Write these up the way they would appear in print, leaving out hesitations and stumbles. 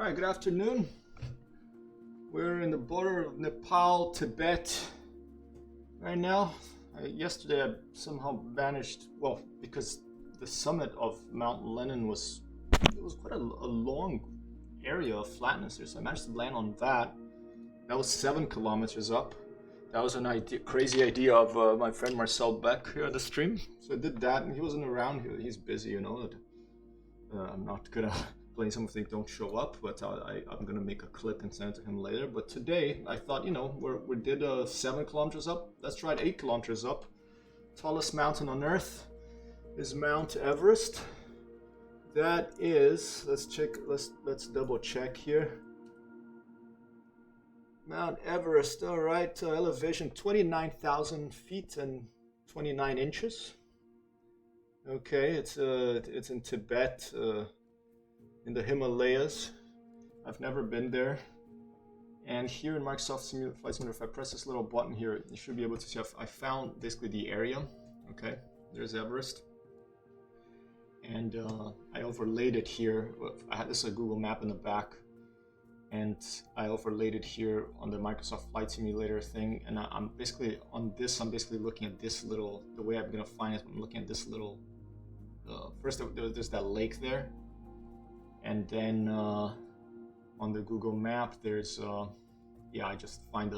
Alright, good afternoon. We're in the border of Nepal, Tibet right now. Yesterday I somehow vanished, well, because the summit of Mount Lenin was quite a long area of flatness here, so I managed to land on that. That was 7 kilometers up. That was an crazy idea of my friend Marcel Beck here on the stream. So I did that, and he wasn't around. He's busy, you know. I'm not gonna blame someone if they don't show up, but I'm gonna make a clip and send it to him later. But today, I thought, you know, we did 7 kilometers up. Let's try it 8 kilometers up. Tallest mountain on Earth is Mount Everest. That is, let's double check here. Mount Everest, all right, elevation 29,000 feet and 29 inches. Okay, it's in Tibet, in the Himalayas. I've never been there. And here in Microsoft Flight Simulator, if I press this little button here, you should be able to see I found basically the area. Okay, there's Everest. And I overlaid it here. I had this Google map in the back. And I overlaid it here on the Microsoft Flight Simulator thing, and I'm basically looking at this little, the way I'm gonna find it, I'm looking at this little, first there's that lake there, and then on the Google map there's, I just find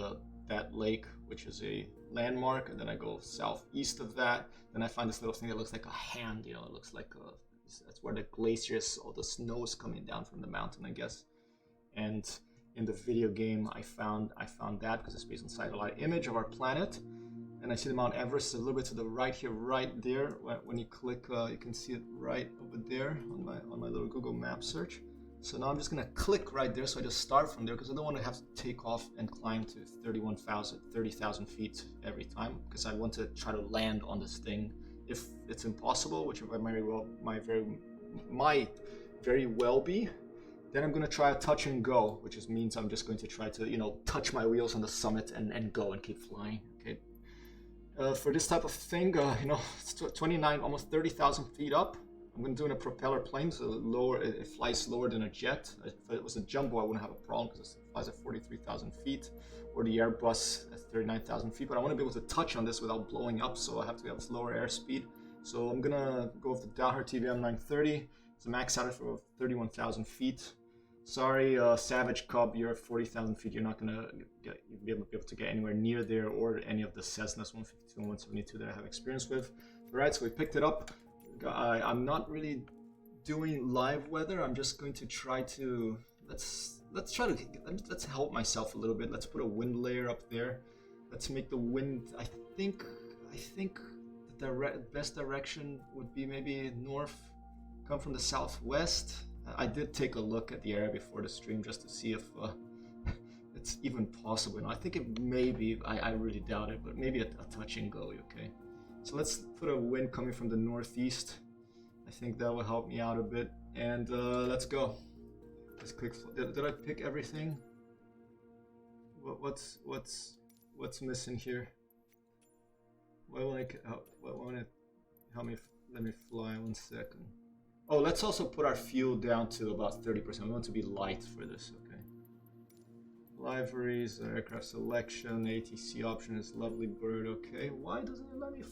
that lake, which is a landmark, and then I go southeast of that, then I find this little thing that looks like a hand, you know, it looks like that's where the glaciers, all the snow is coming down from the mountain, I guess. And in the video game, I found that because it's based on satellite image of our planet, and I see the Mount Everest a little bit to the right here, right there. When you click, you can see it right over there on my little Google map search. So now I'm just gonna click right there. So I just start from there because I don't want to have to take off and climb to 30,000 feet every time, because I want to try to land on this thing. If it's impossible, which might very well be. Then I'm going to try a touch and go, which means I'm just going to try to, you know, touch my wheels on the summit and go and keep flying, okay? For this type of thing, you know, it's 29, almost 30,000 feet up. I'm going to do in a propeller plane, so it flies lower than a jet. If it was a jumbo, I wouldn't have a problem because it flies at 43,000 feet, or the Airbus at 39,000 feet. But I want to be able to touch on this without blowing up, so I have to have slower airspeed. So I'm going to go with the Dahar TVM 930. It's a max out for 31,000 feet. Sorry, Savage Cub, you're at 40,000 feet. You're not gonna be able to get anywhere near there, or any of the Cessnas 152 and 172 that I have experience with. All right, so we picked it up. I'm not really doing live weather. I'm just going to try to let's help myself a little bit. Let's put a wind layer up there. Let's make the wind. I think the best direction would be maybe north. Come from the southwest. I did take a look at the area before the stream just to see if it's even possible. And I think it may be. I really doubt it, but maybe a touch and go. Okay. So let's put a wind coming from the northeast. I think that will help me out a bit. And let's go. Let's click. Did I pick everything? What's missing here? Why won't it help me? Let me fly 1 second. Oh, let's also put our fuel down to about 30%. We want to be light for this, okay? Liveries, aircraft selection, ATC option is Lovely Bird, okay. Why doesn't it want to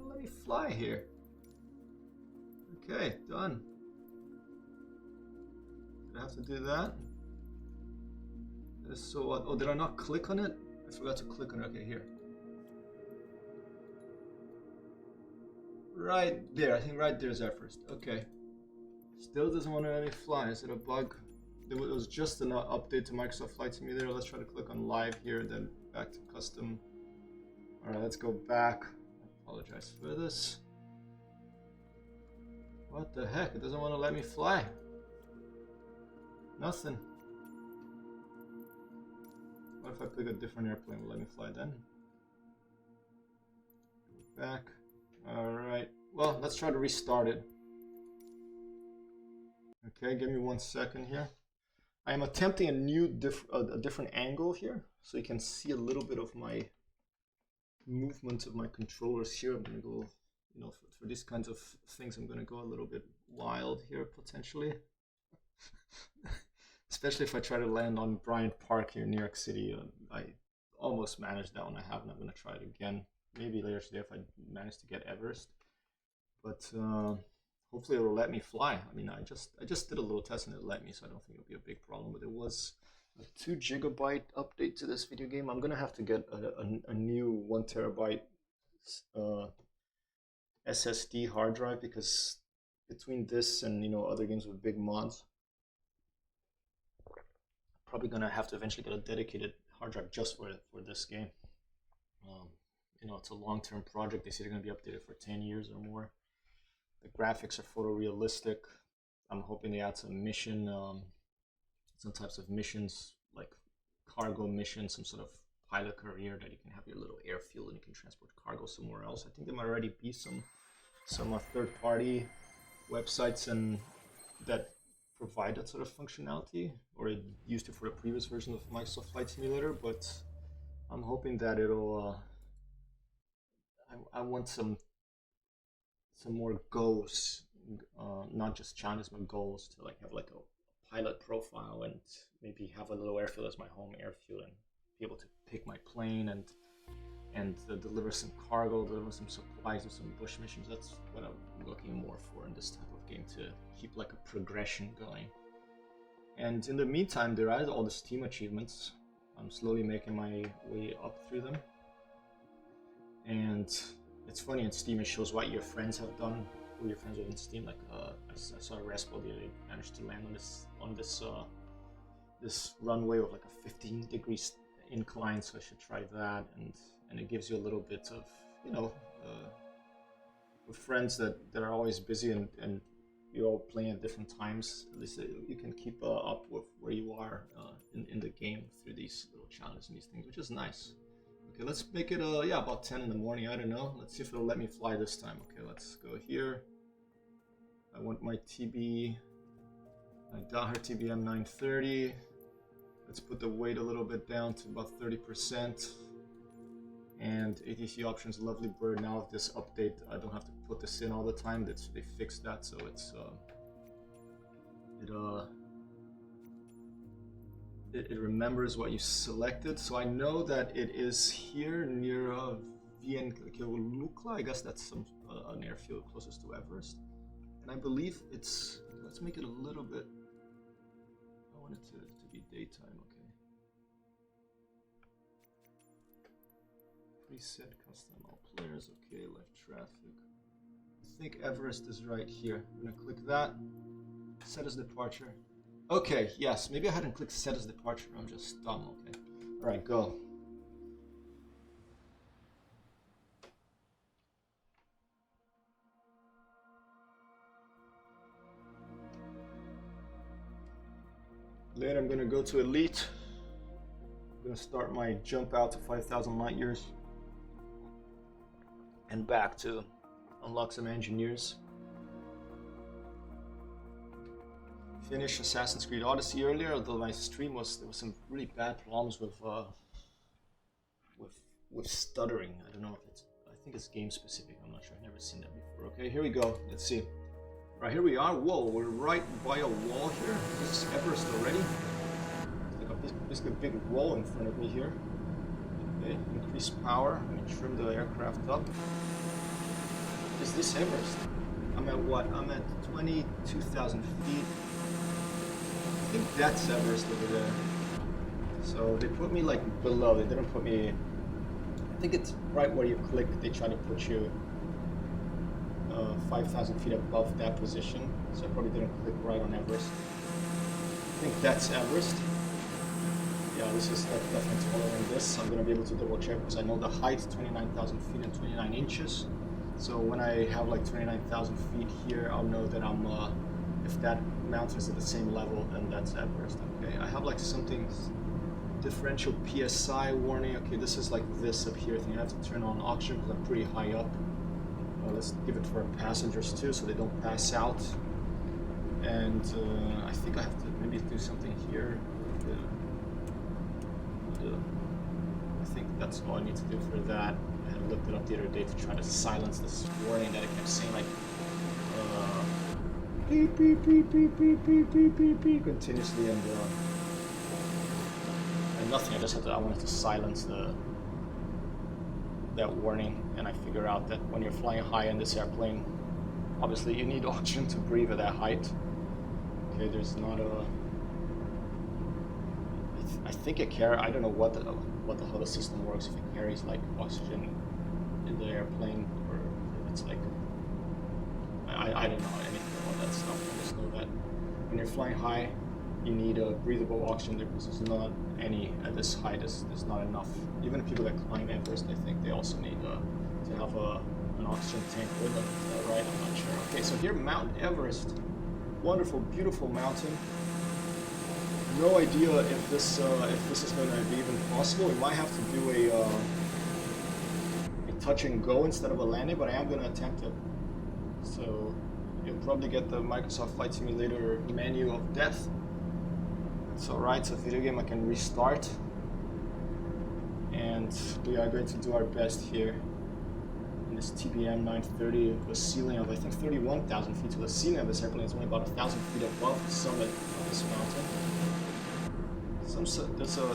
let me fly here? Okay, done. Did I have to do that? So, oh, did I not click on it? I forgot to click on it, okay, here. Right there, I think right there's Everest, okay. Still doesn't want to let me fly. Is it a bug? It was just an update to Microsoft Flight Simulator. Let's try to click on live here, then back to custom. All right, let's go back. I apologize for this. What the heck? It doesn't want to let me fly. Nothing. What if I pick a different airplane? Will let me fly then? Go back. All right. Well, let's try to restart it. Okay, give me 1 second here. I am attempting a different angle here, so you can see a little bit of my movement of my controllers here. I'm gonna go, you know, for these kinds of things, I'm gonna go a little bit wild here potentially. especially if I try to land on Bryant Park here in New York City. I almost managed that one. I haven't. I'm gonna try it again. Maybe later today if I manage to get Everest. But hopefully it will let me fly. I mean, I just did a little test and it let me, so I don't think it'll be a big problem. But it was a 2 GB update to this video game. I'm gonna have to get a new 1 TB SSD hard drive, because between this and other games with big mods, probably gonna have to eventually get a dedicated hard drive just for this game. It's a long-term project. They say they're gonna be updated for 10 years or more. The graphics are photorealistic. I'm hoping they add some some types of missions, like cargo missions, some sort of pilot career that you can have your little airfield and you can transport cargo somewhere else. I think there might already be some third-party websites and that provide that sort of functionality, or it used to for the previous version of Microsoft Flight Simulator. But I'm hoping that it'll. I want some more goals, not just challenges, but goals to have like a pilot profile and maybe have a little airfield as my home airfield and be able to pick my plane and deliver some cargo, deliver some supplies or some bush missions. That's what I'm looking more for in this type of game, to keep like a progression going. And in the meantime, there are all the Steam achievements. I'm slowly making my way up through them. And it's funny, in Steam it shows what your friends have done, who your friends are in Steam. Like I saw Respo the other day managed to land on this runway with like a 15-degree incline, so I should try that. And it gives you a little bit of with friends that are always busy and you're all playing at different times. At least you can keep up with where you are in the game through these little challenges and these things, which is nice. Okay, let's make it about 10 in the morning. I don't know. Let's see if it'll let me fly this time. Okay, let's go here. I want my TB, my Daher TBM 930. Let's put the weight a little bit down to about 30%. And ATC options, Lovely Bird. Now with this update, I don't have to put this in all the time. They fixed that, so it remembers what you selected. So I know that it is here near Vienkulukla. I guess that's an airfield closest to Everest. And I believe it's, let's make it a little bit, I want it to be daytime, okay. Preset custom all players, okay, live traffic. I think Everest is right here. I'm gonna click that, set as departure. Okay, yes, maybe I hadn't clicked set as departure. I'm just dumb, okay. All right, go. Later, I'm gonna go to Elite. I'm gonna start my jump out to 5,000 light years and back to unlock some engineers. Finished Assassin's Creed Odyssey earlier, although my stream there was some really bad problems with stuttering. I don't know if I think it's game specific. I'm not sure. I've never seen that before. Okay, here we go. Let's see. Right, here we are. Whoa, we're right by a wall here. This is Everest already. There's like a big wall in front of me here. Okay, increase power. I'm gonna trim the aircraft up. Is this Everest? I'm at what? I'm at 22,000 feet. I think that's Everest over there. So they put me like below. They didn't put me. I think it's right where you click. They try to put you 5,000 feet above that position. So I probably didn't click right on Everest. I think that's Everest. Yeah, this is definitely taller than this. I'm gonna be able to double check because I know the height, 29,000 feet and 29 inches. So when I have like 29,000 feet here, I'll know that I'm, if that mountain is at the same level, then that's Everest. Okay, I have like something, differential PSI warning. Okay, this is like this up here. I think I have to turn on oxygen because I'm pretty high up. Let's give it for passengers too, so they don't pass out. And I think I have to maybe do something here. I think that's all I need to do for that. I looked it up the other day to try to silence this warning that it kept saying like beep, beep, beep, beep, beep, beep, beep, beep, beep, continuously, and nothing. I wanted to silence that warning, and I figure out that when you're flying high in this airplane, obviously you need oxygen to breathe at that height. Okay, there's not a. I think it carries. I don't know what how the system works. If it carries like oxygen in the airplane, or if it's like. I don't know anything about that stuff. I just know that when you're flying high, you need a breathable oxygen because there's not any at this height. There's not enough. Even people that climb Everest, I think they also need to have an oxygen tank with them. Is that right? I'm not sure. Okay, so here Mount Everest, wonderful, beautiful mountain. No idea if this is going to be even possible. We might have to do a touch and go instead of a landing, but I am going to attempt it. So you'll probably get the Microsoft Flight Simulator menu of death. It's alright, so video game I can restart. And we are going to do our best here in this TBM 930, the ceiling of I think 31,000 feet. So the ceiling of this airplane is only about 1,000 feet above the summit of this mountain.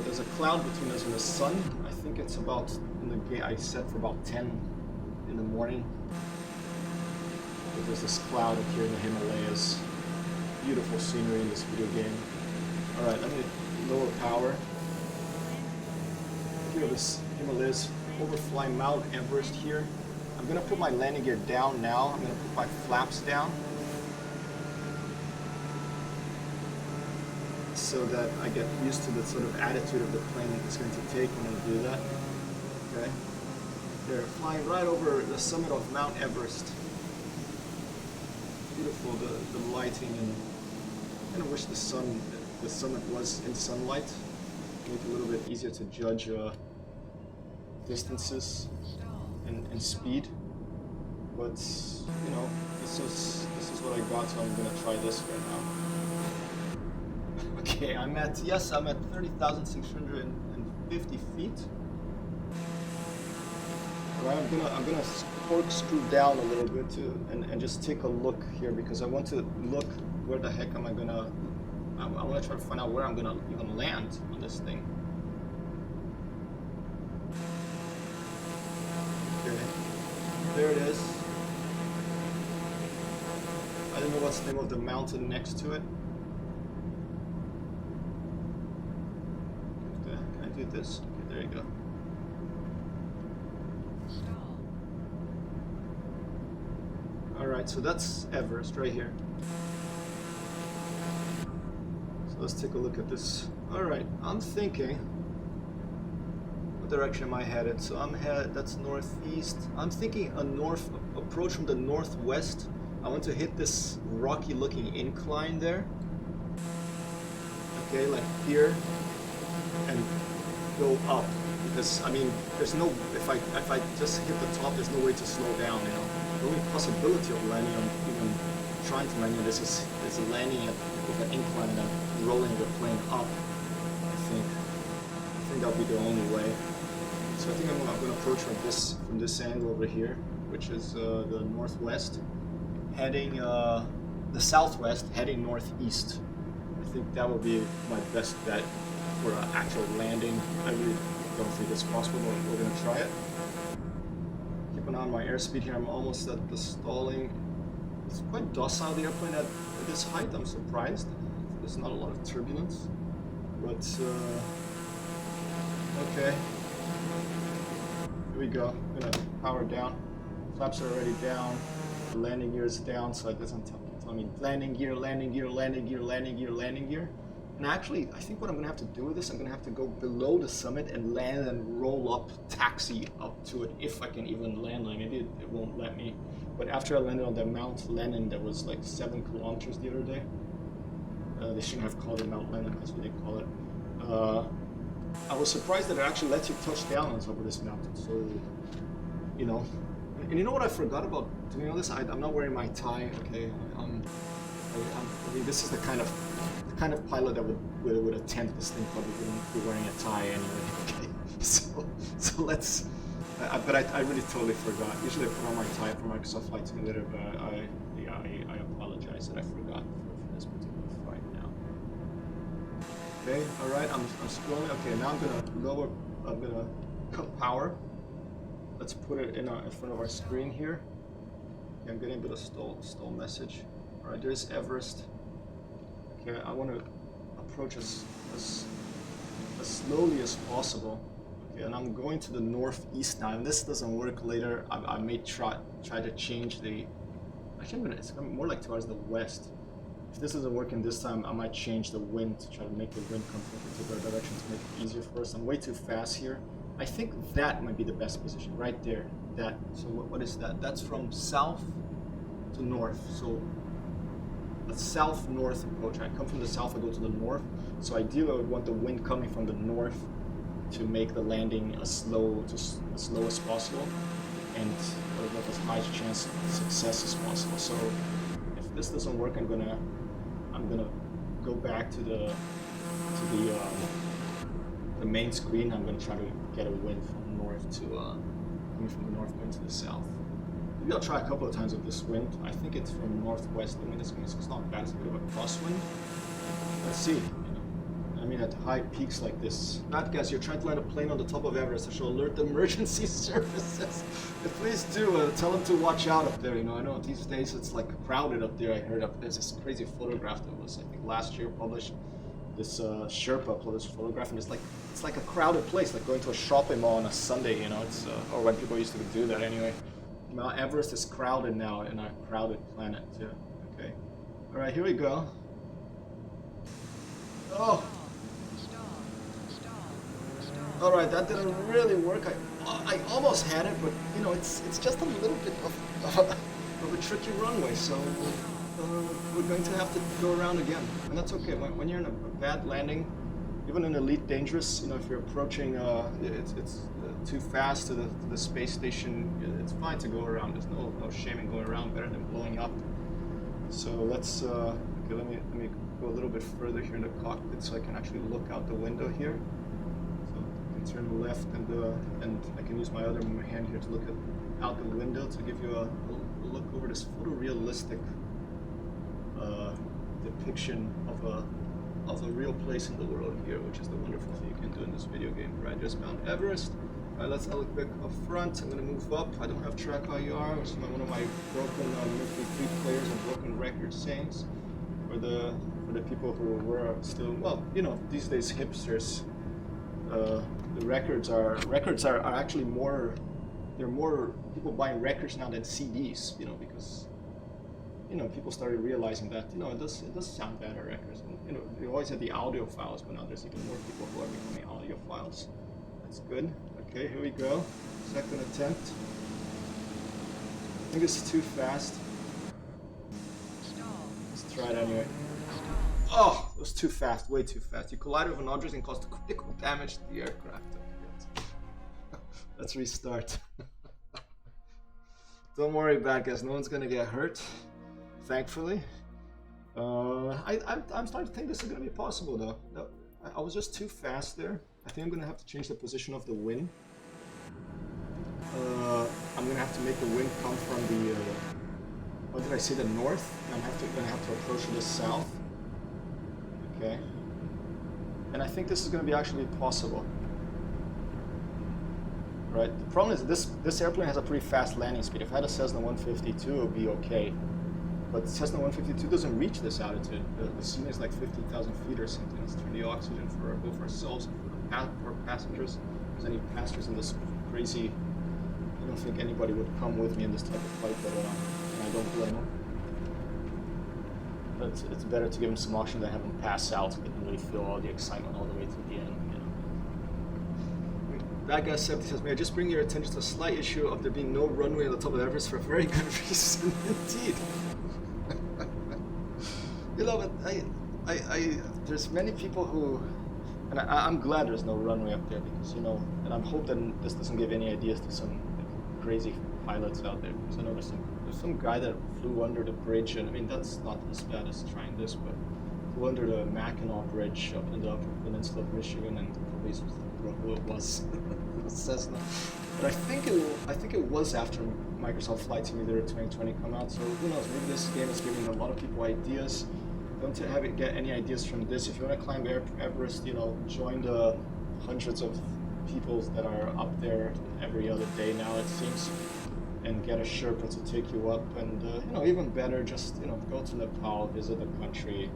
There's a cloud between us and the sun. I think it's about in the gate I set for about 10 in the morning. But there's this cloud up here in the Himalayas. Beautiful scenery in this video game. Alright, let me lower power. Here are this Himalayas overfly Mount Everest here. I'm gonna put my landing gear down now. I'm gonna put my flaps down so that I get used to the sort of attitude of the plane it's going to take when I do that. Okay. They're flying right over the summit of Mount Everest. Beautiful, the lighting, and I kind of wish the summit was in sunlight. Make it a little bit easier to judge distances and speed. But you know, this is what I got, so I'm gonna try this right now. Okay, I'm at 30,650 feet. Alright, I'm gonna corkscrew down a little bit and just take a look here, because I want to look where the heck am I gonna. I want to try to find out where I'm gonna even land on this thing. Okay, there it is. I don't know what's the name of the mountain next to it. Okay, can I do this? Okay, there you go. Alright, so that's Everest right here. So let's take a look at this. Alright, I'm thinking, what direction am I headed? So that's northeast. I'm thinking a north approach from the northwest. I want to hit this rocky looking incline there. Okay, like here, and go up. Because I mean, there's no, if I just hit the top, there's no way to slow down, you know. The only possibility of landing on even trying to land on this is landing with an incline and then rolling the plane up. I think that'll be the only way. So I think I'm going to approach from this angle over here, which is the northwest, heading the southwest, heading northeast. I think that will be my best bet for an actual landing. I really don't think it's possible, but we're going to try it. Keep an eye on my airspeed here. I'm almost at the stalling. It's quite docile, the airplane at this height. I'm surprised. There's not a lot of turbulence. But, okay. Here we go. I'm going to power down. Flaps are already down. The landing gear is down, so it doesn't tell me landing gear, landing gear, landing gear, landing gear, landing gear. And actually, I think what I'm going to have to do with this, I'm going to have to go below the summit and land and roll up, taxi up to it, if I can even land. Like, maybe it won't let me. But after I landed on the Mount Lenin, that was like 7 kilometers the other day. They shouldn't have called it Mount Lenin, that's what they call it. I was surprised that it actually lets you touch down on top of this mountain. So, you know. And you know what I forgot about doing all this? I'm not wearing my tie, okay? I mean, this is the kind of pilot that would attempt this thing probably wouldn't be wearing a tie anyway. Okay, so let's. But I really totally forgot. Usually I put on my tie for Microsoft Flight Simulator, but I apologize that I forgot for this particular flight now. Okay, all right, I'm scrolling. Okay, now I'm gonna cut power. Let's put it in front of our screen here. Okay, I'm getting a bit of stall message. All right, there's Everest. Okay, I want to approach as slowly as possible. Okay, and I'm going to the northeast now. If this doesn't work later, I may try to change the. Actually, it's more like towards the west. If this isn't working this time, I might change the wind to try to make the wind come from a particular direction to make it easier for us. I'm way too fast here. I think that might be the best position, right there. That. So what is that? That's from south to north. So a south-north approach. I come from the south, I go to the north. So ideally, I would want the wind coming from the north to make the landing as slow as possible, and with as high chance of success as possible. So if this doesn't work, I'm gonna go back to the main screen. I'm gonna try to get a wind from north to coming from the north wind to the south. Maybe I'll try a couple of times with this wind. I think it's from northwest. The wind is coming, so it's not bad. It's a bit of a crosswind. Let's see. I mean, at high peaks like this. Bad guys, you're trying to land a plane on the top of Everest. I shall alert the emergency services. Please do tell them to watch out up there. You know, I know these days it's like crowded up there. I heard up there's this crazy photograph that was, I think, last year published. This Sherpa published a photograph, and it's like a crowded place, like going to a shopping mall on a Sunday. You know, it's or when people used to do that anyway. Mount Everest is crowded now, in a crowded planet too. Okay, all right, here we go. Oh. All right, that didn't really work. I almost had it, but you know, it's just a little bit of a tricky runway, so we're going to have to go around again, and that's okay. When you're in a bad landing, even in Elite Dangerous, you know, if you're approaching, it's too fast to the space station, it's fine to go around. There's no shame in going around. Better than blowing up. So let's okay. Let me go a little bit further here in the cockpit so I can actually look out the window here. Turn left, and I can use my other hand here to look out the window to give you a look over this photorealistic depiction of a real place in the world here, which is the wonderful thing you can do in this video game. Right, there's Mount Everest. Let's have a quick up front. I'm going to move up. I don't have track IR, which is one of my broken Mercury 3 players and broken record sayings for the people who were still, well, you know, these days hipsters. The records are actually more. There are more people buying records now than CDs. You know, because people started realizing that it does sound better records. And, you know, you always had the audio files, but now there's even more people who are becoming audio files. That's good. Okay, here we go. Second attempt. I think it's too fast. Let's try it anyway. Oh, it was too fast, way too fast. You collided with an object and caused critical damage to the aircraft. Okay, let's restart. Don't worry, bad guys. No one's gonna get hurt, thankfully. I'm starting to think this is gonna be possible, though. No, I was just too fast there. I think I'm gonna have to change the position of the wind. I'm gonna have to make the wind come from the. What did I say? The north. And I'm gonna have to approach the south. Okay, and I think this is going to be actually possible, right? The problem is this airplane has a pretty fast landing speed. If I had a Cessna 152, it would be okay, but Cessna 152 doesn't reach this altitude. The ceiling is like 15,000 feet or something. Let's turn the oxygen for both ourselves and for passengers. If there's any passengers in this crazy, I don't think anybody would come with me in this type of flight, but and I don't blame them. But it's better to give them some oxygen than have them pass out so they can really feel all the excitement all the way to the end. You know. That guy 70 says, may I just bring your attention to a slight issue of there being no runway on the top of Everest for a very good reason indeed. You know, but there's many people who, and I'm glad there's no runway up there because, you know, and I'm hoping this doesn't give any ideas to some crazy pilots out there, because I know there's some guy that flew under the bridge, and I mean, that's not as bad as trying this, but go under the Mackinac Bridge up in the Upper Peninsula of Michigan, and probably who it was. Cessna. But I think it was after Microsoft Flight Simulator 2020 come out. So who knows? Maybe this game is giving a lot of people ideas. Don't have it get any ideas from this. If you want to climb Everest, you know, join the hundreds of people that are up there every other day now, it seems, and get a Sherpa to take you up. And you know, even better, just, you know, go to Nepal, visit the country,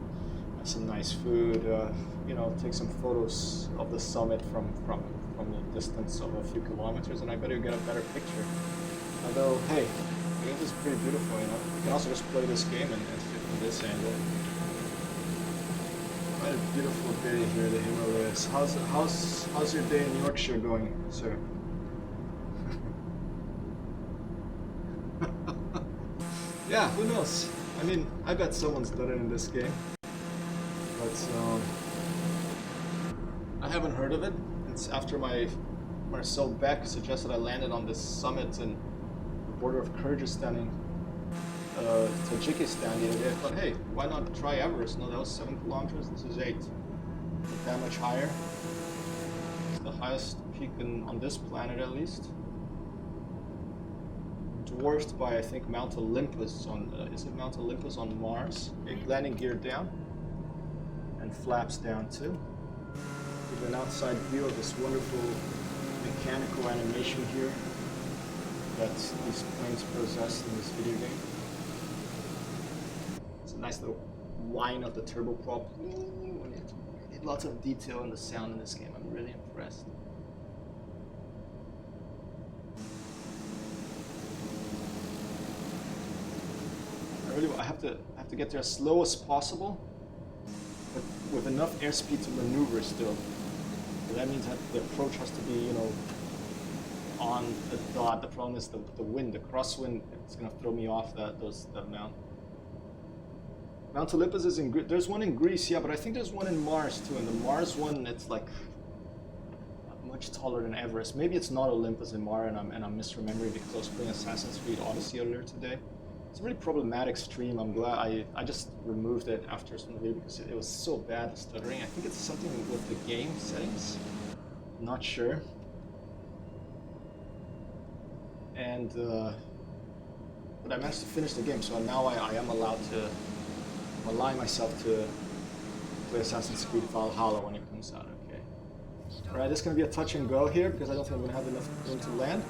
have some nice food, you know, take some photos of the summit from the distance of a few kilometers, and I bet you get a better picture. Although, hey, I think this is pretty beautiful, you know. You can also just play this game and fit from this angle. Quite a beautiful day here in the Himalayas. How's your day in Yorkshire going, sir? Yeah, who knows? I mean, I bet someone's done it in this game, but I haven't heard of it. It's after Marcel Beck suggested I landed on this summit in the border of Kyrgyzstan and Tajikistan the other day. I thought, hey, why not try Everest? No, that was 7 kilometers. This is 8. Not that much higher. It's the highest peak on this planet, at least. Dwarfed by, I think, Mount Olympus on. Is it Mount Olympus on Mars? Okay, landing gear down and flaps down too. Give an outside view of this wonderful mechanical animation here that these planes possess in this video game. It's a nice little whine of the turboprop. Lots of detail in the sound in this game. I'm really impressed. I have to get there as slow as possible, but with enough airspeed to maneuver still. So that means that the approach has to be, you know, on the dot. The problem is the wind, the crosswind. It's gonna throw me off that mount. Mount Olympus is in Greece. There's one in Greece, yeah, but I think there's one in Mars too. And the Mars one, it's like much taller than Everest. Maybe it's not Olympus in Mars, and I'm misremembering because I was playing Assassin's Creed Odyssey earlier today. It's a really problematic stream. I'm glad I just removed it after some video because it was so bad, the stuttering. I think it's something with the game settings. I'm not sure. And but I managed to finish the game, so now I am allowed to allow myself to play Assassin's Creed Valhalla when it comes out. Okay. All right, this is gonna be a touch and go here because I don't think I'm gonna have enough room to land.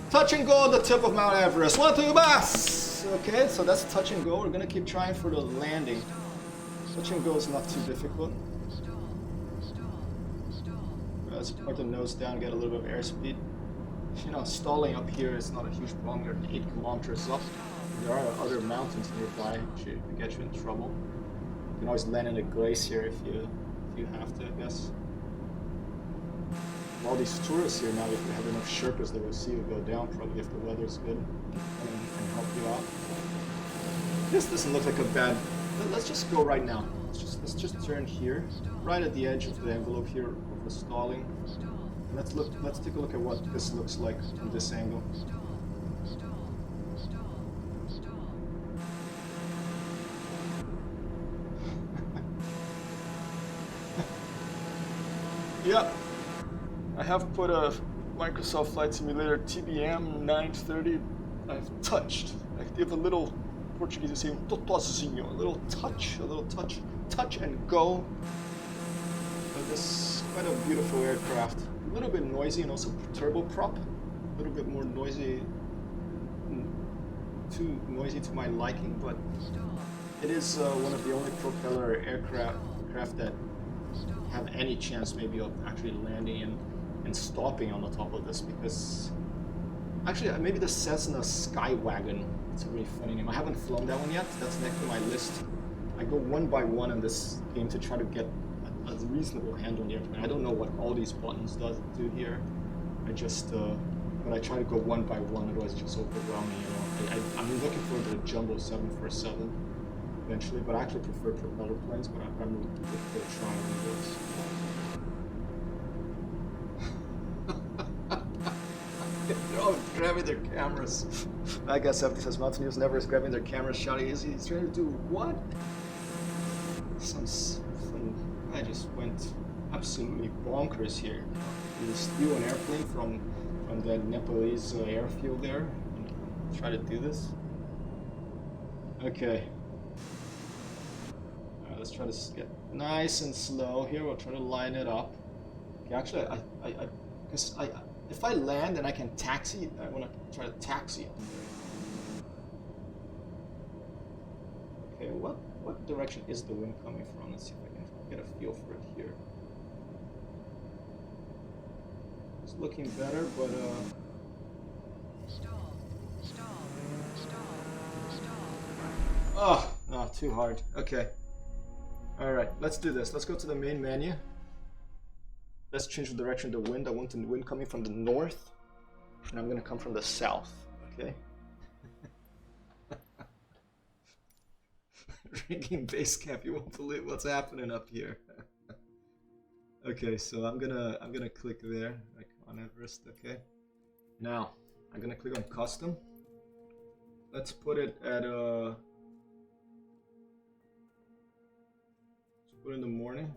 Touch and go at the tip of Mount Everest. 1, 2, bass! Okay, so that's touch and go. We're gonna keep trying for the landing. Touch and go is not too difficult. Let's point the nose down, get a little bit of airspeed. You know, stalling up here is not a huge problem. You're 8 kilometers up. There are other mountains nearby which could get you in trouble. You can always land in a glacier if you have to, I guess. All these tourists here now, if you have enough Sherpas, they will see you go down probably if the weather's good and help you out. This doesn't look like a bad. Let's just go right now. Let's just turn here, right at the edge of the envelope here of the stalling. And let's take a look at what this looks like from this angle. Yep. I have put a Microsoft Flight Simulator TBM 930. I've touched. I give a little Portuguese to say totozinho, a little touch and go. But this is quite a beautiful aircraft. A little bit noisy and also turboprop. A little bit more noisy, too noisy to my liking, but it is one of the only propeller aircraft that have any chance maybe of actually landing and stopping on the top of this, because actually maybe the Cessna Skywagon, it's a really funny name. I haven't flown that one yet. That's next to my list. I go one by one in this game to try to get a reasonable handle on the airplane. I don't know what all these buttons do here. I just but I try to go one by one, otherwise it's just overwhelming, you know. I'm looking for the Jumbo 747 eventually, but I actually prefer propeller planes, but I'm looking for a try on this. They're all grabbing their cameras. I guess after says Mountaineers never is grabbing their cameras, shouting, he's trying to do what? I just went absolutely bonkers here. You steal an airplane from the Nepalese airfield there and try to do this. Okay. Alright, let's try to get nice and slow here. We'll try to line it up. Okay, actually, because if I land and I can taxi, I want to try to taxi it. Okay, what direction is the wind coming from? Let's see if I can get a feel for it here. It's looking better, but Stall. oh, no, too hard. Okay. Alright, let's do this. Let's go to the main menu. Let's change the direction of the wind. I want the wind coming from the north, and I'm gonna come from the south, okay? Ranking base camp, you won't believe what's happening up here. Okay, so I'm gonna click there, like on Everest, okay? Now, I'm gonna click on custom. Let's put it at let's put it in the morning.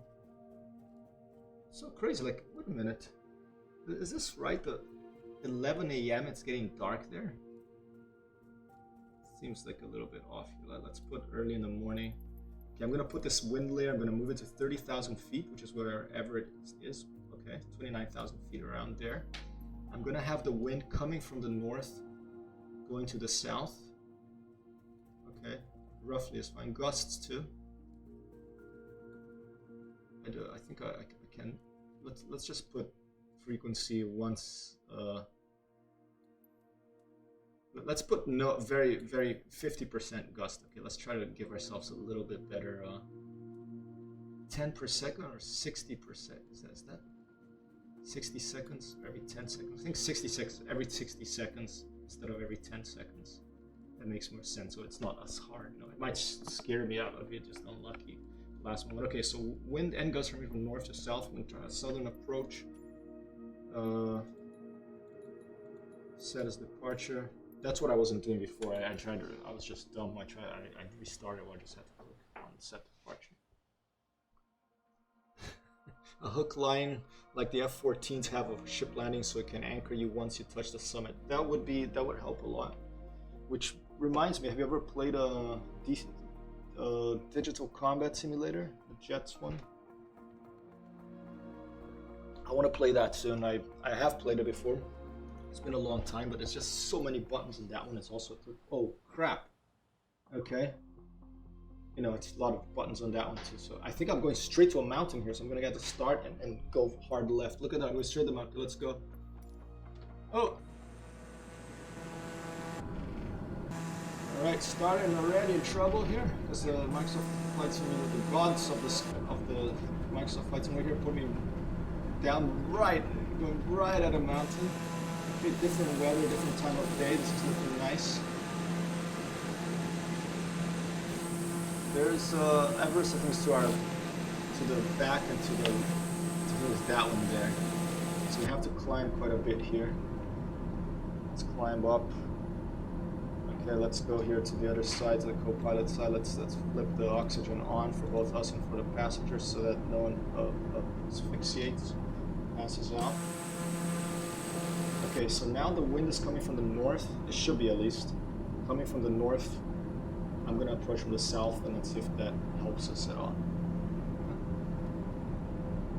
So crazy, like, wait a minute. Is this right? The 11 a.m. it's getting dark there? Seems like a little bit off here. Let's put early in the morning. Okay, I'm gonna put this wind layer, I'm gonna move it to 30,000 feet, which is wherever it is. Okay, 29,000 feet around there. I'm gonna have the wind coming from the north, going to the south. Okay, roughly is fine. Gusts too. I think I can. Let's just put frequency once. Let's put no very 50% gust. Okay, let's try to give ourselves a little bit better. 10 per second or 60 per second? Is that 60 seconds every 10 seconds? I think 66 every 60 seconds instead of every 10 seconds. That makes more sense. So it's not as hard. No, it might scare me out. I'll be just unlucky. Last one. Okay, so wind and gusts from north to south. I'm gonna try a southern approach. Set as departure. That's what I wasn't doing before. I tried to. I was just dumb. I restarted. I just had to click on set departure. A hook line like the F-14s have a ship landing, so it can anchor you once you touch the summit. That would help a lot. Which reminds me, have you ever played a digital combat simulator, the Jets one? I want to play that soon. I have played it before. It's been a long time, but there's just so many buttons in that one. It's also, oh crap. Okay. You know, it's a lot of buttons on that one too. So I think I'm going straight to a mountain here. So I'm gonna get to start and go hard left. Look at that, I'm going straight to the mountain. Let's go. Oh. Alright, starting already in trouble here. Because the Microsoft Flight Simulator, the gods of the Microsoft Flight Simulator put me down going right at a mountain. Different weather, different time of day. This is looking nice. There's Everest, I think, to the back and to that one there. So we have to climb quite a bit here. Let's climb up. Okay, let's go here to the other side, to the co-pilot side. Let's flip the oxygen on for both us and for the passengers so that no one asphyxiates, passes out. Okay, so now the wind is coming from the north. It should be, at least, coming from the north. I'm gonna approach from the south and let's see if that helps us at all.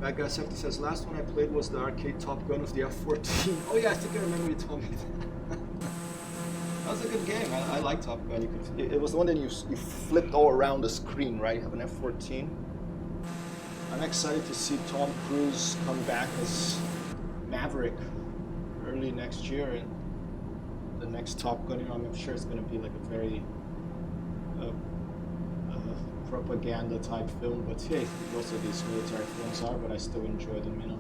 Bad Guy Safety says, last one I played was the arcade Top Gun of the F-14. Oh yeah, I think I remember you told me that. That was a good game. I like Top Gun. It was the one that you flipped all around the screen, right? You have an F-14. I'm excited to see Tom Cruise come back as Maverick early next year, and the next Top Gun. You know, I'm sure it's going to be like a very propaganda type film, but hey, most of these military films are, but I still enjoy them, you know.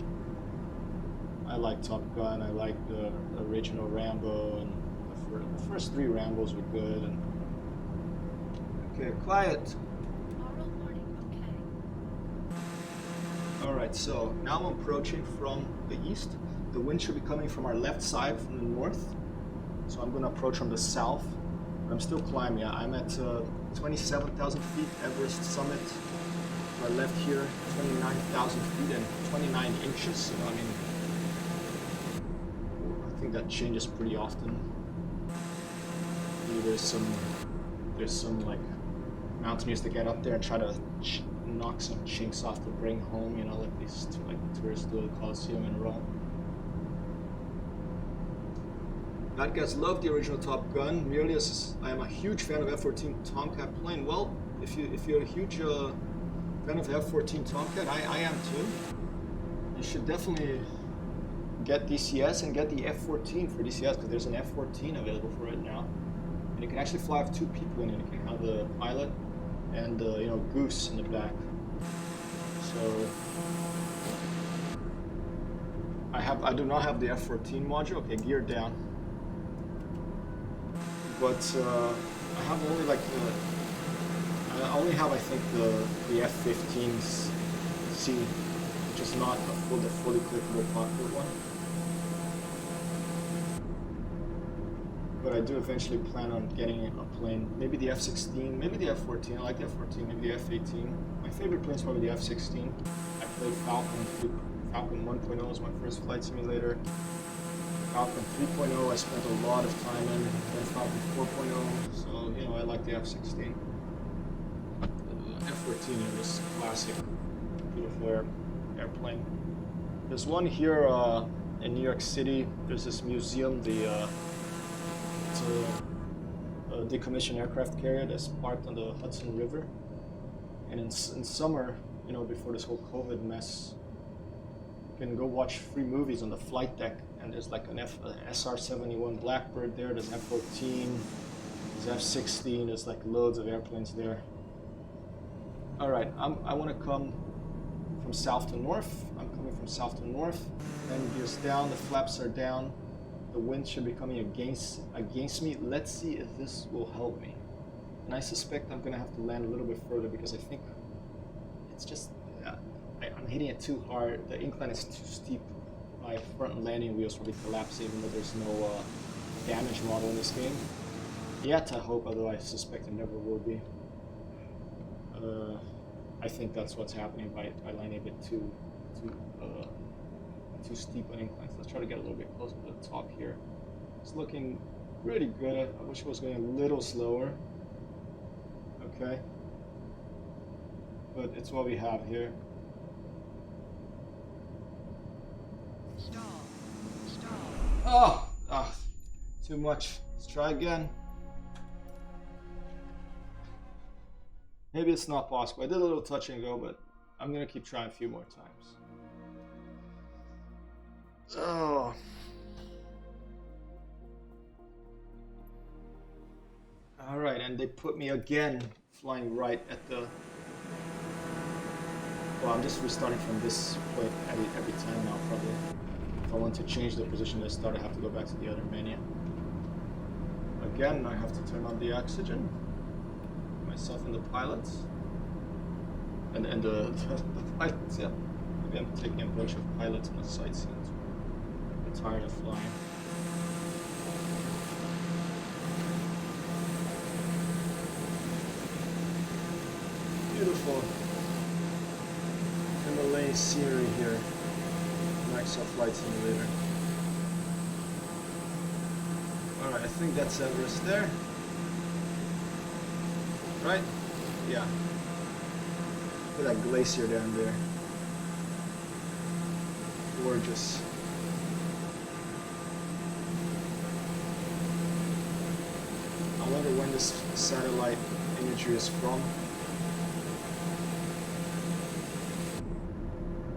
I like Top Gun, I like the original Rambo, and the first three Rambos were good. And okay, quiet. Oral warning, okay. Alright, so now I'm approaching from the east. The wind should be coming from our left side, from the north. So I'm going to approach from the south. But I'm still climbing. I'm at 27,000 feet, Everest summit. are left here, 29,000 feet and 29 inches. You know, I mean, I think that changes pretty often. Maybe there's some like mountaineers that get up there and try to knock some chinks off to bring home. You know, like these like tourists do at Colosseum in Rome. That guys love the original Top Gun. Merely as I am a huge fan of F-14 Tomcat plane. Well, if you're a huge fan of F-14 Tomcat, I am too. You should definitely get DCS and get the F-14 for DCS because there's an F-14 available for it now, and you can actually fly with 2 people in it. You can have the pilot and you know, Goose in the back. So I do not have the F-14 module. Okay, gear down. But I have only like I only have, I think, the F-15C, which is not the fully clickable cockpit one. But I do eventually plan on getting a plane, maybe the F-16, maybe the F-14. I like the F-14, maybe the F-18. My favorite plane is probably the F-16. I played Falcon 1.0 was my first flight simulator. Falcon 3.0 I spent a lot of time in, then Falcon 4.0, so you know, I like the F-16. F-14 is classic, beautiful airplane. There's one here in New York City. There's this museum, it's a decommissioned aircraft carrier that's parked on the Hudson River. And in summer, you know, before this whole COVID mess, you can go watch free movies on the flight deck. And there's like an SR-71 Blackbird there, there's F-14, there's F-16, there's like loads of airplanes there. Alright, I want to come from south to north. I'm coming from south to north. Then gears down, the flaps are down. The wind should be coming against me. Let's see if this will help me. And I suspect I'm going to have to land a little bit further because I think it's just, I'm hitting it too hard. The incline is too steep. My front landing wheels will be collapsing even though there's no damage model in this game. Yet I hope, although I suspect it never will be. I think that's what's happening by landing a bit too steep an incline. So let's try to get a little bit closer to the top here. It's looking pretty good. I wish it was going a little slower. Okay. But it's what we have here. Oh, too much. Let's try again. Maybe it's not possible. I did a little touch and go, but I'm gonna keep trying a few more times. Oh. Alright, and they put me again flying right at the... Well, I'm just restarting from this point every time now, probably. If I want to change the position to start, I have to go back to the other menu. Again, I have to turn on the oxygen. Myself and the pilots. And the pilots, yeah. Maybe I'm taking a bunch of pilots on the sightseeing. I'm tired of flying. Beautiful Himalayan scenery here. Microsoft Flight Simulator. Alright, I think that's Everest there. Right? Yeah. Look at that glacier down there. Gorgeous. I wonder when this satellite imagery is from.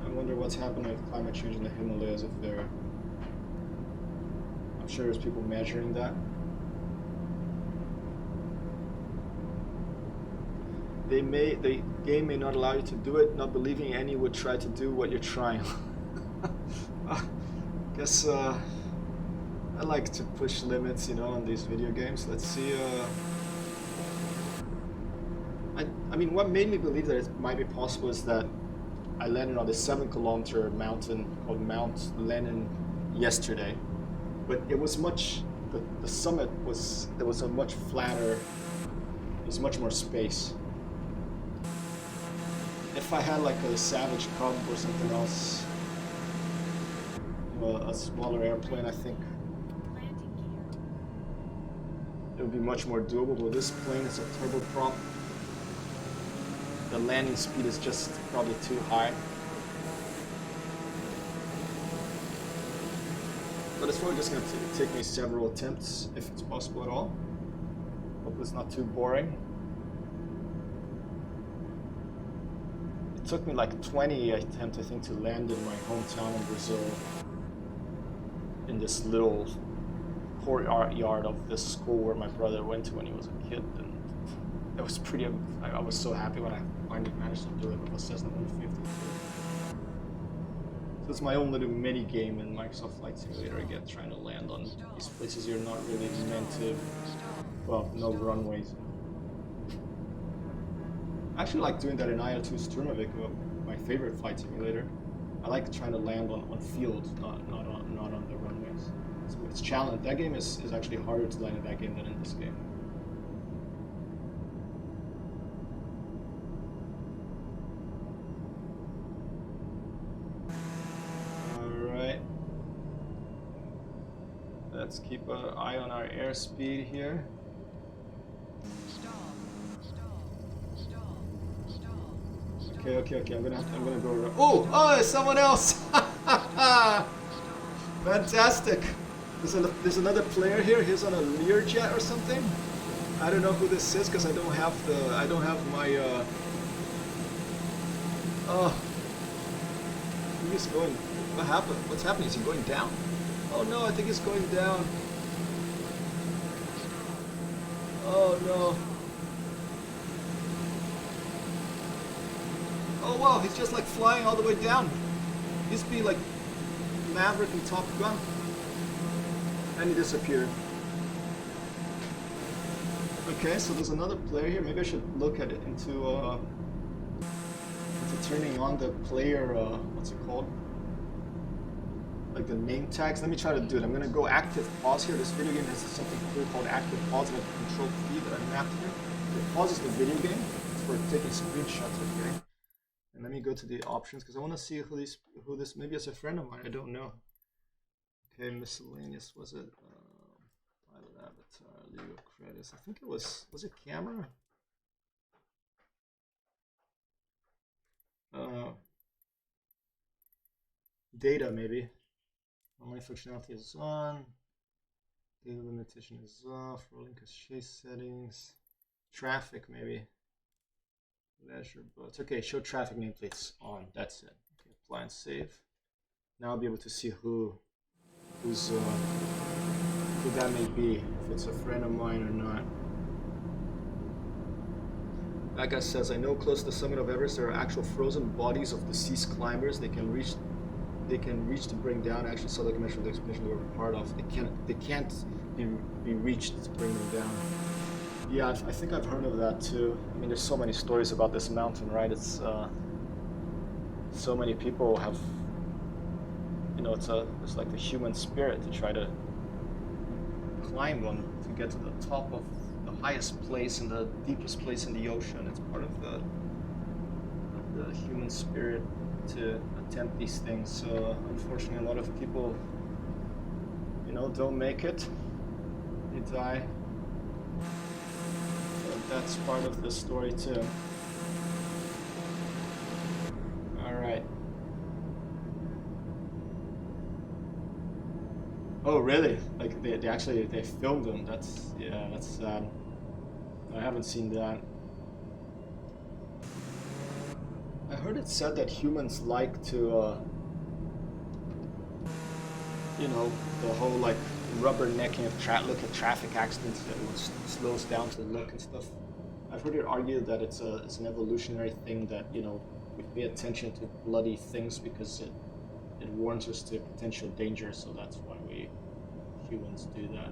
I wonder what's happening with climate change in the Himalayas if they're... I'm sure there's people measuring that. The game may not allow you to do it, not believing any would try to do what you're trying. Guess I like to push limits, you know, on these video games. Let's see. I mean, what made me believe that it might be possible is that I landed on this 7-kilometer mountain called Mount Lenin yesterday, but it was much. The summit was there was a much flatter. There's much more space. if I had like a Savage Cub or something else, a smaller airplane, I think Landing gear. it would be much more doable. But this plane is a turboprop. The landing speed is just probably too high. But it's probably just going to take me several attempts, if it's possible at all. Hopefully it's not too boring. It took me like 20 attempts, I think, to land in my hometown in Brazil. In this little courtyard of this school where my brother went to when he was a kid. And it was pretty, I was so happy when I finally managed to do it with a Cessna 150. So it's my own little mini game in Microsoft Flight Simulator again, trying to land on these places you're not really meant to. Well, no runways. I actually like doing that in IL2 Sturmovik, my favorite flight simulator. I like trying to land on fields, not on the runways. It's challenging. That game is actually harder to land in that game than in this game. Alright. Let's keep an eye on our airspeed here. Okay. I'm gonna go around. Oh, it's someone else. Fantastic. There's another player here. He's on a Learjet or something. I don't know who this is because I don't have my. Oh, he's going. What happened? What's happening? Is he going down? Oh no, I think he's going down. Oh no. Oh wow, he's just like flying all the way down. He used to be like Maverick and Top Gun. And he disappeared. Okay, so there's another player here. Maybe I should look at it into turning on the player, what's it called? Like the name tags. Let me try to do it. I'm gonna go active pause here. This video game has something cool called active pause, like a control key that I mapped here. It pauses the video game. It's for taking screenshots, okay? And let me go to the options because I want to see who this maybe it's a friend of mine. I don't know. Okay, miscellaneous. Was it pilot avatar, legal credits? I think it was it camera? Data maybe. Online functionality is on. Data limitation is off. Rolling cache settings. Traffic maybe. Leisure boats. Okay, show traffic nameplates on. That's it. Okay, apply and save. Now I'll be able to see who that may be, if it's a friend of mine or not. That guy says, I know close to the summit of Everest there are actual frozen bodies of deceased climbers. They can reach to bring down. I actually saw the commercial expedition they were part of. They can't be reached to bring them down. Yeah, I think I've heard of that too. I mean, there's so many stories about this mountain, right? It's so many people have, you know, it's like the human spirit to try to climb one to get to the top of the highest place and the deepest place in the ocean. It's part of the human spirit to attempt these things. So unfortunately, a lot of people, you know, don't make it. They die. That's part of the story too. All right. Oh really? Like they actually filmed them. That's sad. I haven't seen that. I heard it said that humans like to, you know, the whole like rubbernecking of look at traffic accidents that slows down to look and stuff. I've heard it argued that it's an evolutionary thing that, you know, we pay attention to bloody things because it warns us to potential danger, so that's why we humans do that.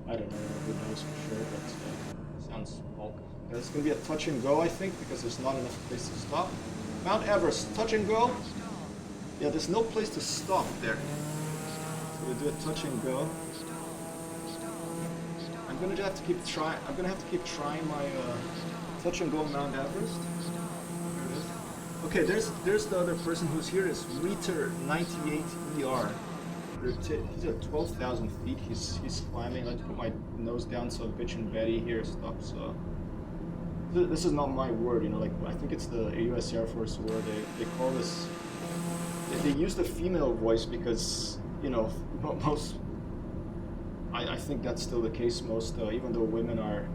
I don't know, who knows for sure, but sounds bulk. It's gonna be a touch and go, I think, because there's not enough place to stop. Mount Everest, touch and go. Yeah, there's no place to stop there. So we do a touch and go. I'm gonna have to keep trying my touch and go Mount Everest. There it is. Okay, there's the other person who's here. Is Reater 98ER. He's at 12,000 feet. He's climbing. Let's put my nose down so bitch and Betty here stops. This is not my word, you know. Like I think it's the U.S. Air Force word. They call this. They use the female voice because you know most. I think that's still the case. Most even though women are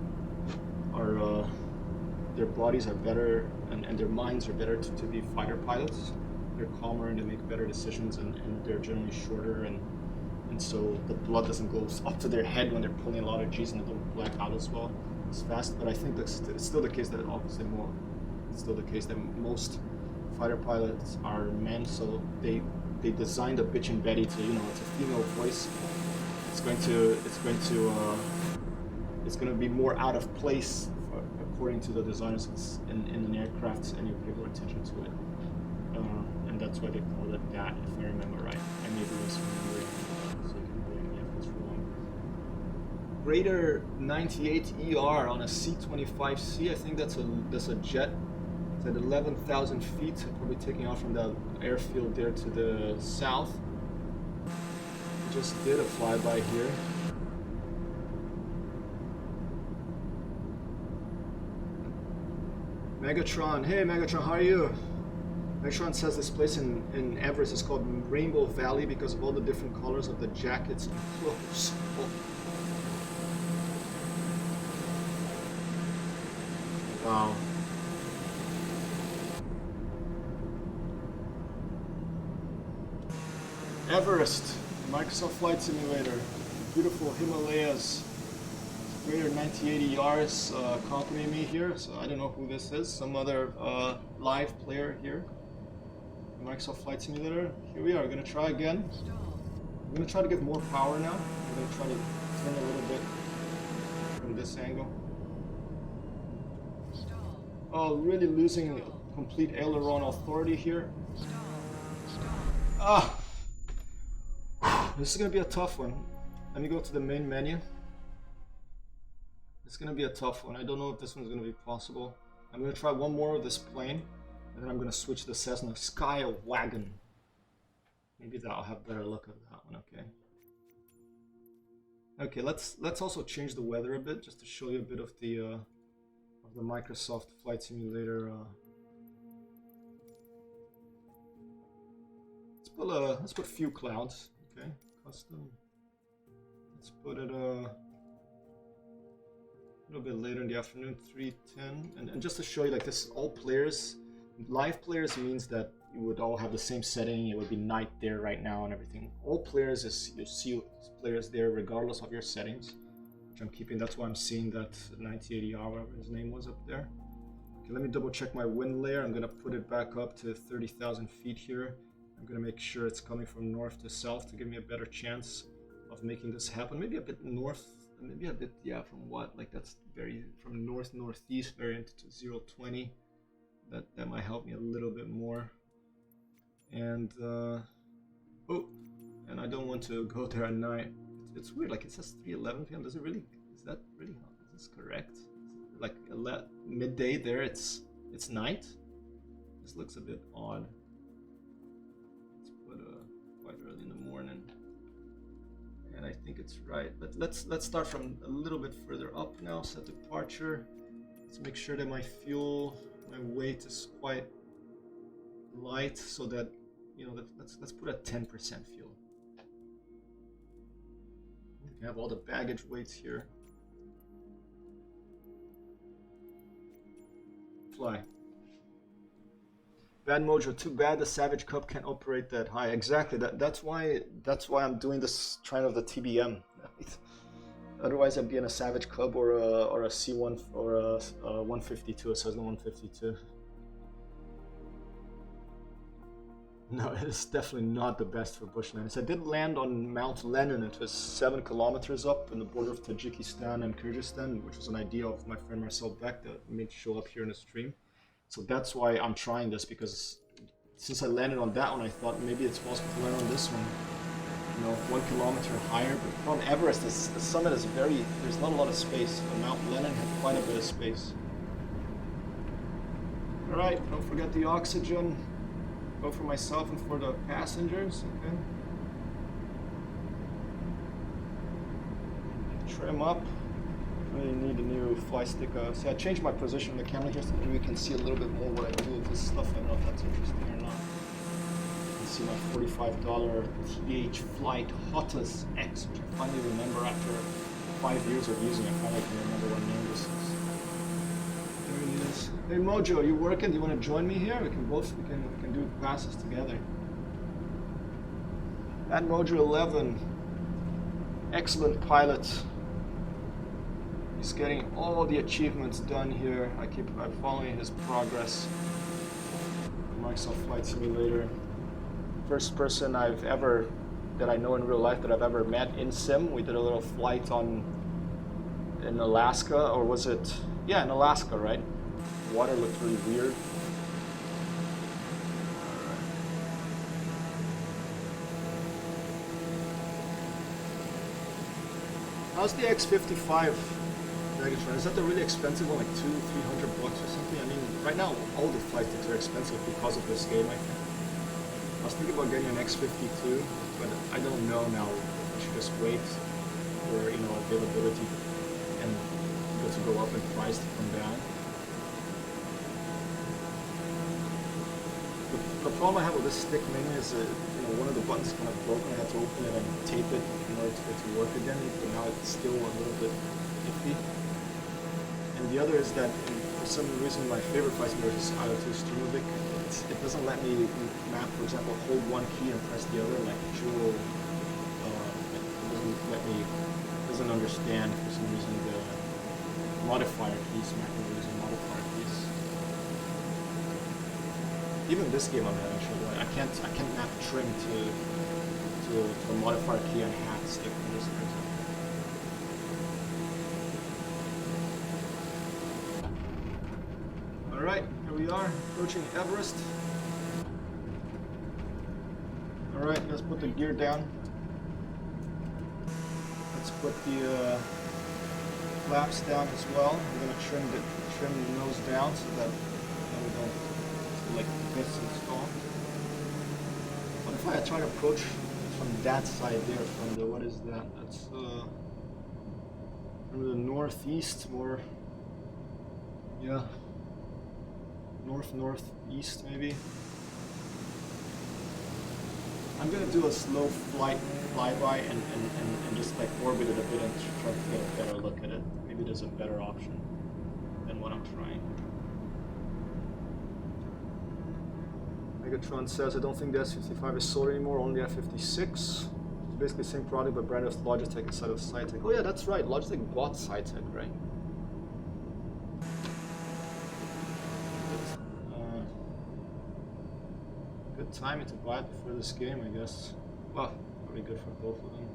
their bodies are better and their minds are better to be fighter pilots. They're calmer and they make better decisions and they're generally shorter and so the blood doesn't go up to their head when they're pulling a lot of G's and they don't black out as well as fast. But I think that's it's still the case that obviously more it's still the case that most fighter pilots are men, so they designed a bitch and Betty to, you know, it's a female voice. It's going to be more out of place according to the designers in an aircraft, and you pay more attention to it. And that's why they call it that, if I remember right. I may be misremembering, so you can blame me if it's wrong. Raider 98ER on a C-25C, I think that's a jet. It's at 11,000 feet, probably taking off from the airfield there to the south. Just did a flyby here. Megatron, hey Megatron, how are you? Megatron says this place in Everest is called Rainbow Valley because of all the different colors of the jackets and clothes. Wow. Everest, Microsoft Flight Simulator, beautiful Himalayas. Greater 9080Rs accompanying me here, so I don't know who this is. Some other live player here. Microsoft Flight Simulator. Here we are. We're gonna try again. I'm gonna try to get more power now. I'm gonna try to turn a little bit from this angle. Oh, really losing complete aileron authority here. Ah, this is gonna be a tough one. Let me go to the main menu. It's gonna be a tough one. I don't know if this one's gonna be possible. I'm gonna try one more with this plane, and then I'm gonna switch to Cessna Sky Wagon. Maybe I'll have better luck at that one. Okay. Okay, let's also change the weather a bit, just to show you a bit of the Microsoft Flight Simulator. Let's put a few clouds. Okay, custom. Let's put it a little bit later in the afternoon, 3:10, and just to show you, like this, all players, live players means that you would all have the same setting. It would be night there right now and everything. All players is you see players there regardless of your settings, which I'm keeping. That's why I'm seeing that 9080R, whatever his name was up there. Okay, let me double check my wind layer. I'm gonna put it back up to 30,000 feet here. I'm gonna make sure it's coming from north to south to give me a better chance of making this happen. Maybe a bit north. Maybe a bit, yeah, from what? Like that's very, from northeast variant to 020. That might help me a little bit more. And, oh, and I don't want to go there at night. It's weird, like it says 3:11 p.m. Does it really, is that really, is this correct? Like midday there, it's night? This looks a bit odd. Let's put quite early in the morning. And I think it's right. But let's start from a little bit further up now. Set departure. Let's make sure that my weight is quite light, so that, you know, let's put at 10% fuel. We have all the baggage weights here. Fly. Bad Mojo, too bad the Savage Cub can't operate that high. Exactly. That's why I'm doing this trying of the TBM. Otherwise, I'd be in a Savage Cub or a C1 or a 152, a Cessna 152. No, it's definitely not the best for bushlanders. I did land on Mount Lenin. It was 7 kilometers up in the border of Tajikistan and Kyrgyzstan, which was an idea of my friend Marcel Beck that made show up here in the stream. So that's why I'm trying this, because since I landed on that one, I thought maybe it's possible to land on this one. You know, 1 kilometer higher. But on Everest, the summit is there's not a lot of space. Mount Lenin had quite a bit of space. Alright, don't forget the oxygen. Go for myself and for the passengers, okay? Trim up. Really need a new fly stick. See, I changed my position on the camera just so that we can see a little bit more what I do with this stuff. I don't know if that's interesting or not. You can see my $45 TH Flight Hottest X, which I finally remember after 5 years of using it. I finally can remember what name this is. There it is. Hey Mojo, you working? Do you want to join me here? We can do classes together. At Mojo 11, excellent pilot. He's getting all the achievements done here. I'm following his progress. Microsoft Flight Simulator. First person that I know in real life that I've ever met in sim. We did a little flight in Alaska, or was it? Yeah, in Alaska, right? The water looked really weird. How's the X55? Is that the really expensive one, like $200-300 or something? I mean, right now all the flight sticks are expensive because of this game, I think. I was thinking about getting an X52, but I don't know now. I should just wait for availability and to go up in price to come down. The problem I have with this stick mainly is one of the buttons is kind of broken. I had to open it and tape it in order for it to work again, but now it's still a little bit iffy. And the other is that for some reason my favorite flight simulator is IO2 Streamovic. It doesn't let me map, for example, hold one key and press the other like dual. It doesn't understand for some reason the modifier keys, mapping using modifier keys. Even this game I'm having trouble. I can't map trim to a modifier key on half stick on this, for example. Alright, here we are, approaching Everest. Alright, let's put the gear down. Let's put the flaps down as well. We're going to trim the nose down so that we don't like miss and stall. What if I try to approach from that side there, from the, what is that? That's from the northeast, more, yeah. Northeast maybe. I'm gonna do a slow flyby and just like orbit it a bit and try to get a better look at it. Maybe there's a better option than what I'm trying. Megatron says, I don't think the S55 is sold anymore, only F56. It's basically the same product but brand of Logitech instead of Cytec. Oh yeah, that's right, Logitech bought Cytec, right? Good timing to buy it before this game, I guess. Well, probably good for both of them.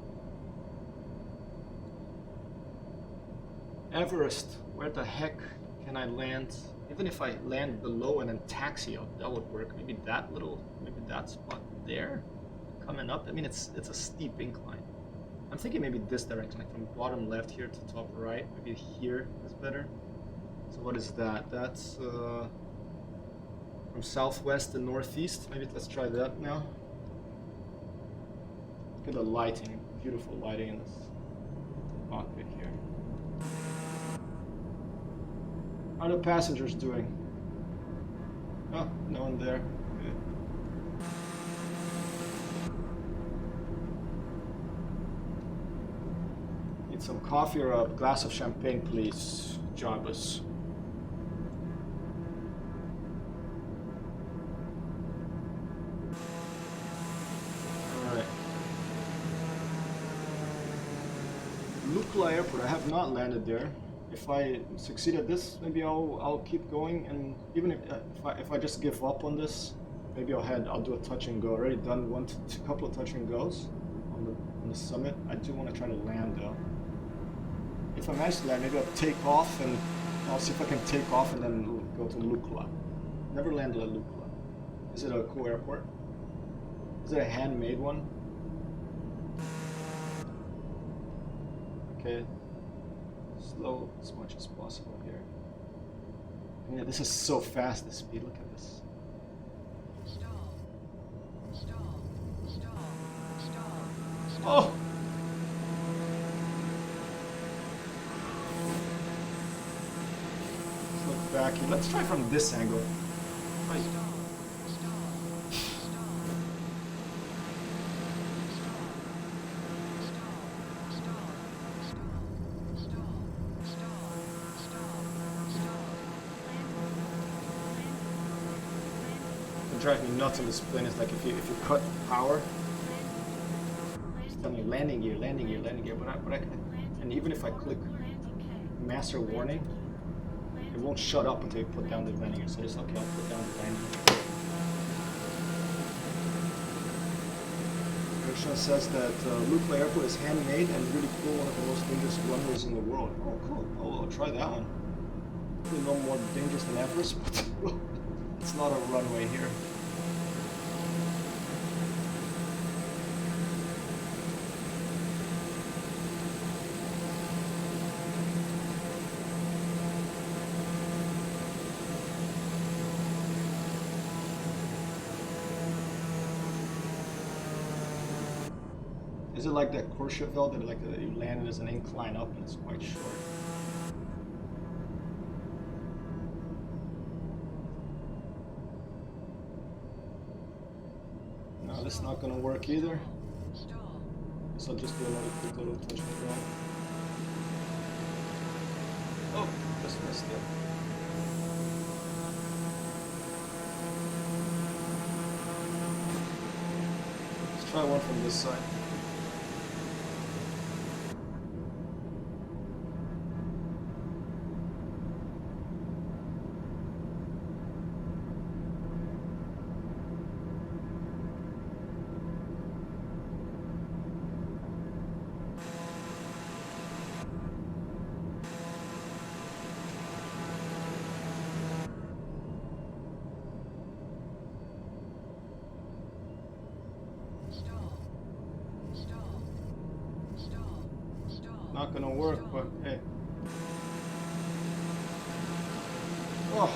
Everest, where the heck can I land? Even if I land below and then taxi out, that would work. Maybe that spot there, coming up. I mean, it's a steep incline. I'm thinking maybe this direction, like from bottom left here to top right. Maybe here is better. So what is that? That's from southwest to northeast. Maybe let's try that now. Look at the lighting, beautiful lighting in this cockpit here. How are the passengers doing? Oh, no one there. Good. Need some coffee or a glass of champagne, please, Jarvis. Lukla Airport, I have not landed there. If I succeed at this, maybe I'll keep going, and even if I just give up on this, maybe I'll do a touch and go. Already done a couple of touch and goes on the summit. I do want to try to land though. If I manage to land, maybe I'll take off and I'll see if I can take off and then go to Lukla. Never landed at Lukla. Is it a cool airport? Is it a handmade one? Okay, slow as much as possible here. Yeah, this is so fast, the speed. Look at this. Oh! Let's look back here. Let's try from this angle. Right. What drives me nuts on this plane is like if you cut power, it's telling me landing gear, landing gear, landing gear. And even if I click master warning, it won't shut up until you put down the landing gear. So just okay, I'll put down the landing gear. Krishna says that Lukla Airport is handmade and really cool, one of the most dangerous runways in the world. Oh, cool. Oh, well, I'll try that one. Probably no more dangerous than Everest, but it's not a runway here. Is it like that Courchevel that like you landed as an incline up and it's quite short? No, this is not gonna work either. Guess I'll just do another quick little touch control. Oh, just missed it. Let's try one from this side. Not gonna work, but hey. Oh,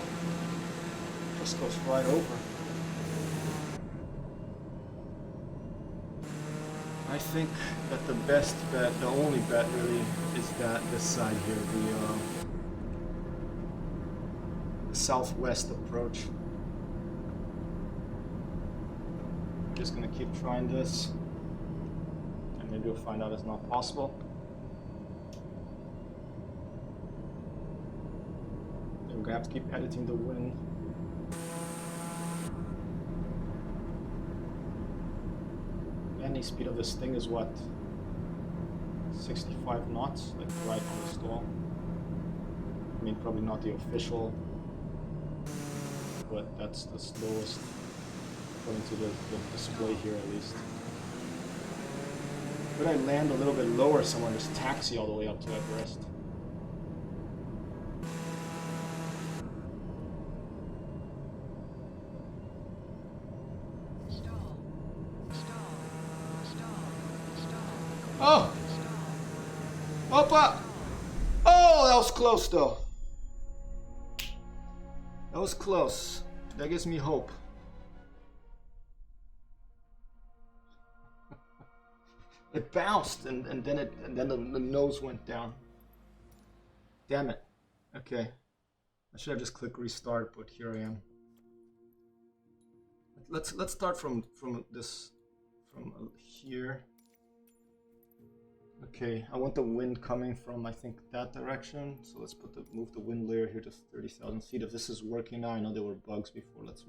just goes right over. I think that the best bet, the only bet really, is that this side here, the southwest approach. Just gonna keep trying this, and maybe we'll find out it's not possible. We're gonna have to keep editing the wind. Landing speed of this thing is what? 65 knots, like right on the stall. I mean, probably not the official, but that's the slowest according to the display here at least. Could I land a little bit lower somewhere and just taxi all the way up to Everest? Oh! Opa! Oh, that was close though. That was close. That gives me hope. It bounced and then the nose went down. Damn it. Okay. I should have just clicked restart, but here I am. Let's start from here. Okay, I want the wind coming from, I think, that direction. So let's move the wind layer here to 30,000 feet. If this is working now, I know there were bugs before. Let's.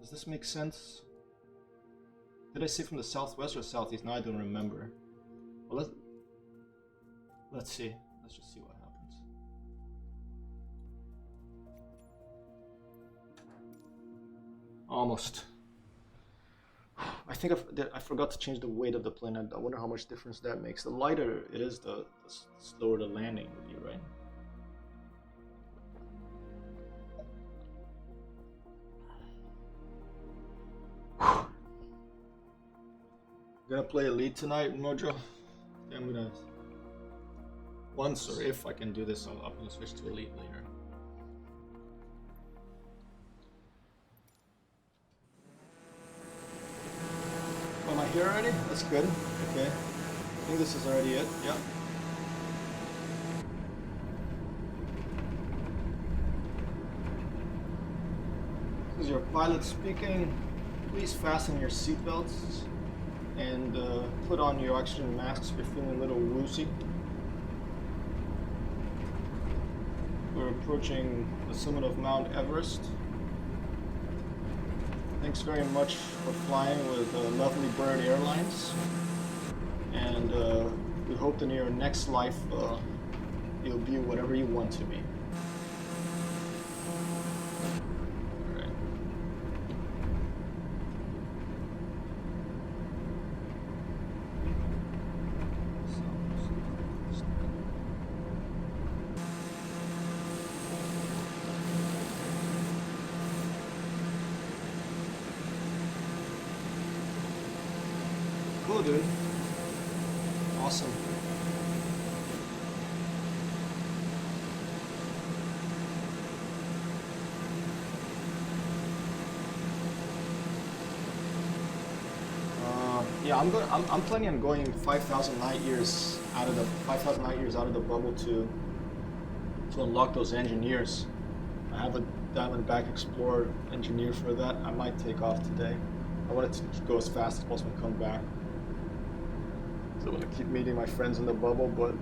Does this make sense? Did I say from the southwest or southeast? Now I don't remember. Well, let's see. Let's just see what happens. Almost. I think I forgot to change the weight of the plane. I wonder how much difference that makes. The lighter it is, the slower the landing will be, right? Gonna play Elite tonight, Mojo? Yeah, I'm gonna... Once, or if I can do this, I'm gonna switch to Elite later. Am I here already? That's good. Okay. I think this is already it. Yeah. This is your pilot speaking. Please fasten your seatbelts and put on your oxygen masks if you're feeling a little woozy. We're approaching the summit of Mount Everest. Thanks very much for flying with Lovely Bird Airlines. And we hope that in your next life you'll be whatever you want to be. Alright. Cool, dude. Awesome. Yeah, I'm planning on going 5,000 light years out of the bubble to unlock those engineers. I have a Diamondback Explorer engineer for that. I might take off today. I want it to go as fast as possible and come back. So I'm gonna keep meeting my friends in the bubble, but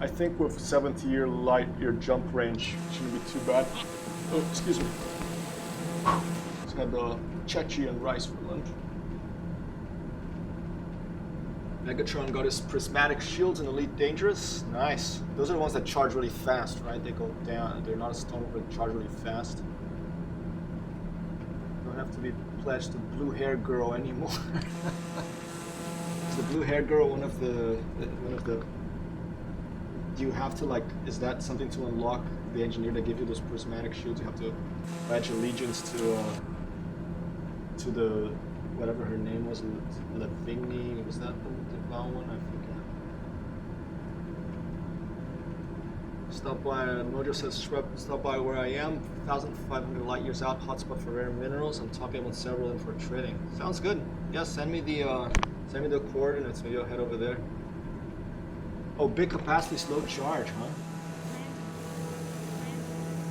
I think with 70-year light year jump range shouldn't be too bad. Oh, excuse me. Just had the chechi and rice for lunch. Megatron got his prismatic shields in Elite Dangerous. Nice. Those are the ones that charge really fast, right? They go down. They're not a stone, but they charge really fast. Don't have to be pledged to Blue Hair Girl anymore. Is the Blue Hair Girl one of the? Do you have to like? Is that something to unlock the engineer that give you those prismatic shields? You have to pledge allegiance to the whatever her name was, Lavigny. Was that the one? I forget. Stop by, Mojo says, stop by where I am, 1,500 light years out, hotspot for rare minerals. I'm talking about several in for trading. Sounds good. Yeah, send me the coordinates, maybe I'll head over there. Oh, big capacity, slow charge, huh?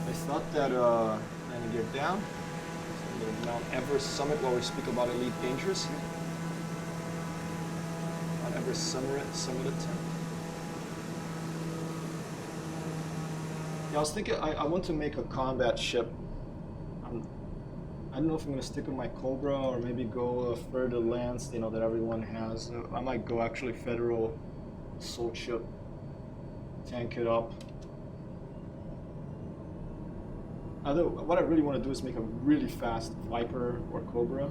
I thought that, landing gear down. The Mount Everest summit while we speak about Elite Dangerous here. Mount Everest summit attempt. Yeah, I was thinking I want to make a combat ship. I don't know if I'm going to stick with my Cobra or maybe go further lands, you know, that everyone has. I might go actually Federal assault ship, tank it up. Although, what I really want to do is make a really fast Viper or Cobra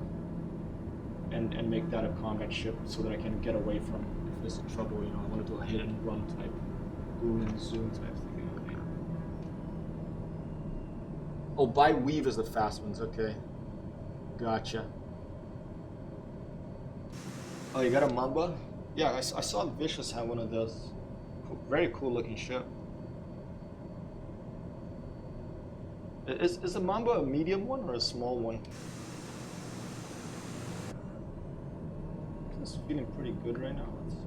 and make that a combat ship so that I can get away from if there's trouble, you know. I want to do a hit and run type, boom and zoom type thing. Oh, by weave is the fast ones, okay. Gotcha. Oh, you got a Mamba? Yeah, I saw Vicious have one of those. Very cool looking ship. Is the Mamba a medium one or a small one? It's feeling pretty good right now. Let's see.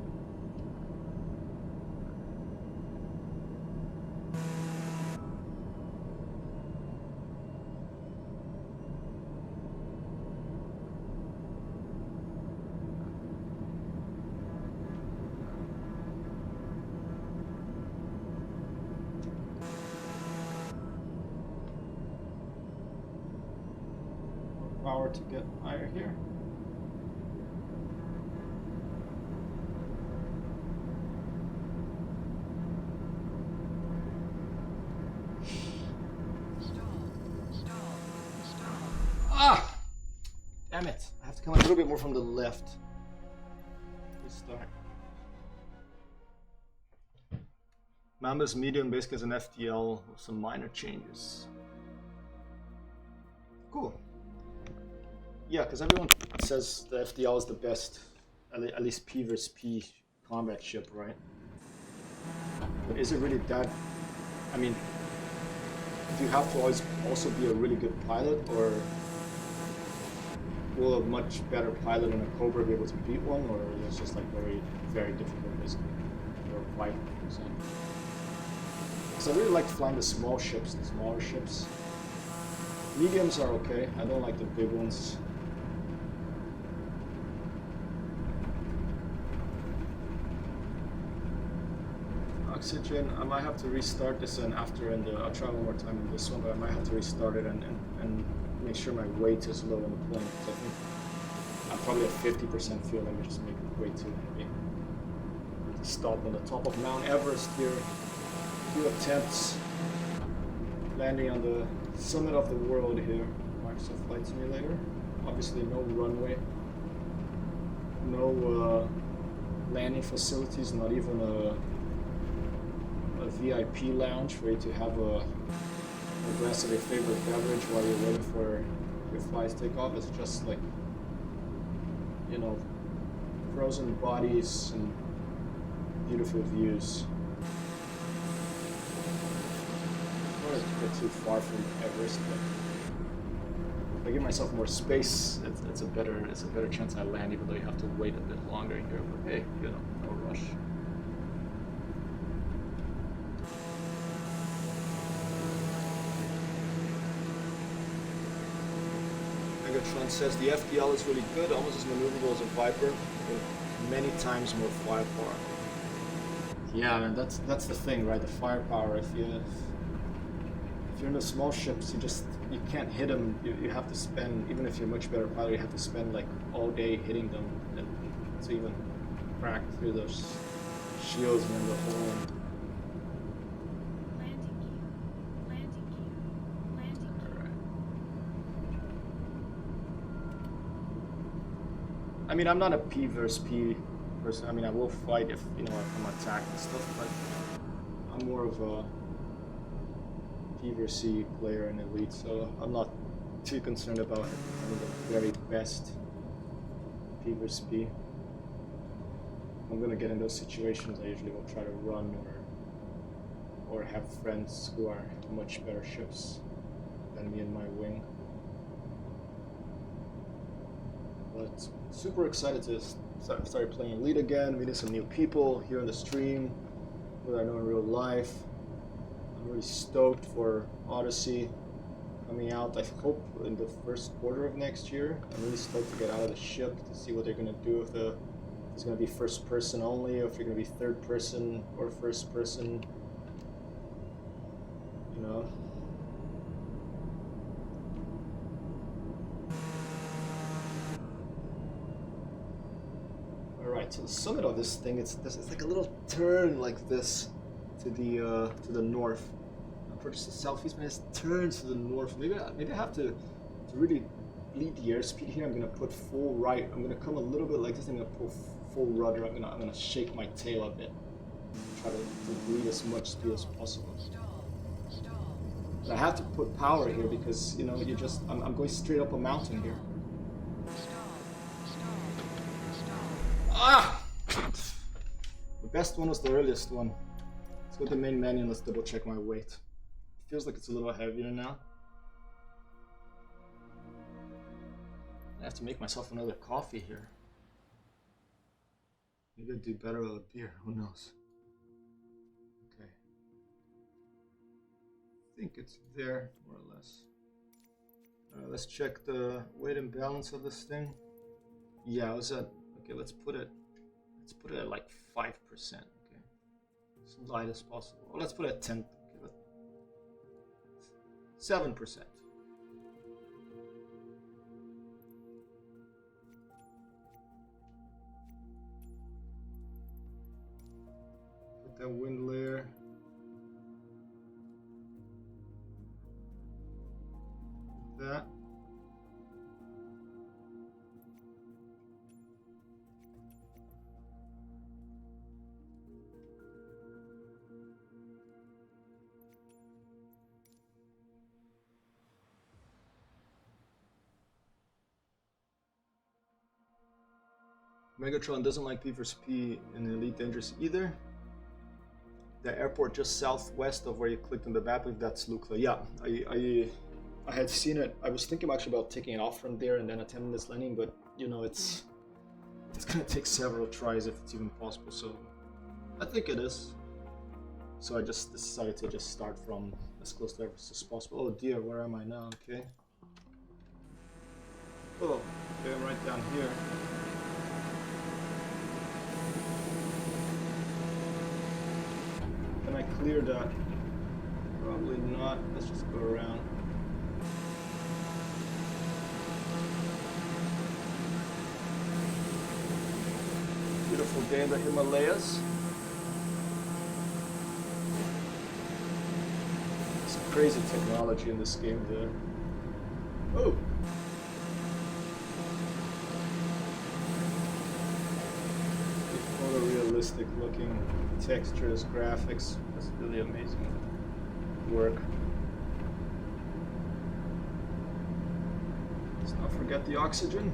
Power to get higher here. Ah! Damn it. I have to come a little bit more from the left. Restart. Mamba's medium basically is an FTL with some minor changes. Cool. Yeah, because everyone says the FDL is the best, at least P versus P combat ship, right? But is it really that? I mean, do you have to always also be a really good pilot, or will a much better pilot than a Cobra be able to beat one, or it's just like very, very difficult, basically, or vital, for example? Because I really like flying the small ships, the smaller ships. Mediums are okay. I don't like the big ones. Oxygen, I might have to restart this one after, and I'll try one more time in this one, but I might have to restart it and make sure my weight is low on the plane, because I think I'm probably at 50% fuel. Let me just make it way too heavy. Stop on the top of Mount Everest here. 2 attempts. Landing on the summit of the world here. Microsoft Flight Simulator. Obviously no runway. No landing facilities, not even a VIP lounge for you to have a glass of your favorite beverage while you're waiting for your flights to take off. It's just like, you know, frozen bodies and beautiful views. I don't want to get too far from Everest, but if I give myself more space, it's a better chance I land, even though you have to wait a bit longer here. But hey, you know, no rush. Megatron says the FDL is really good, almost as maneuverable as a Viper, with many times more firepower. Yeah, man, that's the thing, right? The firepower. If you're in the small ships, you can't hit them. You have to spend, even if you're a much better pilot, you have to spend like all day hitting them and to even crack through those shields and then the whole. I mean, I'm not a P versus P person. I mean, I will fight if, you know, I'm attacked and stuff, but I'm more of a P versus C player in Elite, so I'm not too concerned about having the very best P versus P. If I'm gonna get in those situations, I usually will try to run or have friends who are much better ships than me in my wing. But super excited to start playing Elite again, meeting some new people here on the stream, who I know in real life. I'm really stoked for Odyssey coming out, I hope in the first quarter of next year. I'm really stoked to get out of the ship to see what they're going to do if it's going to be first person only, or if you're going to be third person or first person, you know. Alright, so the summit of this thing, it's like a little turn like this to the north. Approach the southeast, but it turns to the north. Maybe I have to really bleed the airspeed here. I'm gonna put full right. I'm gonna come a little bit like this. I'm gonna pull full rudder. I'm gonna shake my tail a bit. Try to bleed as much speed as possible. But I have to put power here because, you know, I'm going straight up a mountain here. Ah! The best one was the earliest one. Let's go to the main menu and let's double check my weight. It feels like it's a little heavier now. I have to make myself another coffee here. Maybe I'd do better with a beer, who knows? Okay. I think it's there, more or less. Let's check the weight and balance of this thing. Yeah, I was at, okay, let's put it at like 5%, okay? As light as possible. Well, let's put it at 10, okay, 7%. Put that wind layer. Like that. Megatron doesn't like P versus P in Elite Dangerous either. The airport just southwest of where you clicked on the map, if that's Lukla. Yeah, I had seen it. I was thinking actually about taking it off from there and then attempting this landing, but you know, it's gonna take several tries if it's even possible. So I think it is. So I just decided to just start from as close to Everest as possible. Oh dear, where am I now? Okay. Oh, okay, I'm right down here. Can I clear that? Probably not. Let's just go around. Beautiful day in the Himalayas. Some crazy technology in this game there. Oh! Photorealistic looking textures, graphics. That's really amazing work. Let's not forget the oxygen.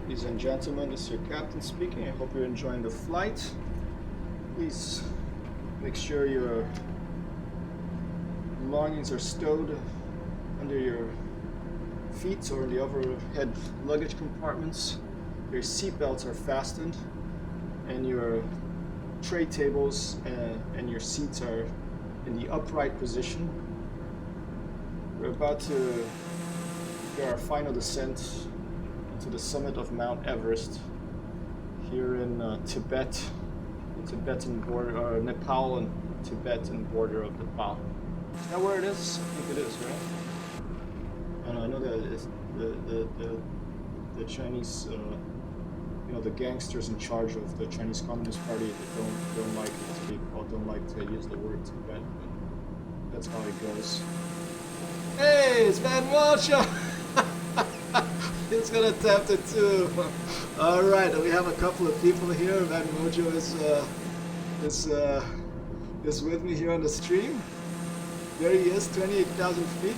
Ladies and gentlemen, this is your captain speaking. I hope you're enjoying the flight. Please make sure your belongings are stowed under your feet or in the overhead luggage compartments. Your seatbelts are fastened, and your tray tables and your seats are in the upright position. We're about to do our final descent to the summit of Mount Everest here in Tibet, the Tibetan border, Nepal and Tibetan border of Nepal. Is that where it is? I think it is, right? I know that it's the Chinese, you know, the gangsters in charge of the Chinese Communist Party that don't like it to be called, don't like to use the word Tibet, but that's how it goes. Hey, it's Van Welcher! He's gonna attempt it too. All right, we have a couple of people here. Van Mojo is with me here on the stream. There he is, 28,000 feet.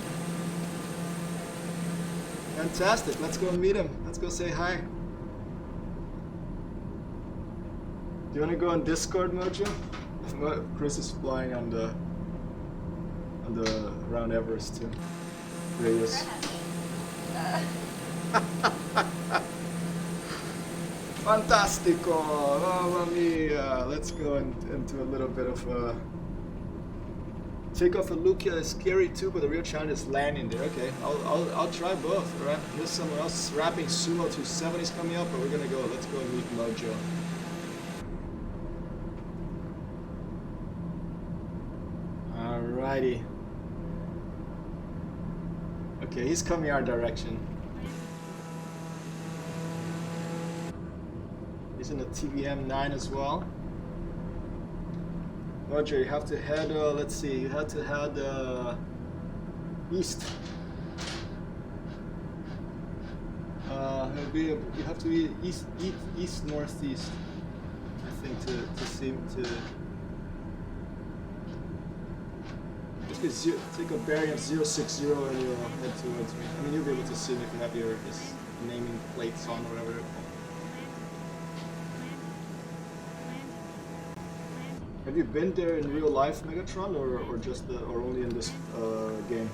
Fantastic. Let's go meet him. Let's go say hi. Do you want to go on Discord, Mojo? Chris is flying on the around Everest too. There he is. Fantastico, mamma mia. Let's go into a little bit of take off a look. Yeah, it's scary too, but the real challenge is landing there. Okay, I'll try both. All right, there's someone else rapping Sumo 270 is coming up, but we're gonna go. Let's go and meet Mojo. Alrighty. Okay, he's coming our direction. He's in the TVM 9 as well. Roger, you have to head, let's see, you have to head east. You have to be east, northeast, I think, to see, to take a bearing of 060 and you'll head towards me. I mean, you'll be able to see me if you have your naming plates on, whatever they're called. Have you been there in real life, Megatron, or just or only in this game?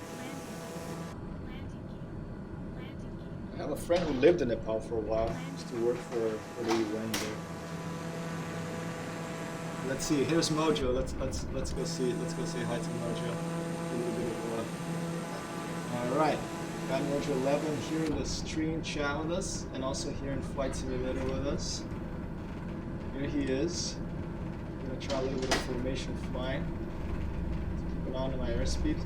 I have a friend who lived in Nepal for a while. Used to work for the UN there. Let's see. Here's Mojo. Let's go see. Let's go say hi to Mojo. A little bit of all right. Got Mojo 11 here in the stream chat with us, and also here in Flight Simulator with us. Here he is. I'm gonna try a little bit of formation flying. Keep an eye on my airspeed,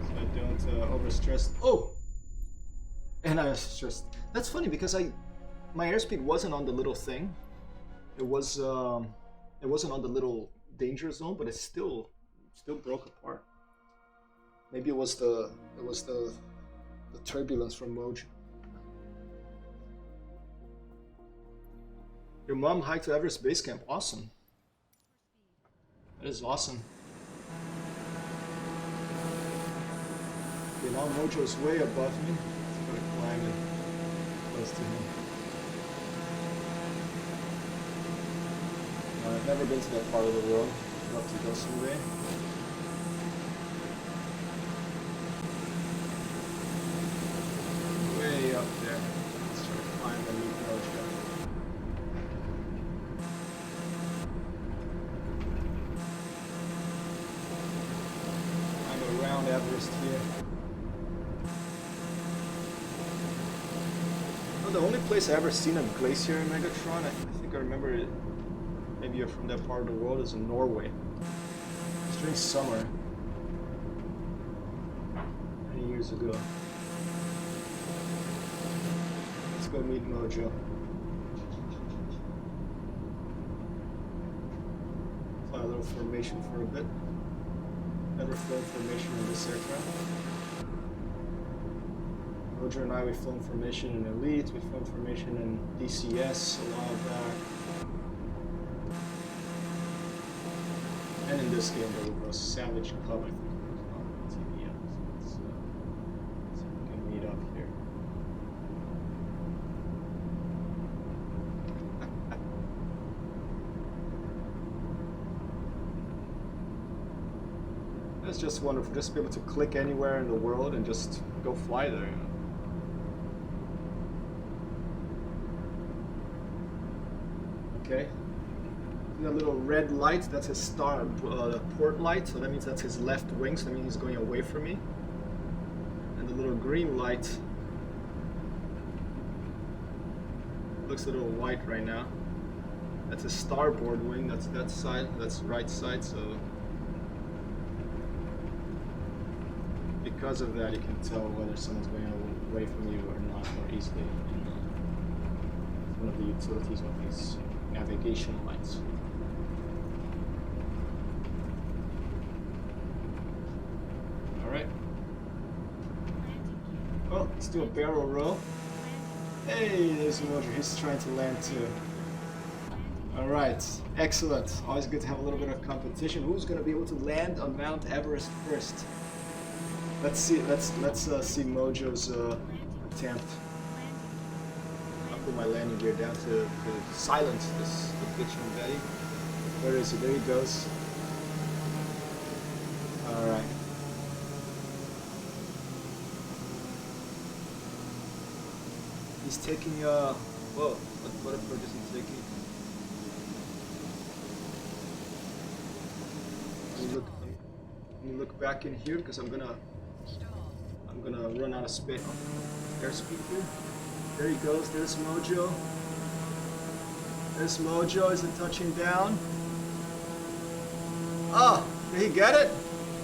so I don't overstress. Oh, and I was stressed. That's funny because my airspeed wasn't on the little thing. It wasn't on the little danger zone, but it still broke apart. Maybe it was the turbulence from Mojo. Your mom hiked to Everest Base Camp. Awesome. That is awesome. Okay, now Mojo's way above me. Just gotta climb in close to him. I've never been to that part of the world. I'd love to go someday. Way up there. Let's try to climb and meet Mojo. I'm around Everest here. Oh, the only place I ever seen a glacier in Megatron, I think I remember it. Maybe you're from that part of the world, is in Norway. It's during summer. Many years ago. Let's go meet Mojo. Fly a little formation for a bit. Never flown formation in this aircraft. Mojo and I, we've flown formation in Elite, we've flown formation in DCS a while back. And in this game, there was Savage Club, I think it was on TV. So let's see if we can meet up here. It's just wonderful, just to be able to click anywhere in the world and just go fly there. You know? Okay. That little red light, that's his port light, so that means that's his left wing, so that means he's going away from me. And the little green light looks a little white right now. That's his starboard wing, that's that side, that's right side, so because of that you can tell whether someone's going away from you or not more easily. It's one of the utilities of these navigation lights. Alright. Oh, let's do a barrel roll. Hey, there's Mojo. He's trying to land too. Alright, excellent. Always good to have a little bit of competition. Who's going to be able to land on Mount Everest first? Let's see. Let's see Mojo's attempt. I'll put my landing gear down to silence this bitchin' Betty. Where is he? There he goes. All right. He's taking whoa, what approach is he taking? Let me look back in here because I'm gonna run out of space. Airspeed here. There he goes. There's Mojo. There's Mojo. Is it touching down? Oh, did he get it?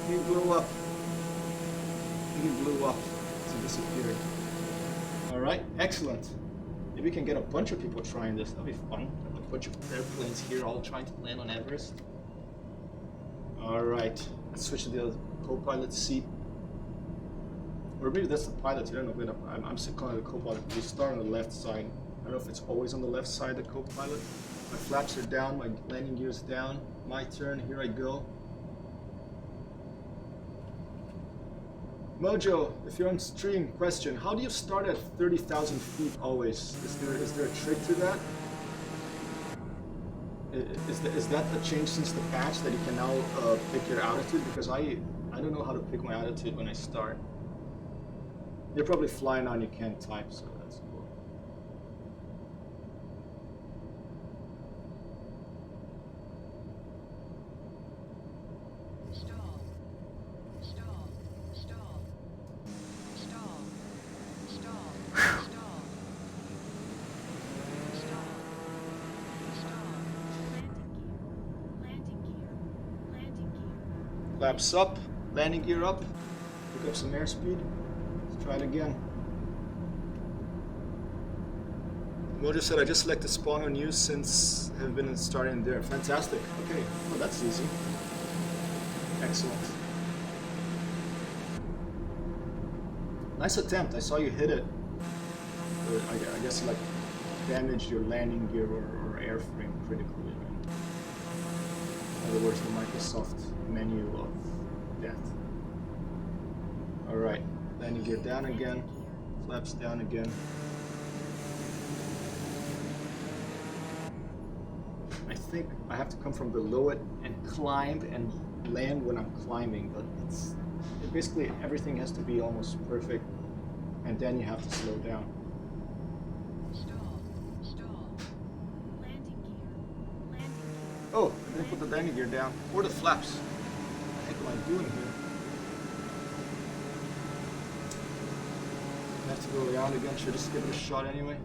He blew up. He blew up. He disappeared. Alright, excellent. Maybe we can get a bunch of people trying this. That'll be fun. A bunch of airplanes here all trying to land on Everest. Alright, let's switch to the co-pilot seat. Or maybe that's the pilot. I don't know. I'm still calling it the co-pilot. We start on the left side. I don't know if it's always on the left side, the co-pilot. My flaps are down, my landing gear's down. My turn, here I go. Mojo, if you're on stream, question: how do you start at 30,000 feet always? Is there a trick to that? Is that a change since the patch that you can now pick your altitude? Because I don't know how to pick my altitude when I start. You're probably flying on, you can't type, so that's cool. Stall. Stall. Stall. Stall. Stall. Stall. Stall. Stall. Landing gear. Landing gear. Flaps up, landing gear up, pick up some airspeed. Try it again. Mojo said, I just selected spawn on you since have been starting there. Fantastic. Okay. Oh, that's easy. Excellent. Nice attempt. I saw you hit it. I guess you like damaged your landing gear or airframe critically. Right? In other words, the Microsoft menu of death. Alright. Landing gear down again. Flaps down again. I think I have to come from below it and climb and land when I'm climbing, but basically everything has to be almost perfect, and then you have to slow down. Stall. Stall. Landing gear. Landing gear. Oh, I didn't put the landing gear down. Or the flaps. What the heck am I doing here? I have to go around again. Should I just give it a shot anyway?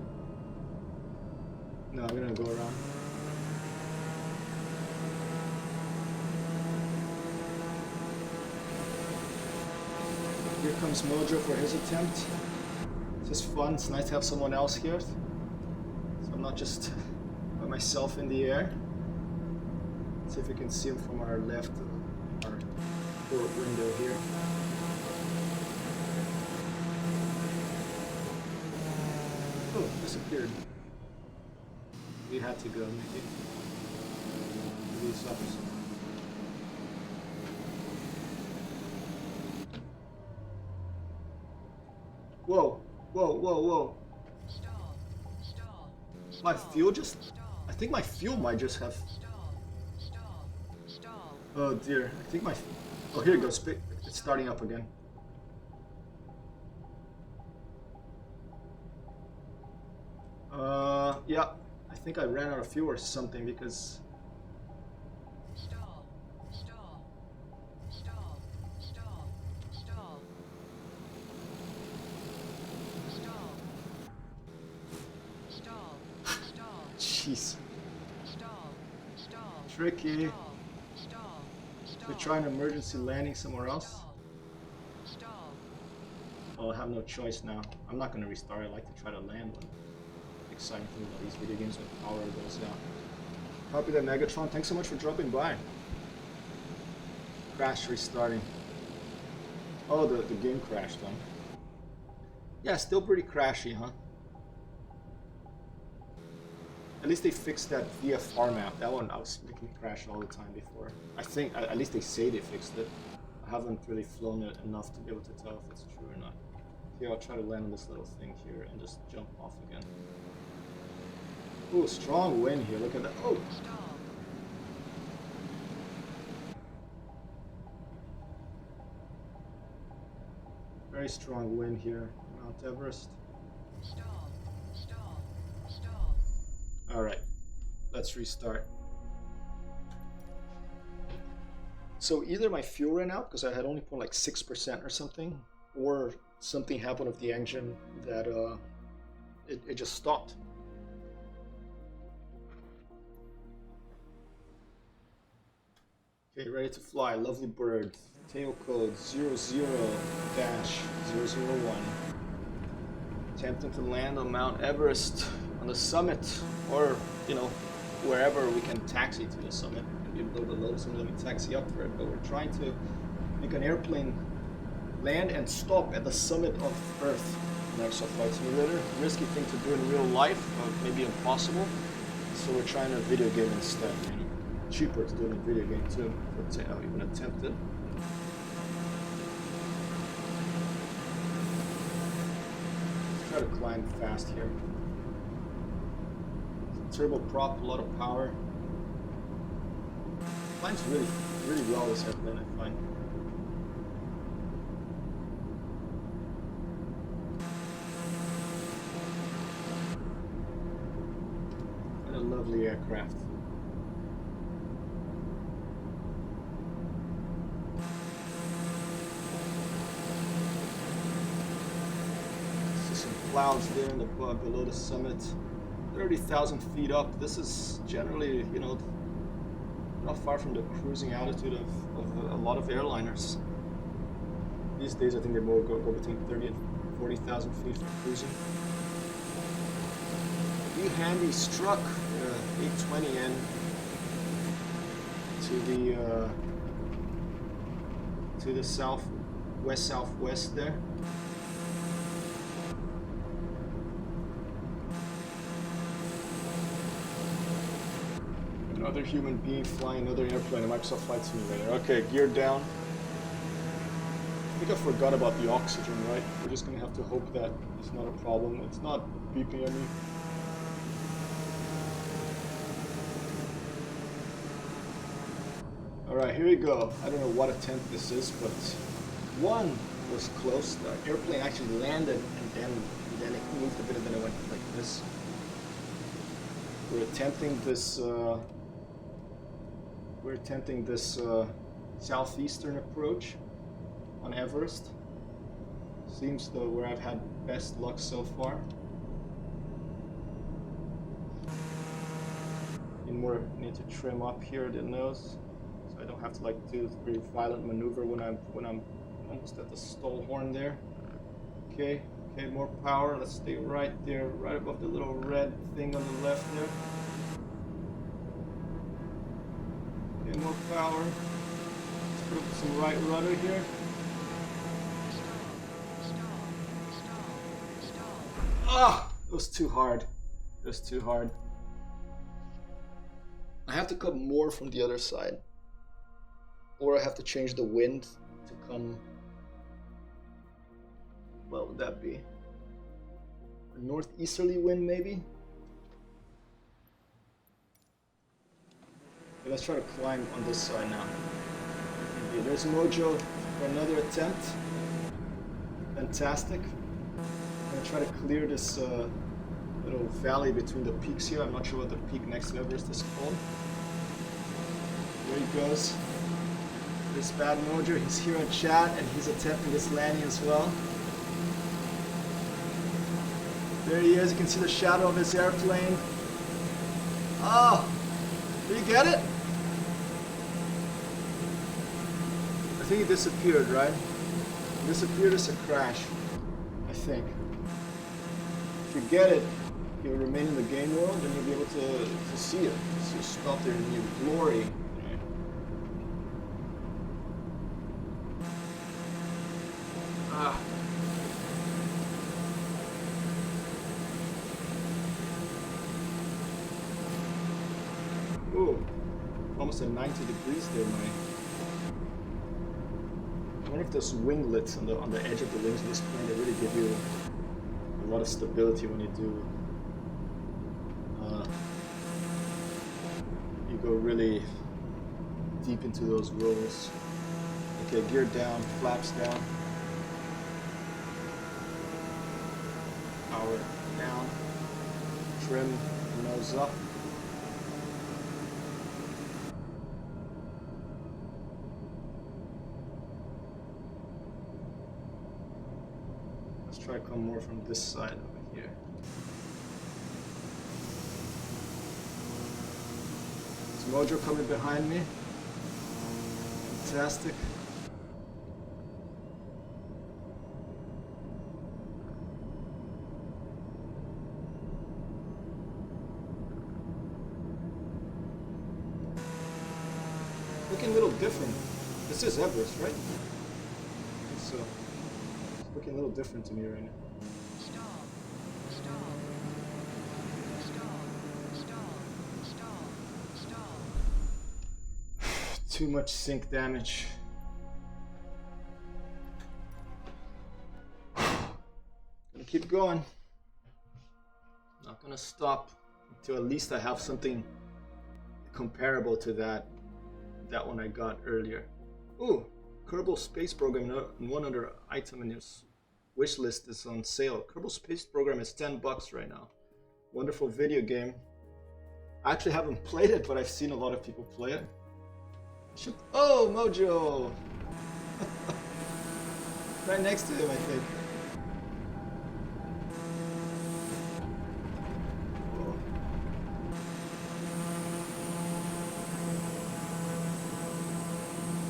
No, I'm gonna go around. Here comes Mojo for his attempt. It's just fun. It's nice to have someone else here. So I'm not just by myself in the air. Let's see if we can see him from our left, our port window here. Oh, disappeared. We had to go, maybe. These ups. Whoa, whoa, whoa, whoa. Stall. Stall. My Stall. fuel just... Stall. I think my fuel might just have... Stall. Stall. Stall. Oh dear, I think my... Oh, here it goes. It's starting up again. Yeah. I think I ran out of fuel or something because... Stall. Stall. Stall. Stall. Stall. Stall. Stall. Stall. Jeez. Stall. Stall. Tricky. Stall. Stall. Stall. We try an emergency landing somewhere else. Stall. Stall. Well, I have no choice now. I'm not going to restart. I like to try to land one. Exciting thing about these video games when power goes down. Copy that, Megatron. Thanks so much for dropping by. Crash restarting. Oh, the game crashed, huh? Yeah, still pretty crashy, huh? At least they fixed that VFR map. That one I was making crash all the time before. I think, at least they say they fixed it. I haven't really flown it enough to be able to tell if it's true or not. Here, I'll try to land on this little thing here and just jump off again. Ooh, strong wind here. Look at that. Oh! Stall. Very strong wind here. Mount Everest. Stall. Stall. Stall. Alright. Let's restart. So either my fuel ran out because I had only put like 6% or something, or something happened with the engine that it just stopped. Okay, ready to fly. Lovely bird. Tail code 00-001. Attempting to land on Mount Everest on the summit, or wherever we can taxi to the summit. Maybe a little bit low, so let me taxi up for it. But we're trying to make an airplane land and stop at the summit of Earth. Microsoft Flight Simulator. Risky thing to do in real life, maybe impossible. So we're trying a video game instead. Cheaper to do in a video game too, to even attempt it. Let's try to climb fast here. Turbo prop, a lot of power. Climbs really, really well this airplane, I find. What a lovely aircraft. Clouds there in the below the summit, 30,000 feet up. This is generally, not far from the cruising altitude of a lot of airliners. These days, I think they more go between 30 and 40,000 feet for cruising. We handy struck 820N to the southwest there. Another human being flying another airplane, a Microsoft Flight Simulator. Okay, gear down. I think I forgot about the oxygen, right? We're just gonna have to hope that it's not a problem. It's not beeping at me. Alright, here we go. I don't know what attempt this is, but one was close. The airplane actually landed and then it moved a bit and then it went like this. We're attempting this southeastern approach on Everest. Seems though where I've had best luck so far. Need to trim up here the nose, so I don't have to like do a very violent maneuver when I'm almost at the stall horn there. Okay, more power. Let's stay right there, right above the little red thing on the left there. Okay, more power. Let's put up some right rudder here. Ah, it was too hard. It was too hard. I have to come more from the other side, or I have to change the wind to come. What would that be? A northeasterly wind, maybe? Okay, let's try to climb on this side now. Okay, there's Mojo for another attempt. Fantastic. I'm gonna try to clear this little valley between the peaks here. I'm not sure what the peak next to Everest is called. There he goes. This bad Mojo, he's here in chat and he's attempting this landing as well. There he is, you can see the shadow of his airplane. Oh, did you get it? I think he disappeared, right? He disappeared as a crash, I think. If you get it, you'll remain in the game world and you'll be able to see it. So you stop there in your glory. Ah. Ooh, almost at 90 degrees there, Mike. I wonder if those winglets on the edge of the wings of this plane, they really give you a lot of stability when you do. You go really deep into those rolls. Okay, gear down, flaps down. Power down. Trim the nose up. Let's try to come more from this side over here. Is Mojo coming behind me? Fantastic. Looking a little different. This is Everest, right? I think so. It's looking a little different to me right now. Stall. Too much sink damage. Gonna keep going. Not gonna stop until at least I have something comparable to that one I got earlier. Ooh, Kerbal Space Program, and one other item in his wish list is on sale. Kerbal Space Program is $10 right now. Wonderful video game. I actually haven't played it, but I've seen a lot of people play it. Oh, Mojo! Right next to him, I think. Whoa.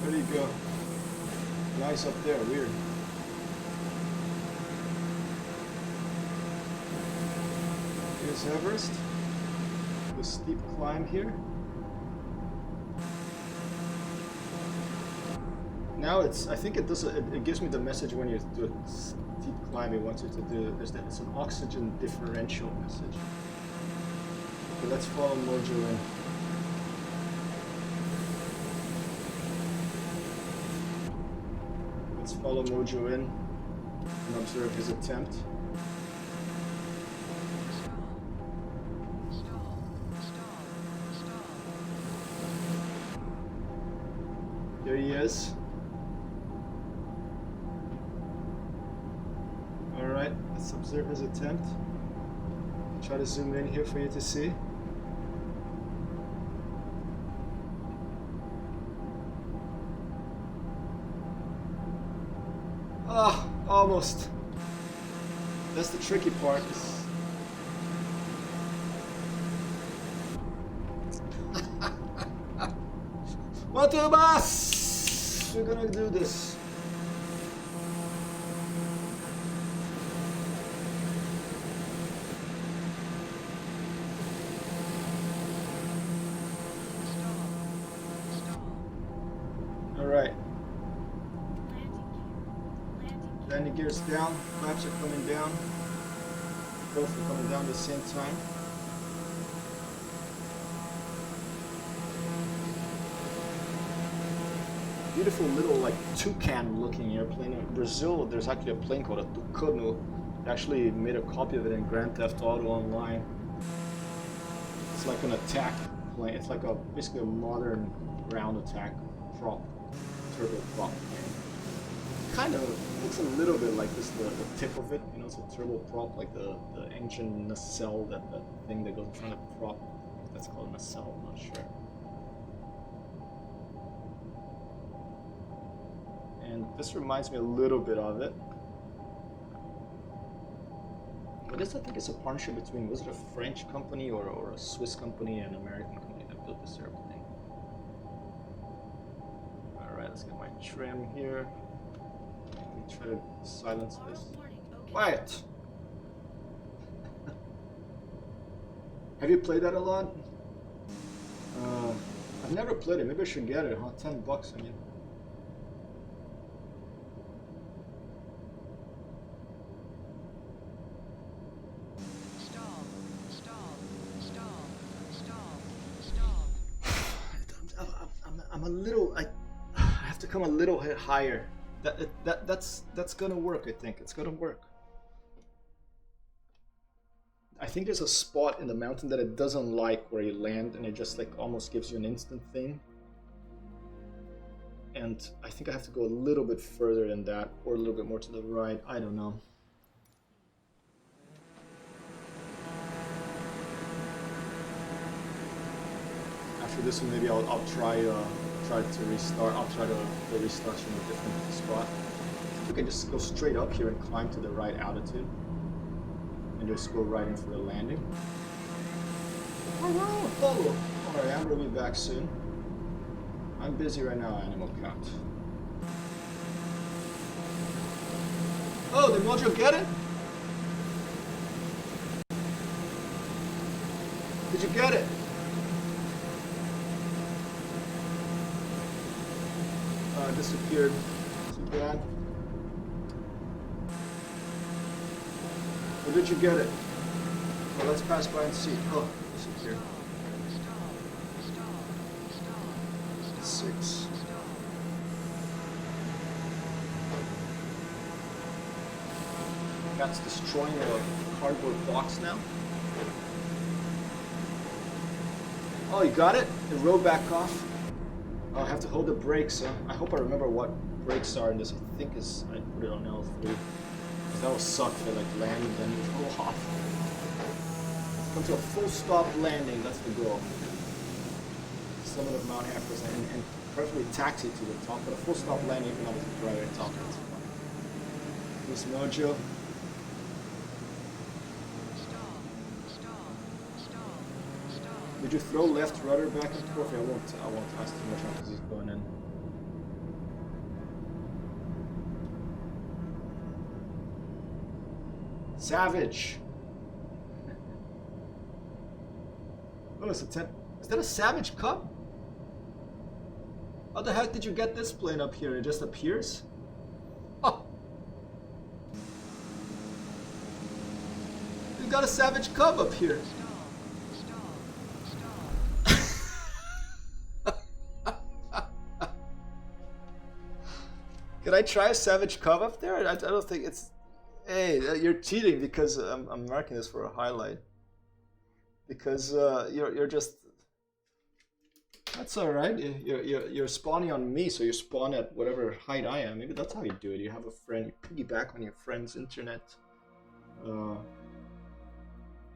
Where do you go? Nice up there, weird. Here's Everest. The steep climb here. Now I think it does. It gives me the message when you do a steep climb. It wants you to do. It's an oxygen differential message. Okay, let's follow Mojo in. Let's follow Mojo in and observe his attempt. Stall. Stall. Stall. There he is. Alright, let's observe his attempt. Try to zoom in here for you to see. Ah, almost. That's the tricky part. Quanto más? We're gonna do this. All right. Landing gears down. Flaps are coming down. Both are coming down at the same time. Beautiful little like toucan looking airplane. In Brazil, there's actually a plane called a tucano. They actually made a copy of it in Grand Theft Auto Online. It's like an attack plane. It's like basically a modern ground attack prop, turboprop plane. Kind of looks a little bit like this, the tip of it, you know, it's a turboprop, like the engine nacelle, that thing that goes in front of the prop. That's called a nacelle, I'm not sure. And this reminds me a little bit of it. But this, I think, is a partnership between, was it a French company or a Swiss company and an American company that built this airplane? Alright, let's get my trim here. Let me try to silence this. Quiet! Have you played that a lot? I've never played it. Maybe I should get it, huh? $10, I mean. I'm a little. I have to come a little bit higher. That's gonna work. I think it's gonna work. I think there's a spot in the mountain that it doesn't like where you land, and it just like almost gives you an instant thing. And I think I have to go a little bit further than that, or a little bit more to the right. I don't know. After this one, maybe I'll try to restart. I'll try to restart from a different spot. We can just go straight up here and climb to the right altitude, and just go right in for the landing. Oh, alright, I'm gonna be back soon. I'm busy right now, Animal Count. Oh, did Mojo get it? Did you get it? Disappeared. Too bad. Or did you get it? Well, let's pass by and see. Oh, disappeared. 6. Cat's destroying a cardboard box now. Oh, you got it? It rode back off. Oh, I have to hold the brakes, huh? I hope I remember what brakes are in this. I think is I put it on L3. Because that will suck if I like land and then go off. Come to a full stop landing, that's the goal. Summit of Mount Everest and preferably taxi to the top, but a full stop landing even though it's right at the top. That's fine. This Mojo. Did you throw left rudder back and forth? I won't ask too much because he's going in. Savage. Oh, it's a 10. Is that a Savage Cup? How the heck did you get this plane up here? It just appears? Oh. You got a Savage Cub up here. Can I try a Savage Cub up there? I don't think it's... Hey, you're cheating because I'm marking this for a highlight. Because you're just... That's all right. You're spawning on me, so you spawn at whatever height I am. Maybe that's how you do it. You have a friend, you piggyback on your friend's internet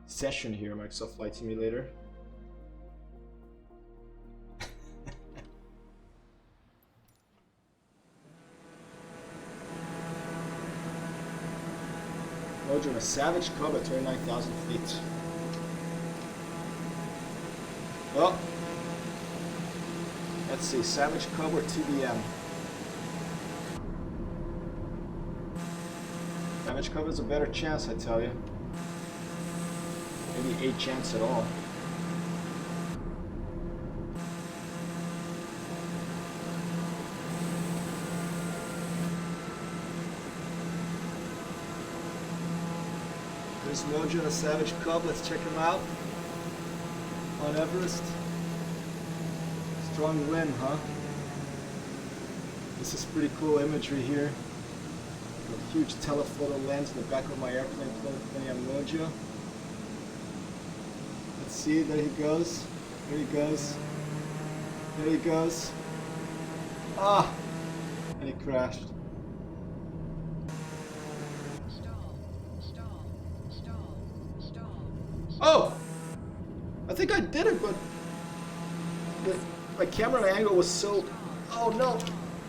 session here, Microsoft Flight Simulator. Mojo, a Savage Cub at 29,000 feet. Oh. Let's see, Savage Cub or TBM? Savage Cub is a better chance, I tell you. Maybe 8 chance at all. There's Mojo and a Savage Cub, let's check him out. Mount Everest. Strong wind, huh? This is pretty cool imagery here. A huge telephoto lens in the back of my airplane playing on Mojo. Let's see, there he goes. There he goes. There he goes. Ah! And he crashed. Oh! I think I did it, but my camera angle was so... Oh no!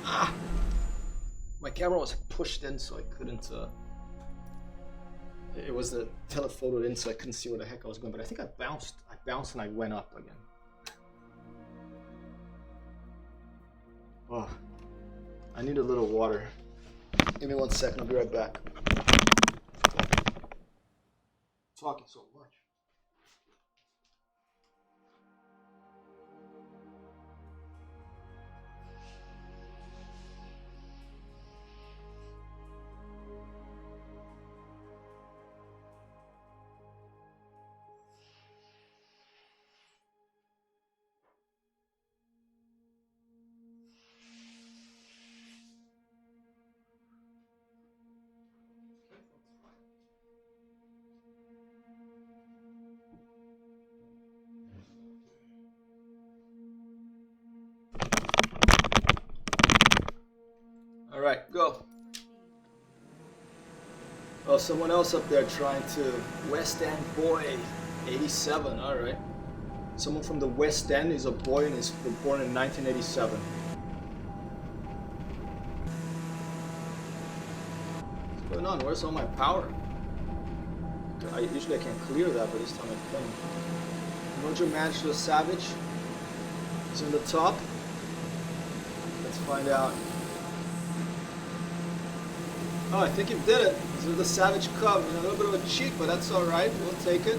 Ah! My camera was pushed in, so I couldn't... It was telephotoed in, so I couldn't see where the heck I was going. But I think I bounced and I went up again. Oh, I need a little water. Give me 1 second. I'll be right back. Talking so much. All right, go. Oh, someone else up there trying to West End boy, 87. All right. Someone from the West End is a boy and is born in 1987. What's going on? Where's all my power? Usually I can clear that, but this time I couldn't. Mojo managed to a Savage. He's on the top. Let's find out. Oh, I think you did it. This is the Savage Cub. You know, a little bit of a cheat, but that's all right. We'll take it.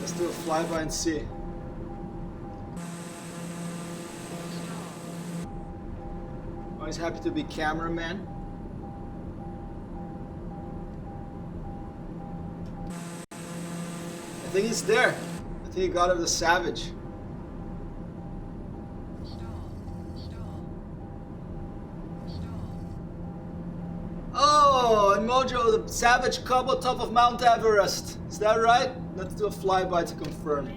Let's do a flyby and see. Always happy to be cameraman. I think he's there. I think he got it, the Savage. Oh, and Mojo, the Savage Cub on top of Mount Everest. Is that right? Let's do a flyby to confirm.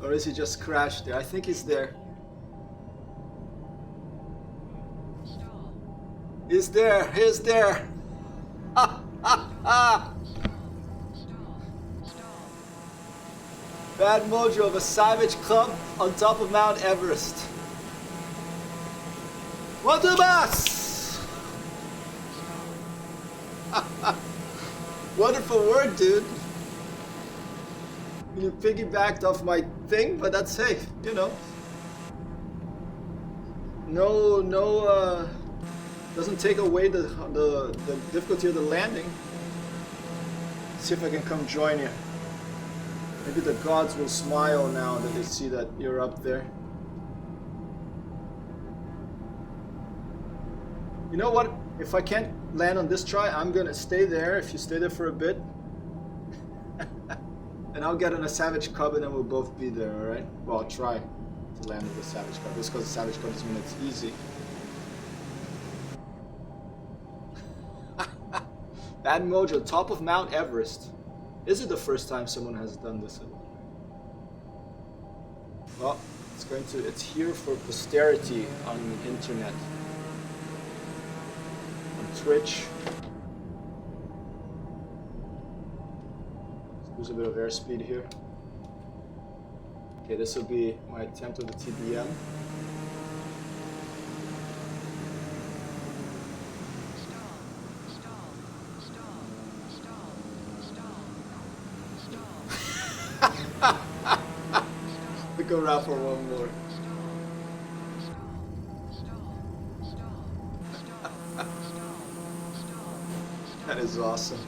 Or is he just crashed there? I think he's there. He's there. He's there. Ha ha ha! Bad Mojo of a Savage Cub on top of Mount Everest. What a bus! Wonderful word, dude. You piggybacked off my thing, but that's safe, you know. No, doesn't take away the difficulty of the landing. Let's see if I can come join you. Maybe the gods will smile now that they see that you're up there. You know what? If I can't land on this try, I'm gonna stay there. If you stay there for a bit. And I'll get on a Savage Cub and then we'll both be there, alright? Well, I'll try to land with the Savage Cub. Just because the Savage Cub doesn't mean it's easy. Bad Mojo, top of Mount Everest. Is it the first time someone has done this? Well, it's here for posterity on the internet. On Twitch. Let's lose a bit of airspeed here. Okay, this will be my attempt of the TBM. We go around for one more. That is awesome.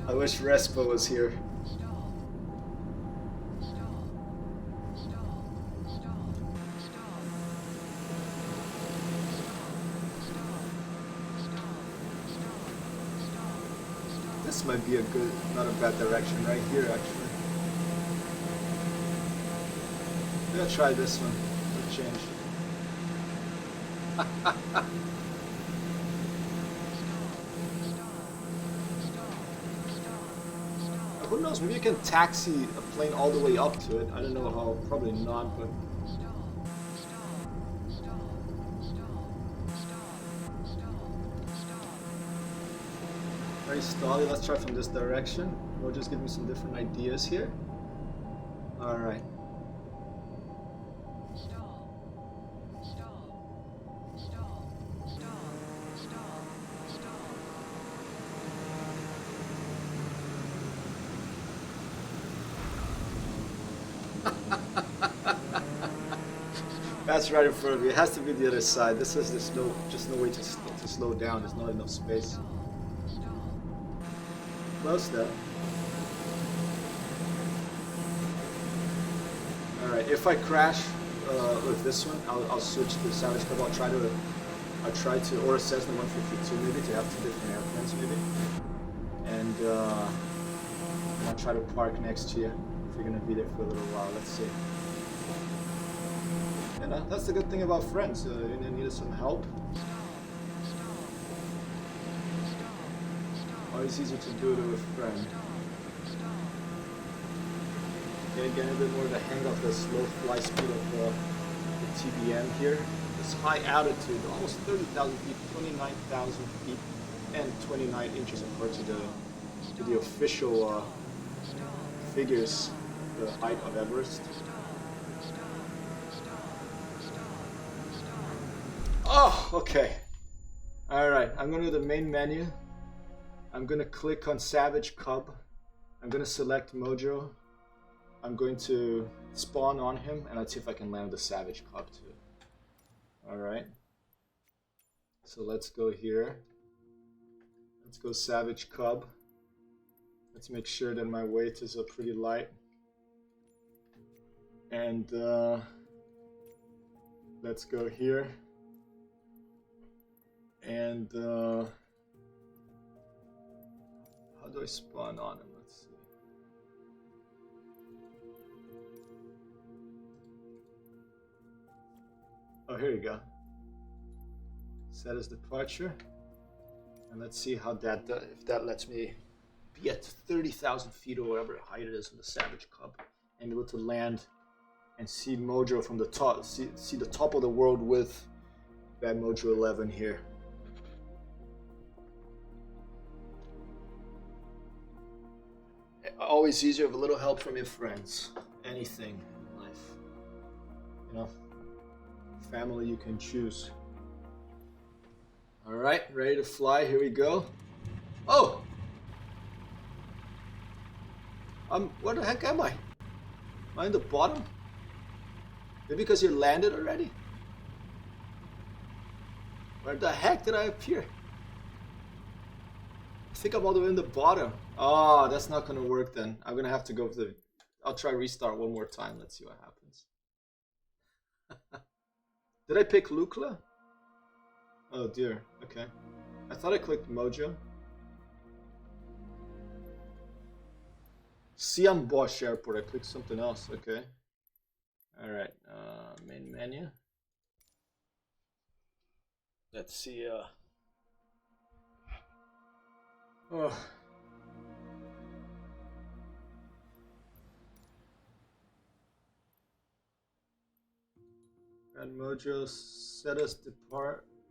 I wish Respo was here. This might be a good, not a bad direction right here actually. I'm gonna try this one. Let's change. Who knows? Maybe you can taxi a plane all the way up to it. I don't know how. Probably not, but. Very stally. Let's try from this direction. We'll just give me some different ideas here. All right. That's right in front of you. It has to be the other side. There's no way to slow down. There's not enough space. Close though. All right. If I crash with this one, I'll switch to Savage Club. I'll try to or a Cessna 152 maybe to have two different airplanes maybe, and I'll try to park next to you if you're gonna be there for a little while. Let's see. And that's the good thing about friends. You need some help. Always easier to do it with a friend. Okay, getting a bit more of the hang of the slow fly speed of the TBM here. This high altitude, almost 30,000 feet, 29,000 feet, and 29 inches according to the official figures, the height of Everest. Oh, okay. Alright, I'm going to the main menu. I'm going to click on Savage Cub. I'm going to select Mojo. I'm going to spawn on him, and let's see if I can land the Savage Cub too. Alright. So let's go here. Let's go Savage Cub. Let's make sure that my weight is pretty light. And let's go here. And how do I spawn on him? Let's see. Oh, here you go. Set as departure, and let's see how that if that lets me be at 30,000 feet or whatever height it is in the Savage Cub, and be able to land and see Mojo from the top. See the top of the world with Bad Mojo 11 here. Always easier with a little help from your friends. Anything in life. You know? Family you can choose. Alright, ready to fly. Here we go. Oh! Where the heck am I? Am I in the bottom? Maybe because you landed already? Where the heck did I appear? I think I'm all the way in the bottom. Oh, that's not gonna work then. I'm gonna have to go to I'll try restart one more time. Let's see what happens. Did I pick Lukla? Oh dear, okay. I thought I clicked Mojo. Siam Bosch Airport. I clicked something else. Okay. All right. Main menu. Let's see. Oh. And Mojo set us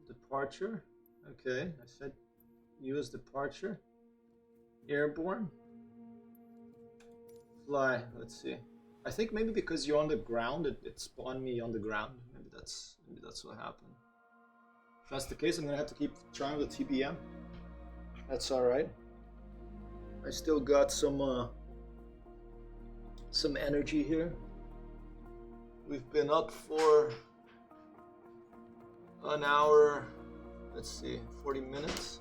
departure. Okay, I said use departure. Airborne. Fly. Let's see. I think maybe because you're on the ground, it spawned me on the ground. Maybe that's what happened. If that's the case, I'm gonna have to keep trying with TBM. That's all right. I still got some energy here. We've been up for an hour. Let's see, 40 minutes.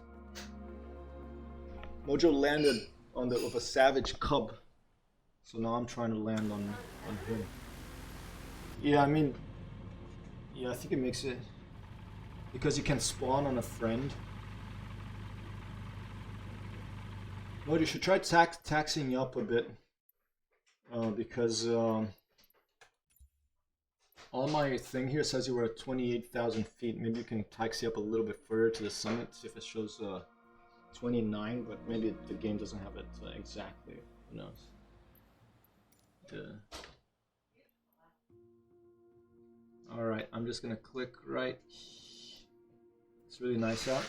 Mojo landed on the with a savage cub, so now I'm trying to land on him. Yeah, I mean, yeah, I think it makes it because you can spawn on a friend. Mojo, you should try taxing up a bit because on my thing here says you were at 28,000 feet. Maybe you can taxi up a little bit further to the summit, see if it shows 29, but maybe the game doesn't have it exactly. Who knows? Alright, I'm just gonna click right. It's really nice out.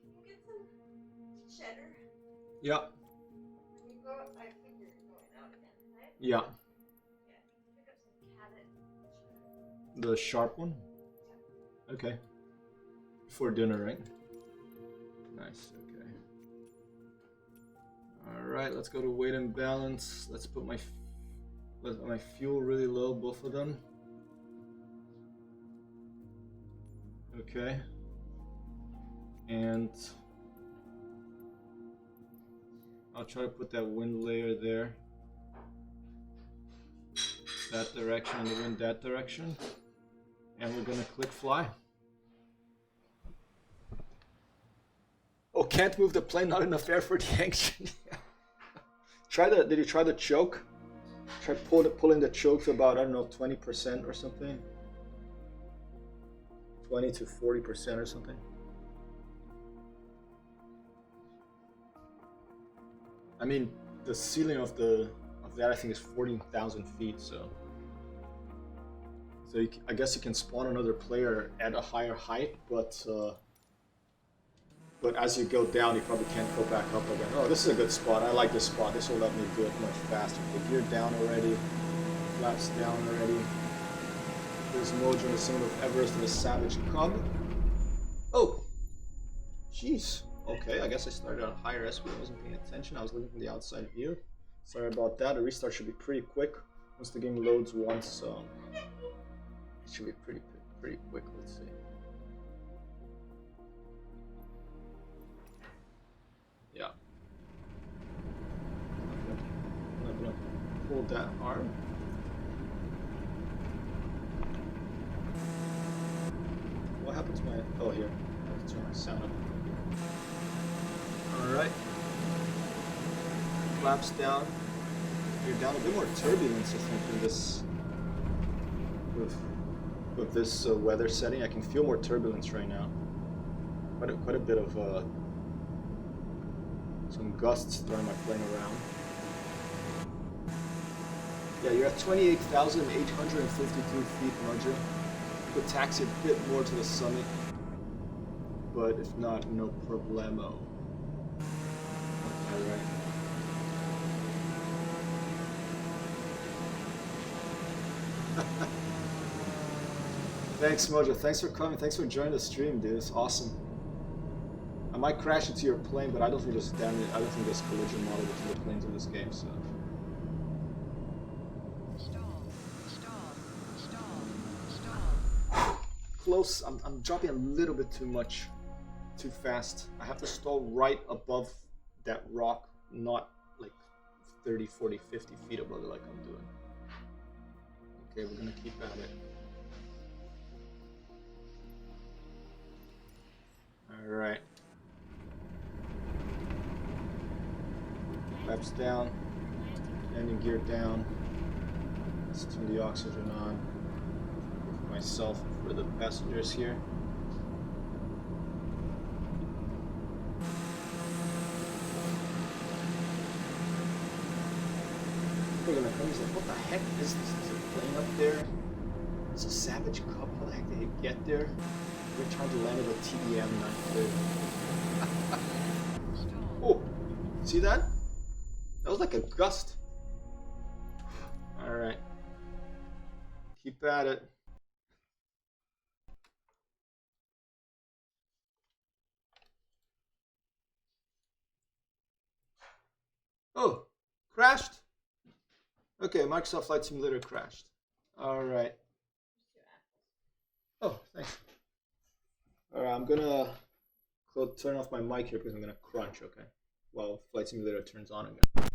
Can you get some cheddar? Yeah. When you go, I think you're going out again, right? Yeah. Yeah, pick up some cabot cheddar. The sharp one? Yeah. Okay. Before dinner, right? Nice, okay. Alright, let's go to weight and balance. Let's put my fuel really low, both of them. Okay. And I'll try to put that wind layer there. That direction and the wind that direction. And we're gonna click fly. Oh, can't move the plane, not enough air for the engine. Did you try the choke? Try pulling the choke to about, I don't know, 20% or something. 20 to 40% or something. I mean, the ceiling of that I think is 14,000 feet, so I guess you can spawn another player at a higher height, but as you go down, you probably can't go back up again. Oh, this is a good spot. I like this spot. This will let me do it much faster. The gear down already, flaps down already. There's Mojo in the summit of Everest and a savage cub. Oh, jeez. Okay, I guess I started on higher speed. I wasn't paying attention. I was looking from the outside view. Sorry about that. The restart should be pretty quick. Once the game loads once, it should be pretty quick. Let's see. Yeah. I'm not gonna pull that hard. What happened to my... Oh, here. I have to turn my sound up. Alright. Flaps down. You're down a bit more turbulence, I think, in this... With this weather setting. I can feel more turbulence right now. Quite a bit of... some gusts throwing my plane around. Yeah, you're at 28,852 feet, Mojo. You could taxi a bit more to the summit, but if not, no problemo. Okay, right. Thanks, Mojo. Thanks for coming. Thanks for joining the stream, dude. It's awesome. I might crash into your plane, but I don't think there's damage. I don't think there's collision model between the planes in this game. So. Stall. Close. I'm dropping a little bit too fast. I have to stall right above that rock, not like 30, 40, 50 feet above it like I'm doing. Okay, we're gonna keep at it. All right. steps down, landing gear down. Let's turn the oxygen on for myself and for the passengers here. People are gonna come, he's like, what the heck is this? There's a plane up there. It's a Savage Cup. How the heck did it get there? We're trying to land at a TDM 930. Oh, see that? That was like a gust. Alright. Keep at it. Oh, crashed? Okay, Microsoft Flight Simulator crashed. Alright. Oh, thanks. Alright, I'm gonna turn off my mic here because I'm gonna crunch, okay? While Flight Simulator turns on again.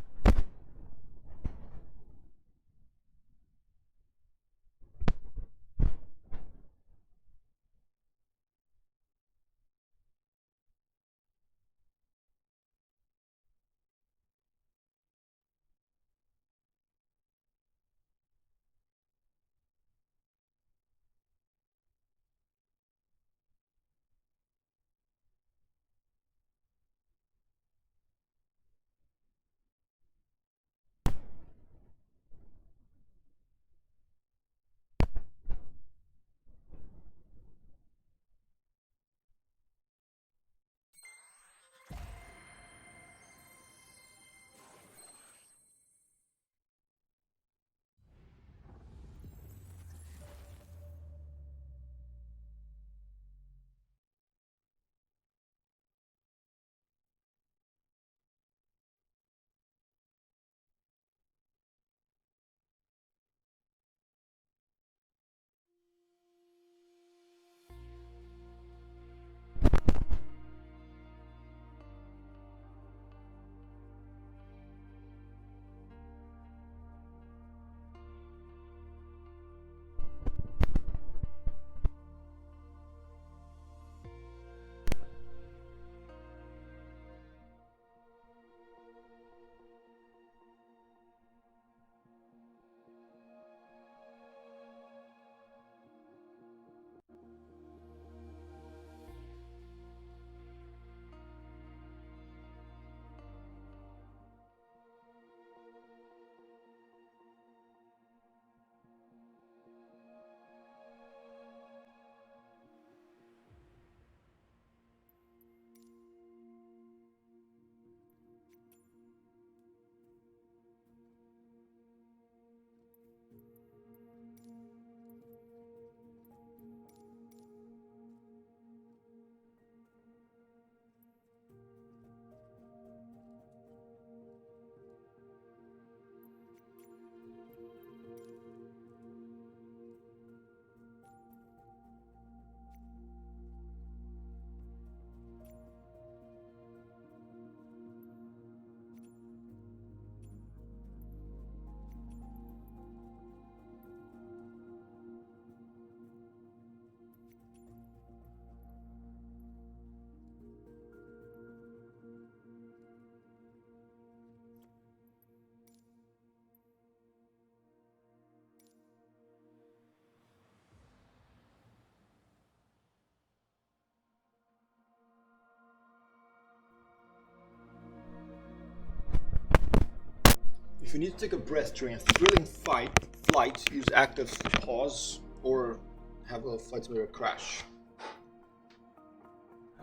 If you need to take a breath during a thrilling flight, use active pause or have a flight simulator crash.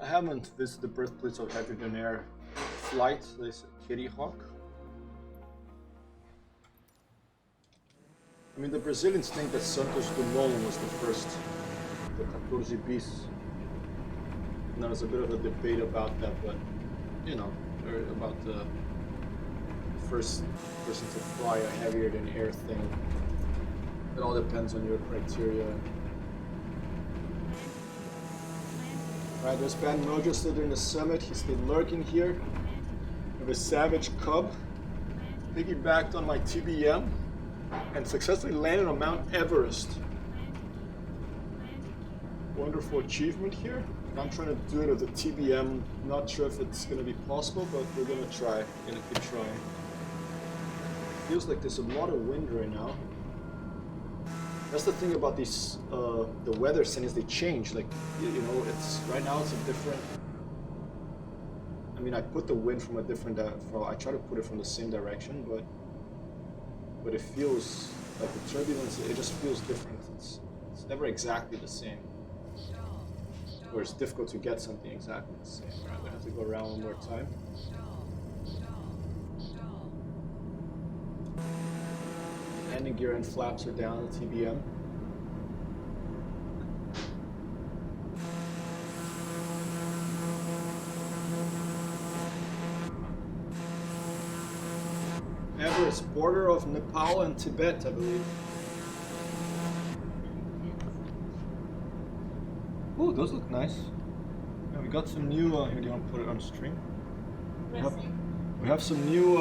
I haven't visited the birthplace of hydrogen air flight. This Kitty Hawk. I mean, the Brazilians think that Santos Dumont was the first, the 14 bis. And there's a bit of a debate about that, but you know, about the first person to fly a heavier than air thing. It all depends on your criteria. Alright, there's Van Mojo still during the summit. He's still lurking here. We have a Savage Cub. Piggybacked on my TBM and successfully landed on Mount Everest. Wonderful achievement here. I'm trying to do it with a TBM. Not sure if it's going to be possible, but we're going to try. We're going to keep trying. feels like there's a lot of wind right now. That's the thing about these, the weather settings, they change. Like, you know, it's right now it's a different. I mean, I put the wind from a different. I try to put it from the same direction, but it feels like the turbulence. It just feels different. It's never exactly the same. Or it's difficult to get something exactly the same. Right, we have to go around one more time. Landing gear and flaps are down, the TBM. Everest, border of Nepal and Tibet, I believe. Oh, those look nice. Yeah, we got some new. Here, do you want to put it on stream? We have some new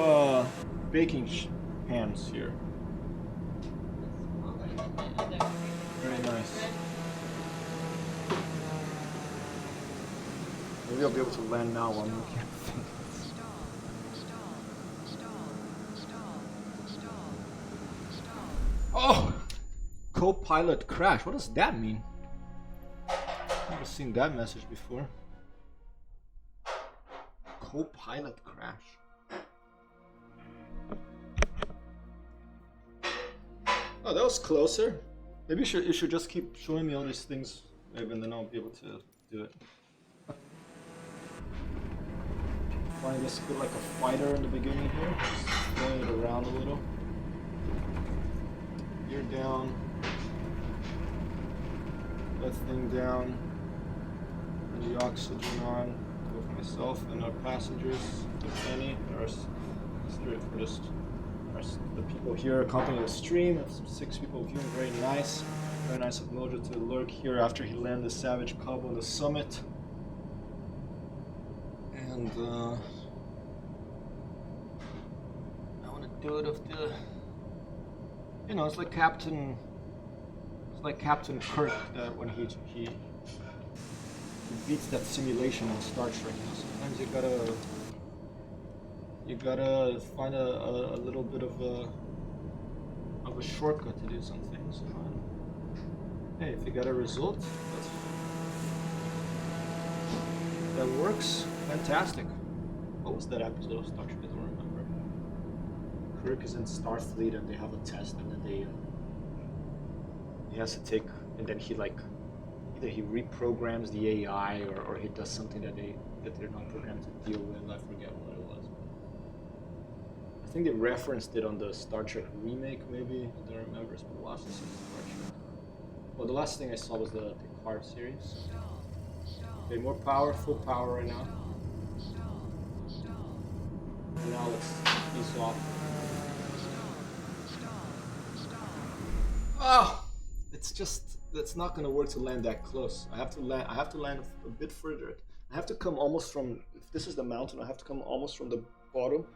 baking pans here. Very nice. Maybe I'll be able to land now while I'm looking at things. Oh! Co-pilot crash. What does that mean? Never seen that message before. Co-pilot crash. Oh, that was closer. Maybe you should just keep showing me all these things, maybe, and then I'll be able to do it. Flying this a bit like a fighter in the beginning here, just throwing it around a little. Gear down. That thing down. And the oxygen on. Both myself and our passengers, if any. Our passengers for just the people here accompanying the stream. Have some 6 people viewing. Very nice. Very nice of Mojo to lurk here after he landed the Savage Cub on the summit. And I want to do it of the. You know, it's like Captain Kirk that when he beats that simulation on Star Trek. You know, sometimes you gotta find a little bit of a shortcut to do some things. You know? Hey, if you got a result that works, fantastic. What was that episode of Star Trek? I don't remember. Kirk is in Starfleet and they have a test, and then he has to take, and then he like either he reprograms the AI or he does something that they're not programmed to deal with. I forget what it was. I think they referenced it on the Star Trek remake, maybe. I don't remember. It's been a while since Star Trek. Well, the last thing I saw was the Picard series. Okay, more power, full power right now. And now let's ease off. Oh, it's not gonna work to land that close. I have to land a bit further. I have to come almost from, if this is the mountain, I have to come almost from the bottom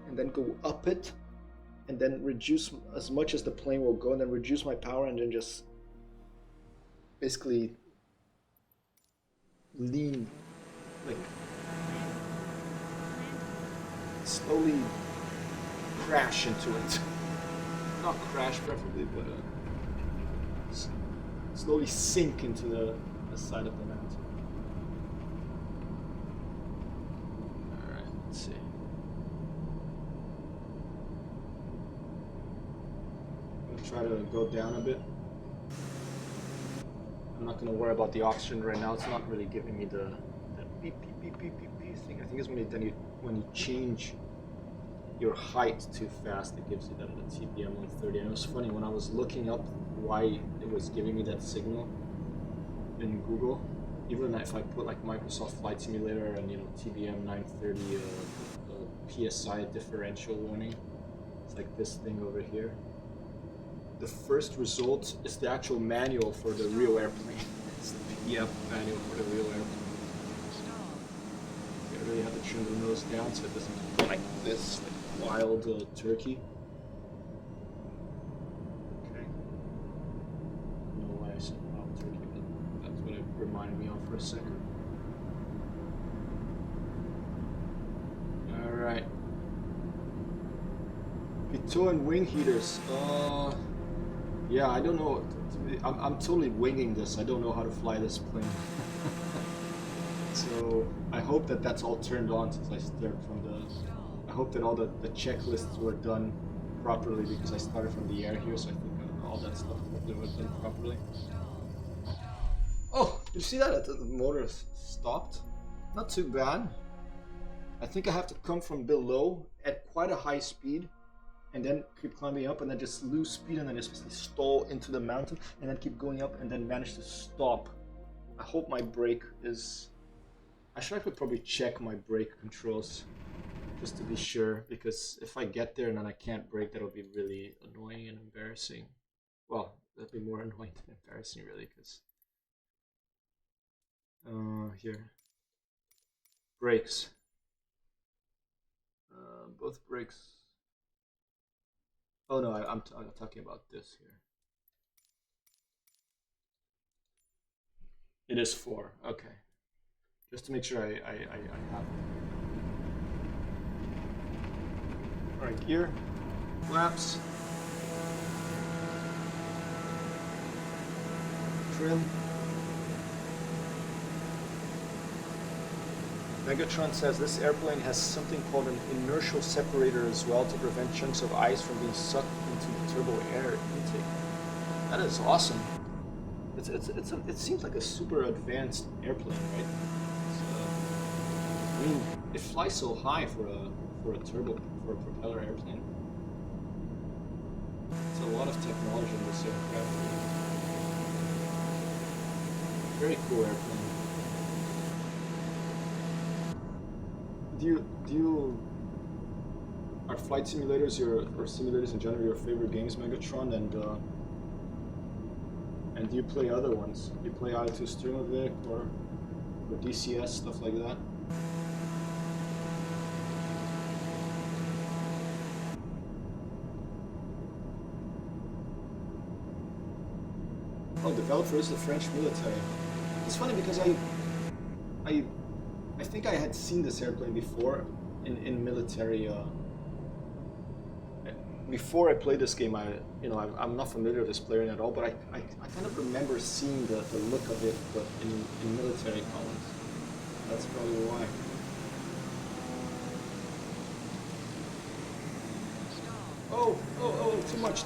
and then go up it and then reduce as much as the plane will go and then reduce my power and then just basically lean, like slowly crash into it. Not crash preferably, but slowly sink into the side of the mountain. Alright, let's see. I'm gonna try to go down a bit. I'm not gonna worry about the oxygen right now. It's not really giving me that beep beep beep beep beep beep thing. I think it's when you change your height too fast, it gives you that at TPM 130. And it was funny when I was looking up why it was giving me that signal in Google. Even if I put like Microsoft Flight Simulator and TBM 930 PSI differential warning, it's like this thing over here. The first result is the actual manual for the real airplane. It's the PDF manual for the real airplane. I really have to trim the nose down so it doesn't go like this, like wild turkey. Okay. I don't know why I said wild turkey, but that's what it reminded me of for a second. Alright. Toe and wing heaters. Yeah, I don't know. I'm totally winging this. I don't know how to fly this plane. So I hope that that's all turned on since I started from the. I hope that all the checklists were done properly because I started from the air here. So I think all that stuff hopefully was done properly. Oh, you see that? The motor stopped. Not too bad. I think I have to come from below at quite a high speed and then keep climbing up and then just lose speed and then just stall into the mountain and then keep going up and then manage to stop. I hope my brake is... I could probably check my brake controls just to be sure, because if I get there and then I can't brake, that'll be really annoying and embarrassing. Well, that'd be more annoying than embarrassing really, because... here. Brakes. Both brakes. Oh no, I'm talking about this here. It is 4. Okay. Just to make sure I have it. Alright, gear, flaps, trim. Megatron says this airplane has something called an inertial separator as well to prevent chunks of ice from being sucked into the turbo air intake. That is awesome. It seems like a super advanced airplane, right? I mean, it flies so high for a propeller airplane. It's a lot of technology in this aircraft. Very cool airplane. Are flight simulators or simulators in general your favorite games, Megatron? And do you play other ones? Do you play I2 Sturmovik or DCS, stuff like that? Oh, developer is the French military. It's funny because I think I had seen this airplane before in military. Before I played this game, I'm not familiar with this plane at all, but I kind of remember seeing the look of it, but in military colors. That's probably why. Oh, too much.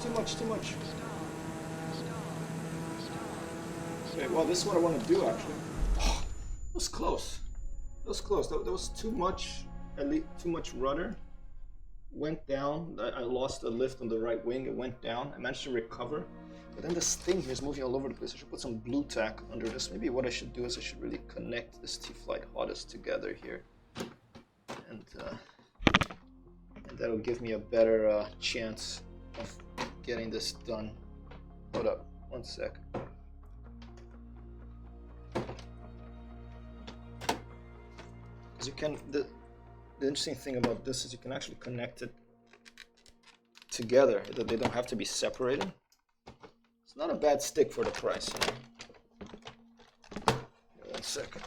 Okay, well, this is what I want to do, actually. Oh, that was close. That was too much, at least too much rudder. Went down. I lost the lift on the right wing. It went down. I managed to recover. But then this thing here is moving all over the place. I should put some blue tack under this. Maybe what I should do is I should really connect this T-Flight Hottest together here. And that'll give me a better chance of getting this done. Hold up, 1 sec. Because you can, the interesting thing about this is you can actually connect it together. They don't have to be separated. It's not a bad stick for the price, you know. 1 second.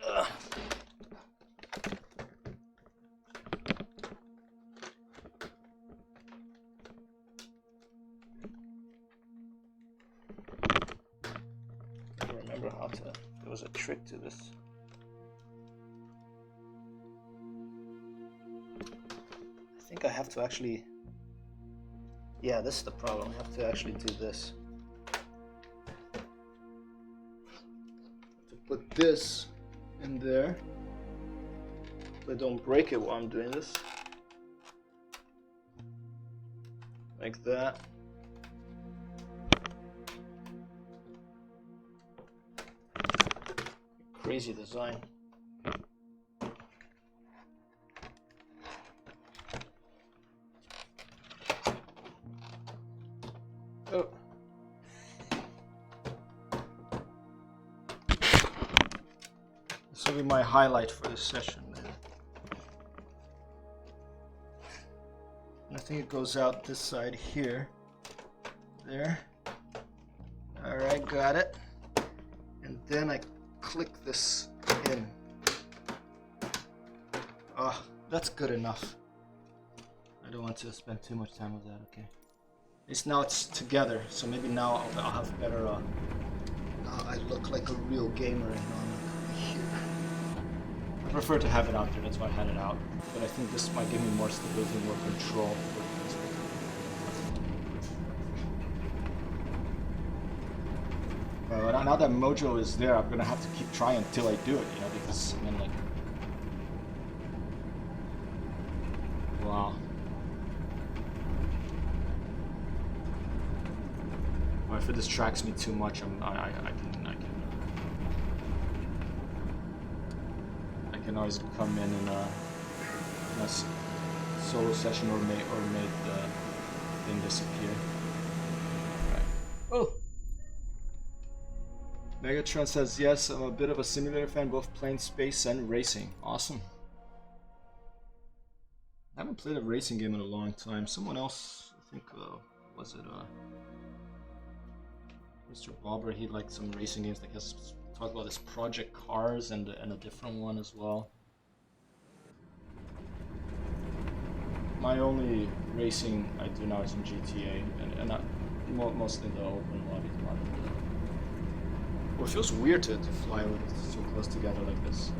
I don't remember how to. There was a trick to this. I think I have to actually. Yeah, this is the problem. I have to actually do this. To put this in there, so I don't break it while I'm doing this. Like that. Crazy design. Oh. This will be my highlight for this session. And I think it goes out this side here. There. Alright, got it. And then I click this in. Oh, that's good enough. I don't want to spend too much time with that. Okay. At least now it's together, so maybe now I'll have better. Now I look like a real gamer, you know. I'm like here. I prefer to have it out there. That's why I had it out. But I think this might give me more stability, more control. Now that mojo is there, I'm gonna have to keep trying until I do it, you know, because I mean, like, wow. Well, if it distracts me too much, I can always come in a solo session or make the thing disappear. Right. Oh. Megatron says, yes, I'm a bit of a simulator fan, both playing space and racing. Awesome. I haven't played a racing game in a long time. Someone else, I think, was it Mr. Bobber, he liked some racing games. Like, he has talked about this Project Cars and a different one as well. My only racing I do now is in GTA, and mostly the open lobby. Well, it feels weird to fly with it so close together like this.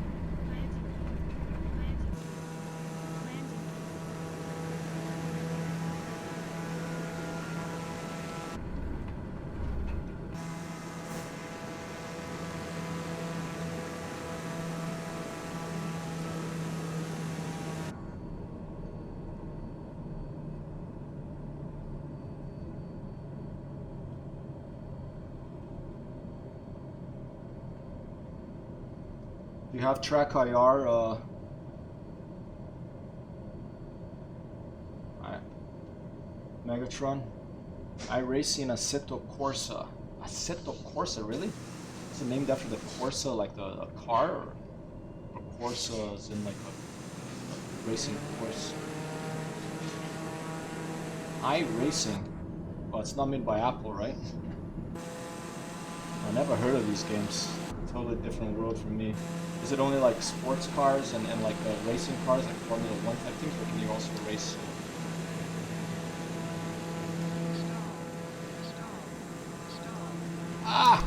You have track IR, Megatron. iRacing Assetto Corsa. Assetto Corsa, really? Is it named after the Corsa, like a car? Or Corsa is in like a racing course? iRacing. Oh, it's not made by Apple, right? I never heard of these games. Totally different world for me. Is it only like sports cars and like racing cars, like Formula 1 type things, or can you also race? Ah!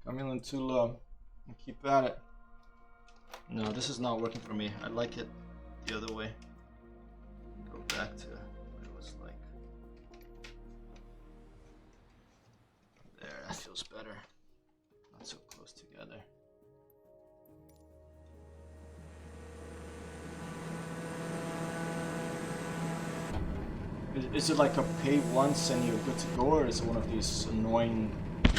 Coming in too low. Keep at it. No, this is not working for me. I like it the other way. Go back to what it was like. There, that feels better. Not so close together. Is it like a pay once and you're good to go, or is it one of these annoying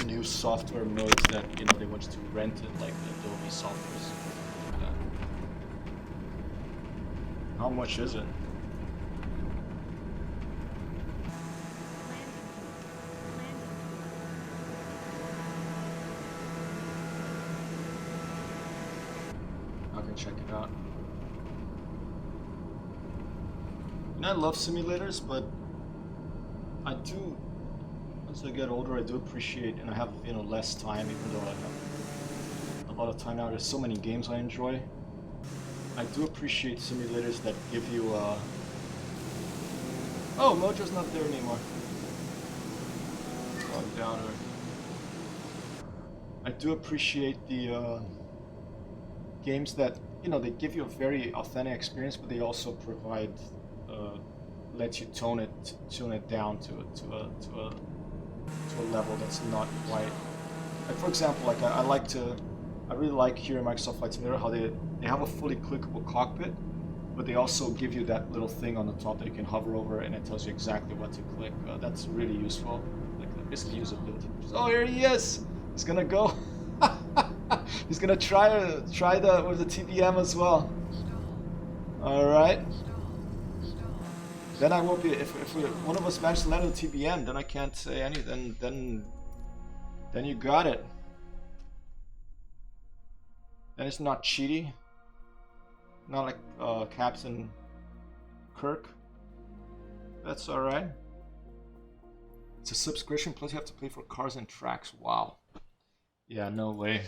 new software modes that, you know, they want you to rent it, like the Adobe softwares? Yeah. How much is it? I can check it out. And I love simulators, but I do, as I get older, I do appreciate, and I have, you know, less time, even though I have a lot of time now. There's so many games I enjoy. I do appreciate simulators that give you, oh, Mojo's not there anymore. Log down her. I do appreciate the games that, you know, they give you a very authentic experience, but they also provide, let you tone it down to a level that's not quite. Like, for example, like I really like here in Microsoft Flight Simulator how they have a fully clickable cockpit, but they also give you that little thing on the top that you can hover over and it tells you exactly what to click. That's really useful. Like, basically usability. Oh, here he is. He's gonna go. He's gonna try the with the TBM as well. All right. Then I won't be. If one of us manages to land on the TBM, then I can't say anything. Then you got it. Then it's not cheaty. Not like Captain Kirk. That's all right. It's a subscription, plus you have to pay for cars and tracks. Wow. Yeah, no way.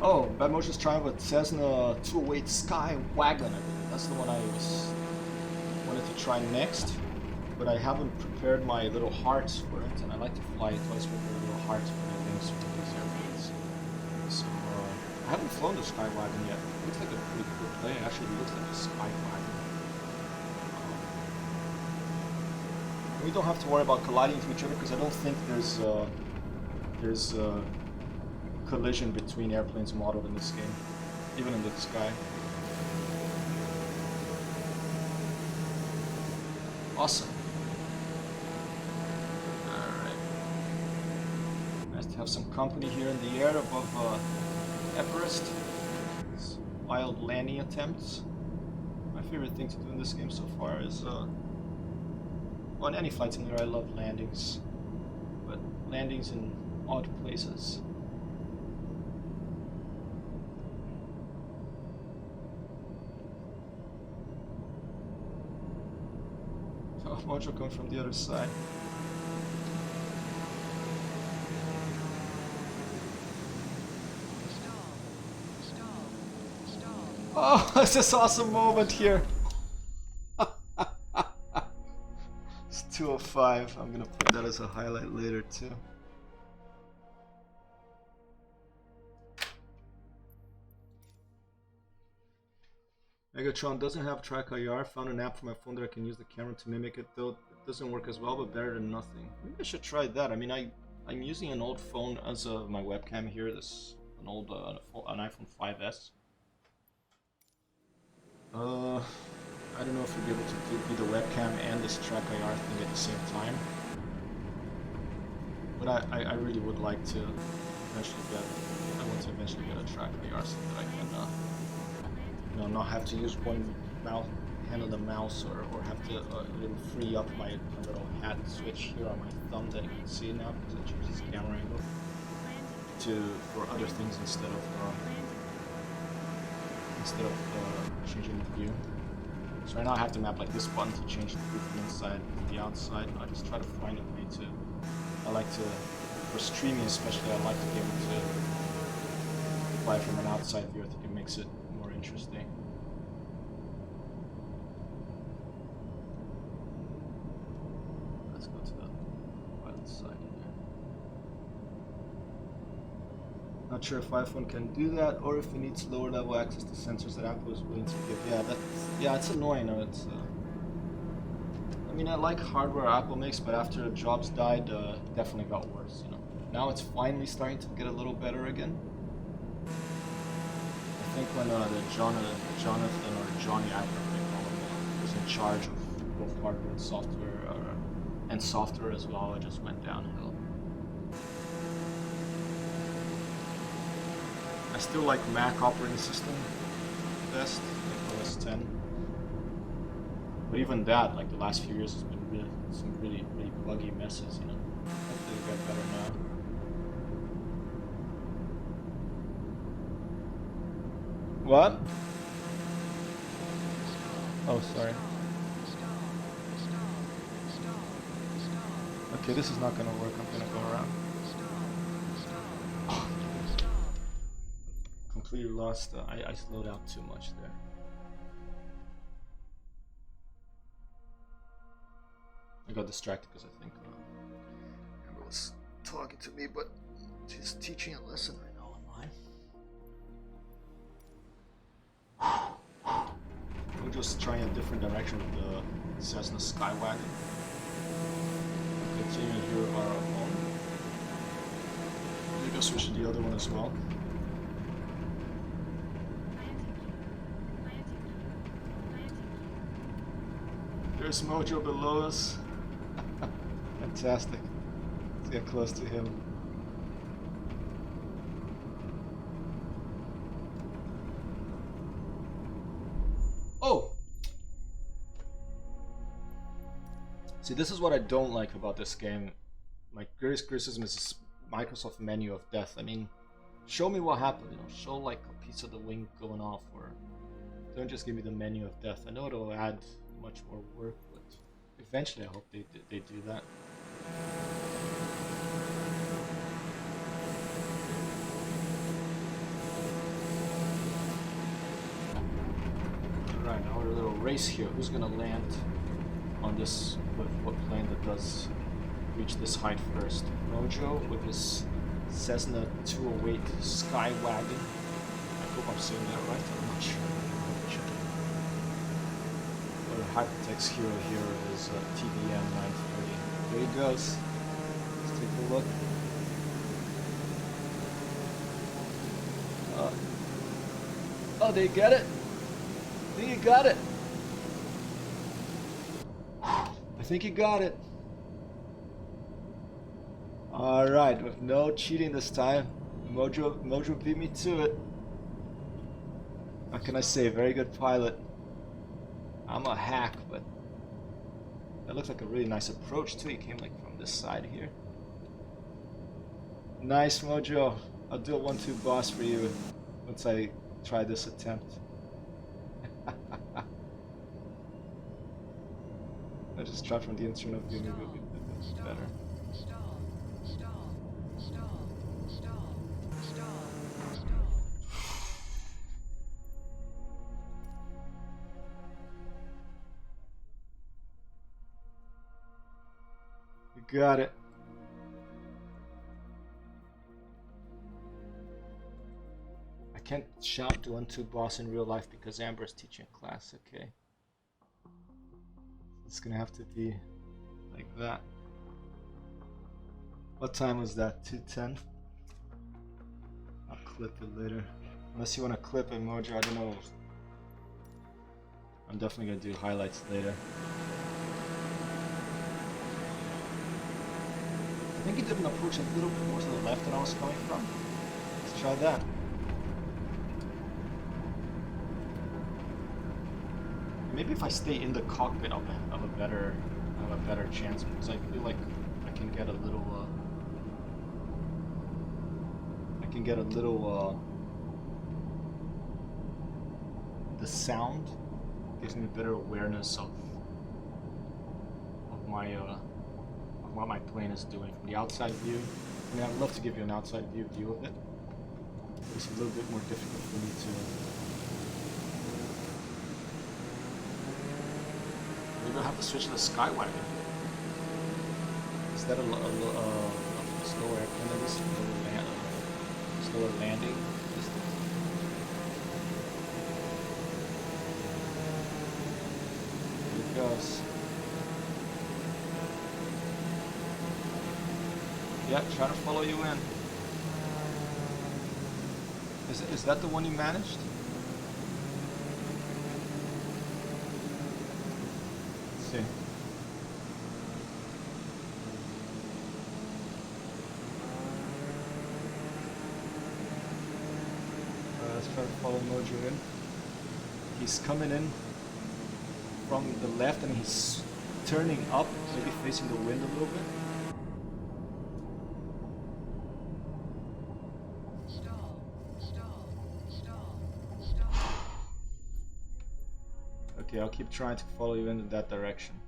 Oh, Bad Motion's trying with Cessna 208 Sky Wagon. I believe that's the one I wanted to try next. But I haven't prepared my little hearts for it, and I like to fly twice with the little hearts for the wings for these airplanes. So I haven't flown the Sky Wagon yet. It looks like a pretty cool plane. Actually, it looks like a Sky Wagon. We don't have to worry about colliding with each other because I don't think there's collision between airplanes modeled in this game, even in the sky. Awesome. Alright. Nice to have some company here in the air above Everest. It's wild landing attempts. My favorite thing to do in this game so far is, well, in any flight simulator I love landings, but landings in odd places. Oh, Mojo comes from the other side. Oh, it's this awesome moment here. It's 2:05. I'm gonna put that as a highlight later too. Megatron doesn't have track IR. Found an app for my phone that I can use the camera to mimic it, though it doesn't work as well, but better than nothing. Maybe I should try that. I mean, I'm using an old phone as my webcam here. This an old an iPhone 5S. I don't know if you'll be able to do the webcam and this track IR thing at the same time. But I really would like to eventually I want to eventually get a track IR so that I can not have to use one mouse, hand on the mouse, or have to little free up my little hat switch here on my thumb that you can see now because it changes the camera angle for other things instead of changing the view. So right now I have to map like this button to change the view from inside to the outside. I just try to find a way to. I like to, for streaming especially, I like to be able to fly from an outside view. I think it makes it more interesting. Let's go to the pilot side here. Not sure if iPhone can do that or if it needs lower level access to sensors that Apple is willing to give. Yeah, it's annoying. It's I mean, I like hardware Apple makes, but after Jobs died, it definitely got worse. Now it's finally starting to get a little better again. I think when Jonathan or Johnny Apple was in charge of both hardware and software as well, it just went downhill. I still like Mac operating system best, like OS 10. But even that, like the last few years, has been some really buggy messes. Hopefully it'll get better now. What? Oh, sorry. Okay, this is not gonna work. I'm gonna go around. Completely lost. I slowed out too much there. I got distracted because I think Amber was talking to me, but she's teaching a lesson right now online. We'll just try a different direction with the Cessna Skywagon. Continue here our own. Maybe I'll switch to the other one as well. There's Mojo below us. Fantastic. Let's get close to him. Oh! See, this is what I don't like about this game. My greatest criticism is this Microsoft menu of death. I mean, show me what happened, show like a piece of the wing going off, or don't just give me the menu of death. I know it'll add much more work, but eventually I hope they do that. race here. Who's gonna land on this, with what plane that does reach this height first? Mojo with his Cessna 208 Skywagon. I hope I'm saying that right. I'm not sure. Well, the Hypertext hero here is TBM 930. There he goes. Let's take a look. Oh, they get it? I think you got it. I think you got it. Alright, with no cheating this time. Mojo beat me to it. What can I say? Very good pilot. I'm a hack, but that looks like a really nice approach too. He came like from this side here. Nice, Mojo. I'll do a 1-2 boss for you once I try this attempt. I just try from the internal view, maybe it'll be a bit better. You got it. I can't shout the 1-2 boss in real life because Amber is teaching a class, okay? It's gonna have to be like that. What time was that? 2:10? I'll clip it later. Unless you want to clip it, Mojo, I don't know. I'm definitely gonna do highlights later. I think he did an approach a little bit more to the left than I was coming from. Let's try that. Maybe if I stay in the cockpit, I'll have a better chance, because I feel like I can get a little. The sound gives me a better awareness of my of what my plane is doing from the outside view. I mean, I'd love to give you an outside view of it. It's a little bit more difficult for me to. Maybe I'll have to switch to the Skywagon. Is that a slower airplane than this? Slower landing? Here it goes. Yeah, trying to follow you in. Is that the one you managed? Let's see. Let's try to follow Mojo in. He's coming in from the left and he's turning up, maybe facing the wind a little bit. Okay, I'll keep trying to follow you in that direction.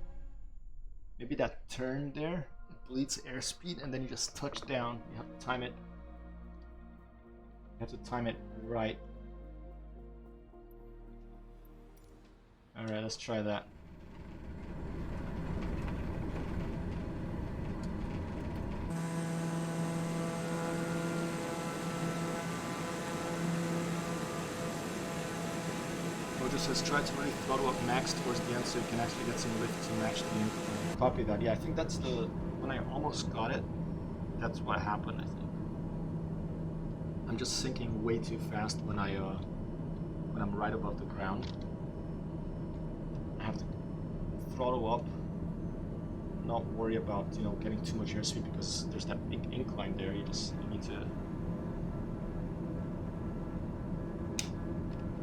Maybe that turn there, it bleeds airspeed, and then you just touch down. You have to time it. You have to time it right. Alright, let's try that. Mojo says try to really throttle up max towards the end so you can actually get some lift to match the incline. Copy that. Yeah, I think that's the... when I almost got it, that's what happened, I think. I'm just sinking way too fast when I'm right above the ground. I have to throttle up, not worry about, you know, getting too much airspeed because there's that big incline there. You need to.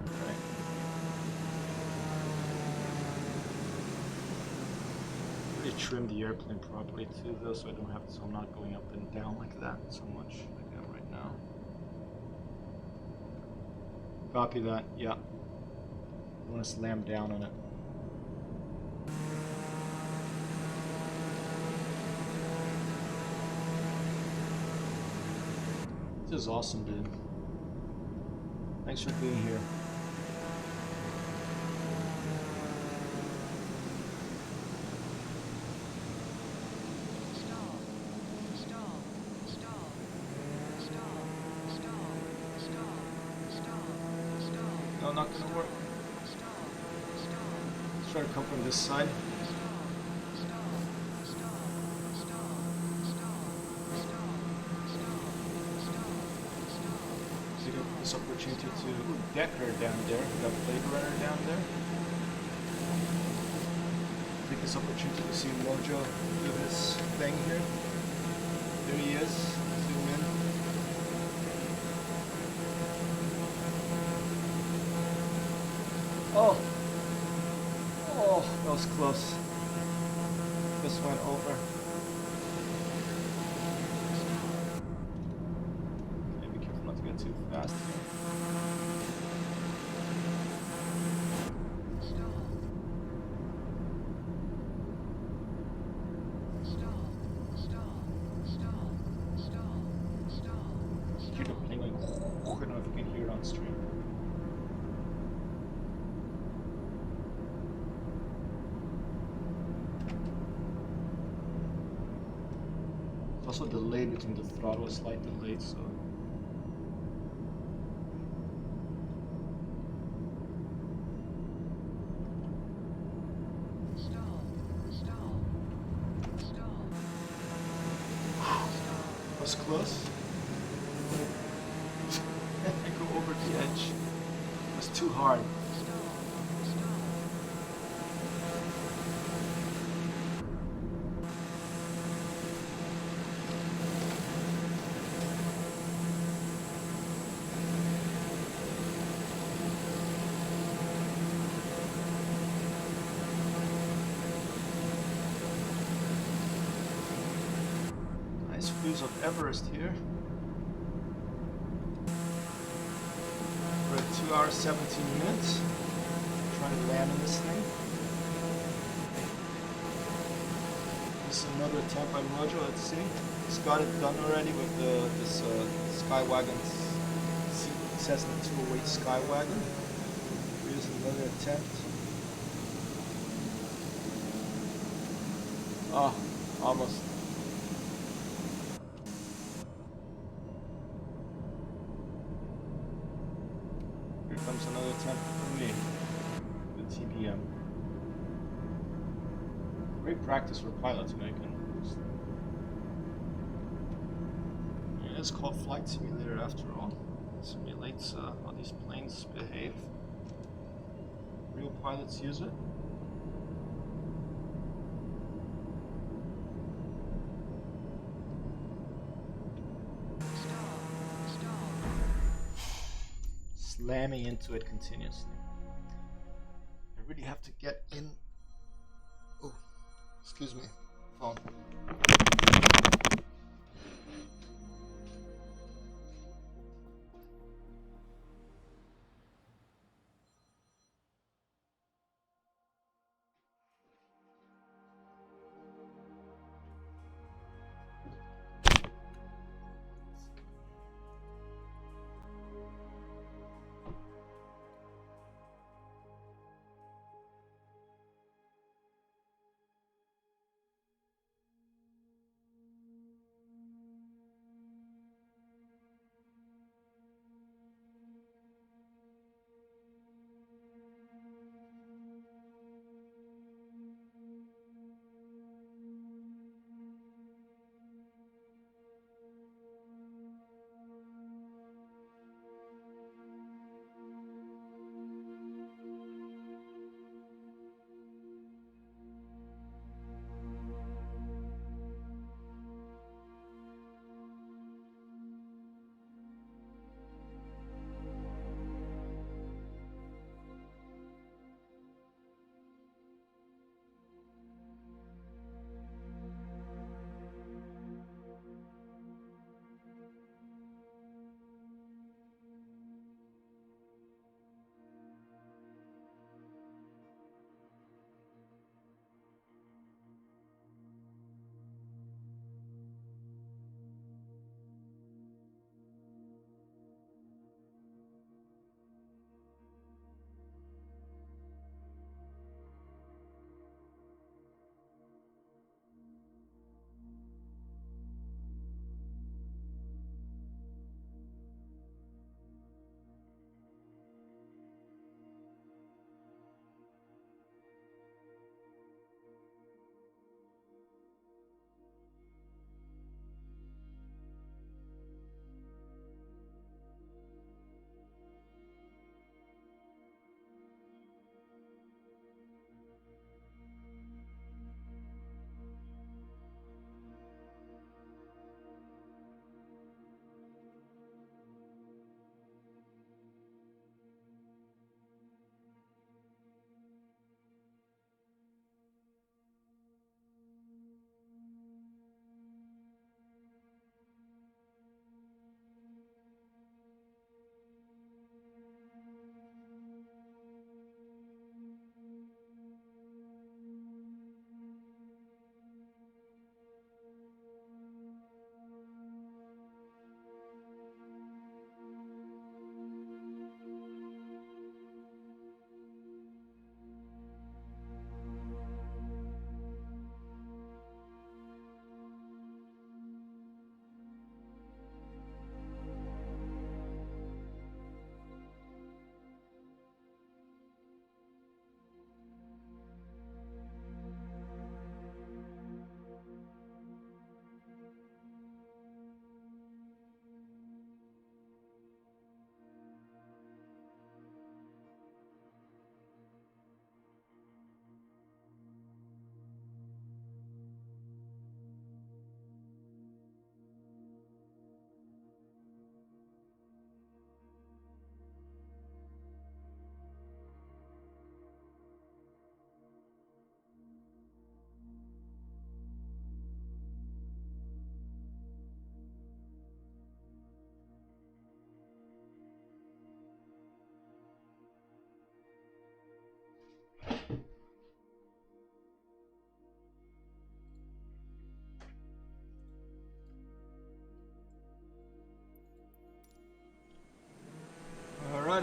Okay. Really trim the airplane properly too, though, so I don't have to. So I'm not going up and down like that so much like I am right now. Copy that. Yeah. I want to slam down on it. This is awesome, dude. Thanks for being here. not gonna work. Let's try to come from this side. So you get this opportunity to deck her down there. We got Blade Runner down there. Take this opportunity to see Mojo do his thing here. There he is. Zoom in. Oh! Oh, that was close. This went over. Okay, be careful not to get too fast here. Hear the plane going. I don't know if you can hear it on stream. There's also a delay between the throttle, a slight delay, so. Was close. I go over the edge. It was too hard. Nice views of Everest here. We're at 2 hours 17 minutes. Trying to land on this thing. This is another attempt by Mojo. Let's see. He's got it done already with this Skywagon, Cessna 208 Skywagon. Here's another attempt. Oh, almost. Here comes another attempt for me. The TBM. Great practice for pilots making. Yeah, it's called Flight Simulator after all. It simulates how these planes behave. Real pilots use it. Slamming into it continuously. I really have to get in. Oh, excuse me, phone.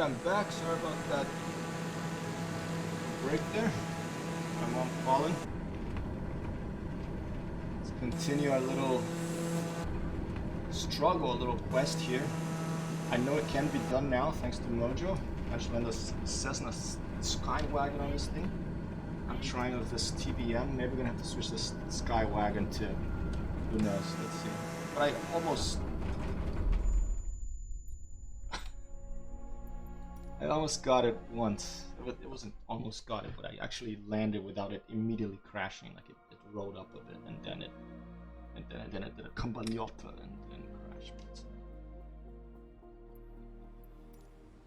Alright, I'm back. Sorry about that break there. My mom calling. Let's continue our little struggle, a little quest here. I know it can be done now thanks to Mojo. Actually, on the Cessna Skywagon on this thing. I'm trying with this TBM. Maybe we're gonna have to switch this Skywagon to, who knows, let's see. But I almost got it once. It wasn't almost got it, but I actually landed without it immediately crashing. Like it rolled up a bit and then it did a campagnotta and then crashed. But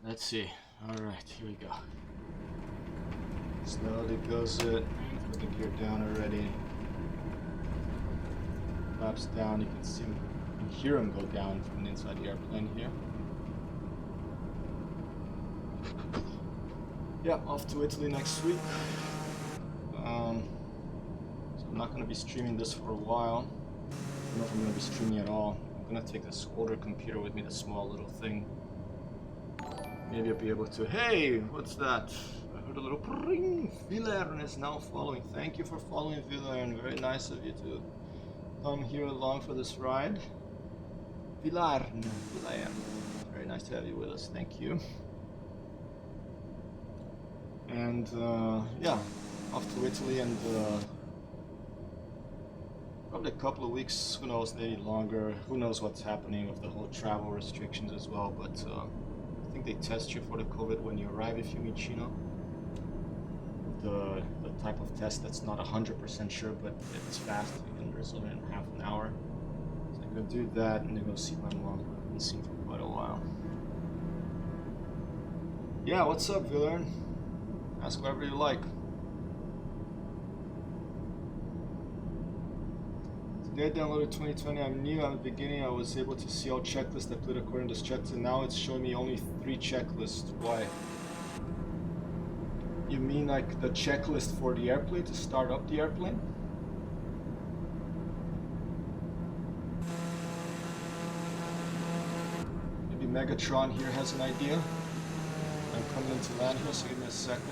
let's see. Alright, here we go. Slowly goes it. Put the gear down already. Flaps down. You can see him, you can hear him go down from inside the airplane here. Yeah, off to Italy next week. So I'm not going to be streaming this for a while. I don't know if I'm going to be streaming at all. I'm going to take this older computer with me, the small little thing. Maybe I'll be able to... Hey, what's that? I heard a little pring. Vilern is now following. Thank you for following, Vilern. Very nice of you to come here along for this ride. Vilern. Very nice to have you with us. Thank you. And yeah, off to Italy and probably a couple of weeks, who knows, maybe longer. Who knows what's happening with the whole travel restrictions as well. But I think they test you for the COVID when you arrive if you meet Chino. The type of test that's not 100% sure, but it's fast. You can result in half an hour. So I'm gonna do that and then go see my mom. I haven't seen for quite a while. Yeah, what's up, Vilern? Ask whatever you like. Today I downloaded 2020. I'm new. At the beginning I was able to see all checklists I put according to this checklist, and now it's showing me only 3 checklists. Why? You mean like the checklist for the airplane to start up the airplane? Maybe Megatron here has an idea. I'm coming into land here, so give me a second.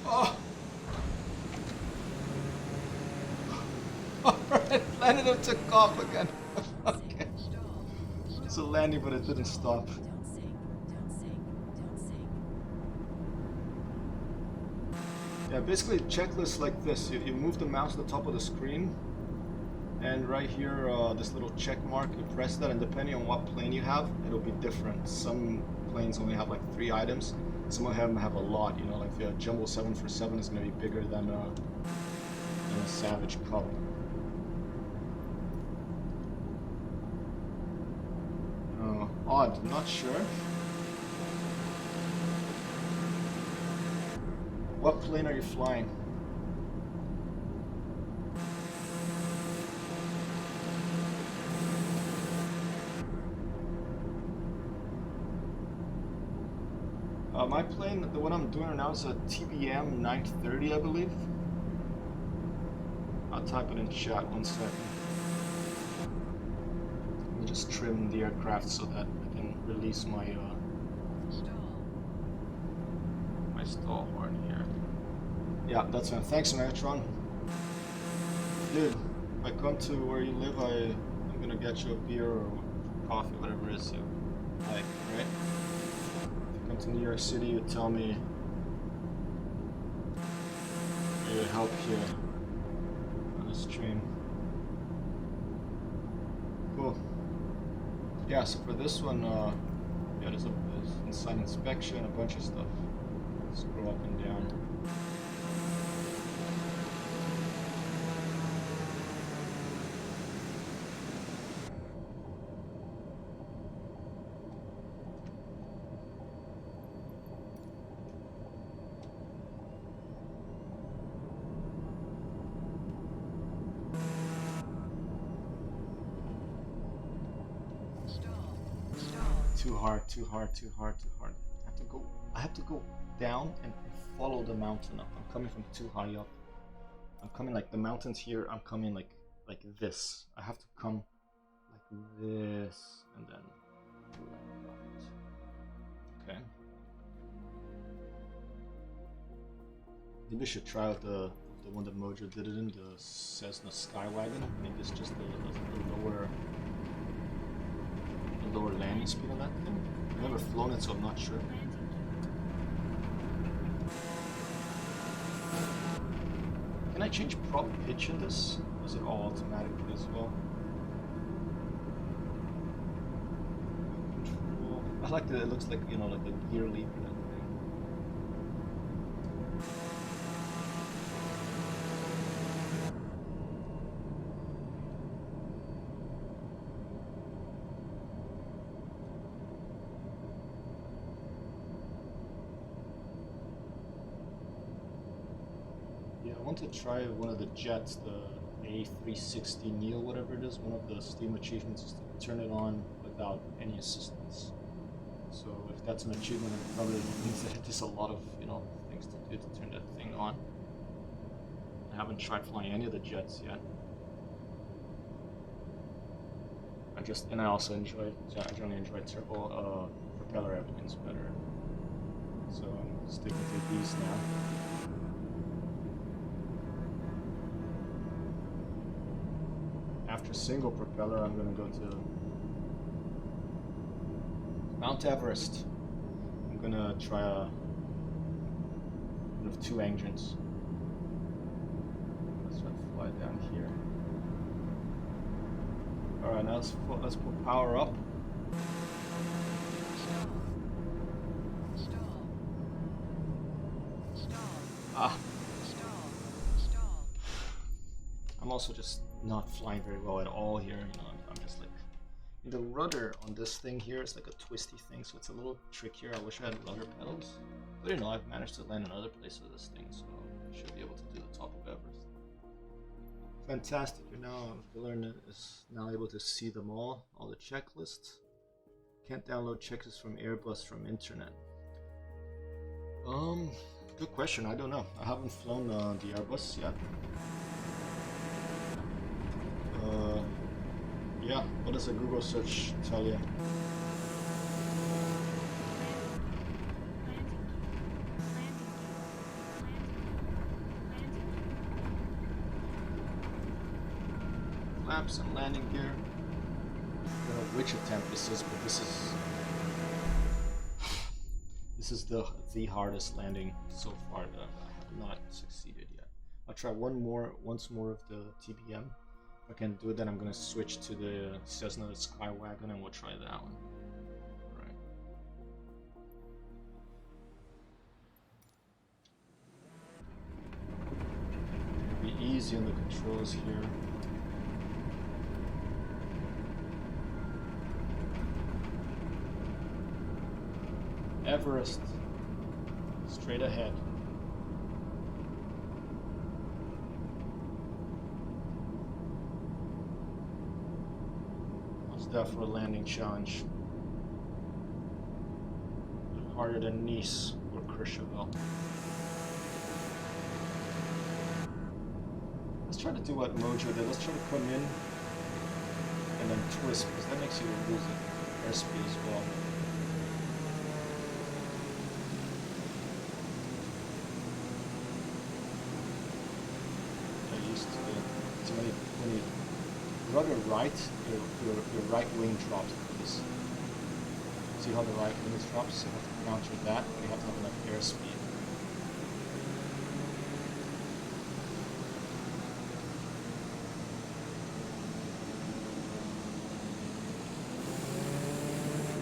Oh! Alright, landed and took off again. Okay. It's a landing, but it didn't stop. Yeah, basically checklists like this. You move the mouse to the top of the screen, and right here, this little check mark, you press that, and depending on what plane you have, it'll be different. Some planes only have like 3 items. Some of them have a lot, you know, like the Jumbo 747 is going to be bigger than a Savage Cup. Odd, not sure. What plane are you flying? My plane, the one I'm doing right now is a TBM 930, I believe. I'll type it in chat, 1 second. Let me just trim the aircraft so that I can release my my stall horn here. Yeah, that's fine. Thanks, Megatron. Dude, if I come to where you live, I'm gonna get you a beer or coffee, whatever it is you like, right? If you come to New York City, you tell me I would help you on the stream. Cool. Yeah, so for this one, yeah, there's inside inspection, a bunch of stuff. Scroll up and down. Too hard, too hard, too hard, too hard. I have to go. down and follow the mountain up. I'm coming from too high up. I'm coming like the mountains here. I'm coming like this. I have to come like this and then left. Okay. Maybe I should try out the one that Mojo did it in, the Cessna Skywagon. Maybe it's just the lower landing speed on that thing. I've never flown it, so I'm not sure. Can I change prop pitch in this? Or is it all automatically as well? Control. I like that it looks like, you know, like a gear lever, that thing. Yeah, I want to try one of the jets, the A360 Neo, whatever it is. One of the Steam achievements is to turn it on without any assistance. So if that's an achievement, it probably means that there's a lot of, you know, things to do to turn that thing on. I haven't tried flying any of the jets yet. I also generally enjoy turbo propeller airplanes better. So I'm sticking to these now. After single propeller, I'm gonna go to Mount Everest. I'm gonna try one of two engines. Let's try to fly down here. All right, now let's put power up. Ah. I'm also just not flying very well at all here. You know, I'm just like, the rudder on this thing here is like a twisty thing, so it's a little trickier. I wish I had rudder pedals, but you know, I've managed to land in other places with this thing, so I should be able to do the top of Everest. Fantastic! The learner is now able to see them all the checklists. Can't download checklists from Airbus from internet. Good question. I don't know. I haven't flown the Airbus yet. Yeah, what does a Google search tell you? Flaps and landing gear. I don't know which attempt this is, but this is the hardest landing so far that I have not succeeded yet. I'll try once more of the TBM. If I can do it, then I'm gonna switch to the Cessna Skywagon and we'll try that one. Alright. Be easy on the controls here. Everest. Straight ahead. For a landing challenge. Harder than Nice or Courchevel. Let's try to do what Mojo did. Let's try to come in and then twist, because that makes you lose airspeed as well. I used to when you rudder right, your right wing drops, please. See how the right wing drops? You have to counter that, but you have to have enough airspeed.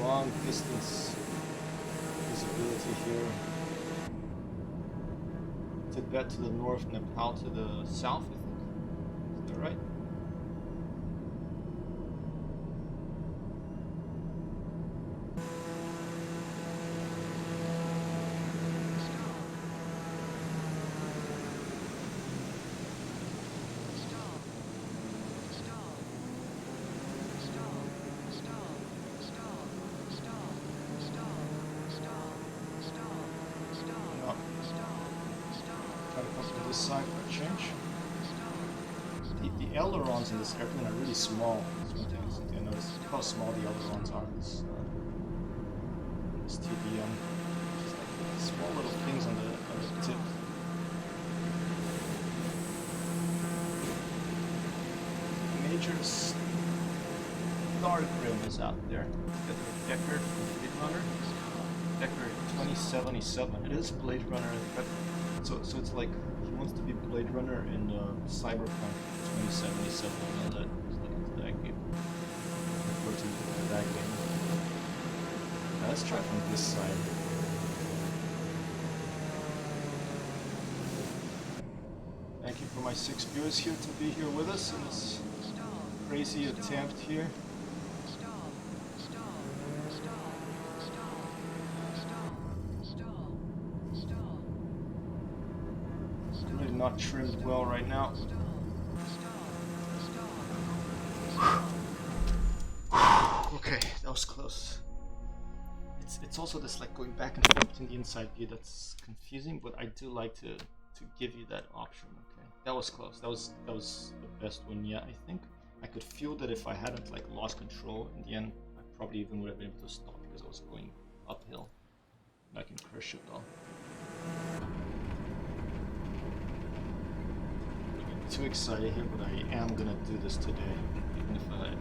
Long distance visibility here. Tibet to the north, Nepal to the south, I think. Is that right? Stop. side for a change. The ailerons in this airplane are really small. That's one thing I noticed. Look how small the ailerons are in this TBM. Just like small little things on the tip. Major star grim is out there. Got the Decker Blade Runner. Decker 2077. It is Blade Runner, but so it's like he wants to be Blade Runner in Cyberpunk 2077. I know that. Just look into that game. Go to that game. Now let's try from this side. Thank you for my 6 viewers here to be here with us in this crazy attempt here. Really not trimmed well right now. Okay, that was close. It's also this like going back and forth between the inside view that's confusing, but I do like to give you that option. Okay, that was close. That was the best one yet, I think. I could feel that if I hadn't like lost control in the end, I probably even would have been able to stop because I was going uphill. And I can crush it though. I'm getting too excited here, but I am gonna do this today, even if I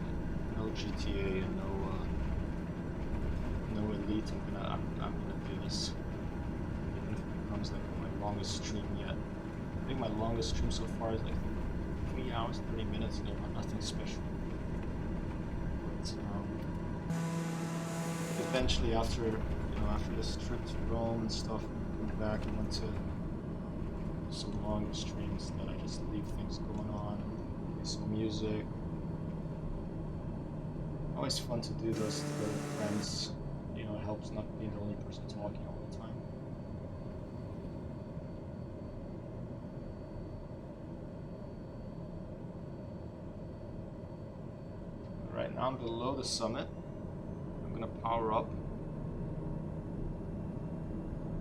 no GTA and no Elite. I'm gonna do this, even if it becomes like my longest stream yet. I think my longest stream so far is like 3 hours, 30 minutes, nothing special. But eventually after this trip to Rome and stuff, and come back, I went to some longer streams that I just leave things going on, play some music. Always fun to do those with other friends. It helps not being the only person talking all the time. Right now I'm below the summit. I'm gonna power up.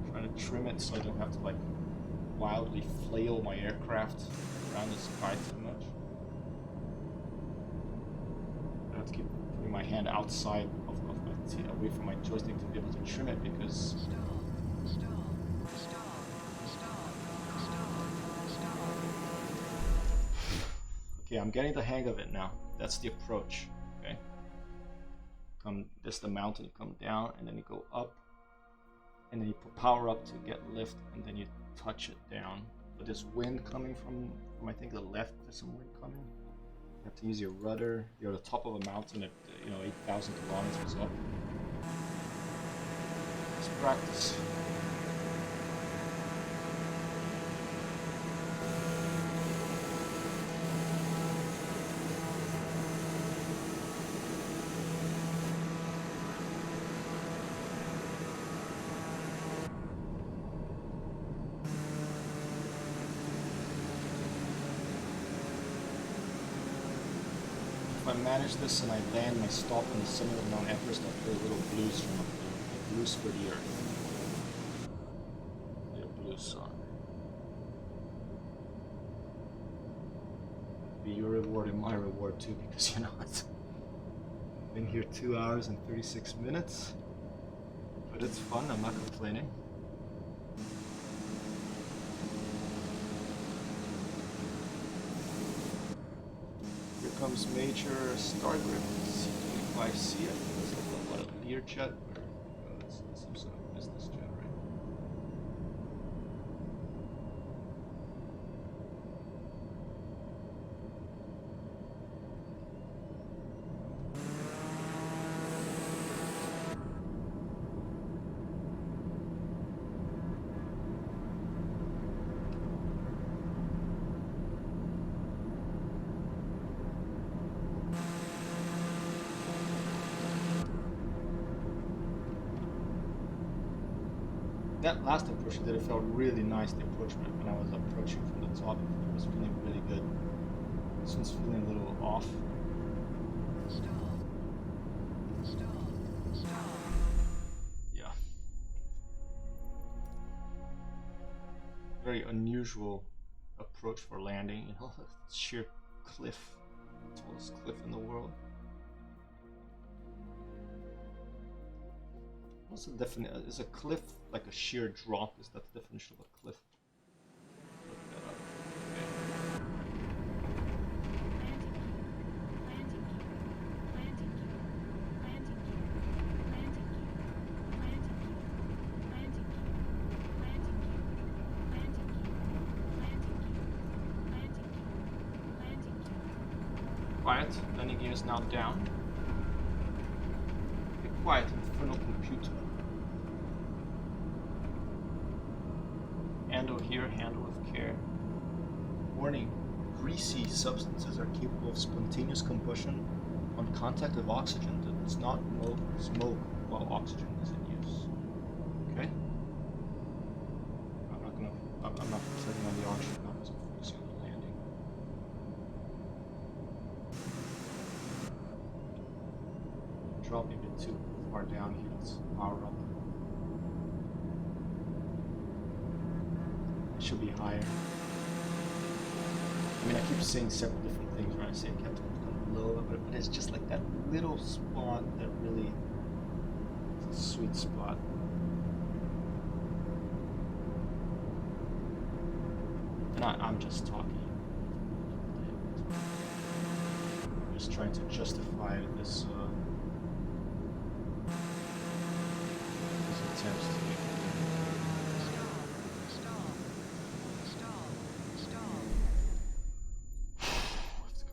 I'm trying to trim it so I don't have to like wildly flail my aircraft around the sky too much. I have to keep putting my hand outside of my away from my joystick to be able to trim it because okay, I'm getting the hang of it now. That's the approach. Okay. This the mountain, you come down and then you go up and then you power up to get lift and then you touch it down. But there's wind coming from I think the left, there's some wind coming. You have to use your rudder. You're at the top of a mountain at 8,000 kilometers up. Let's practice. If I manage this and I land my stop on the summit of Mount Everest, I'll play a little blues from up there. A blues for the earth. Play a blues song. Be your reward and my reward too, because it's been here 2 hours and 36 minutes. But it's fun, I'm not complaining. Comes major Stargrid C25C. I think it's a lot of Learjet, or it's some sort of business jet, right? That last approach that it felt really nice, the approach when I was approaching from the top. It was feeling really good. This one's feeling a little off. Yeah. Very unusual approach for landing. You know, the sheer cliff, the tallest cliff in the world. What's the definition? Is a cliff like a sheer drop? Is that the definition of a cliff? Look that up. Quiet. Landing gear is now down. Be quiet, infernal computer. Handle here, handle with care. Warning, greasy substances are capable of spontaneous combustion on contact with oxygen that does not smoke while oxygen is in use. Okay? I'm not turning on the oxygen numbers, I'm focusing on the landing. Drop me a bit too far down here, let's power up. It should be higher. I mean, I keep saying several different things when I say I kept it low, but it's just like that little spot that really is a sweet spot. And I'm just talking. I'm just trying to justify this attempts to make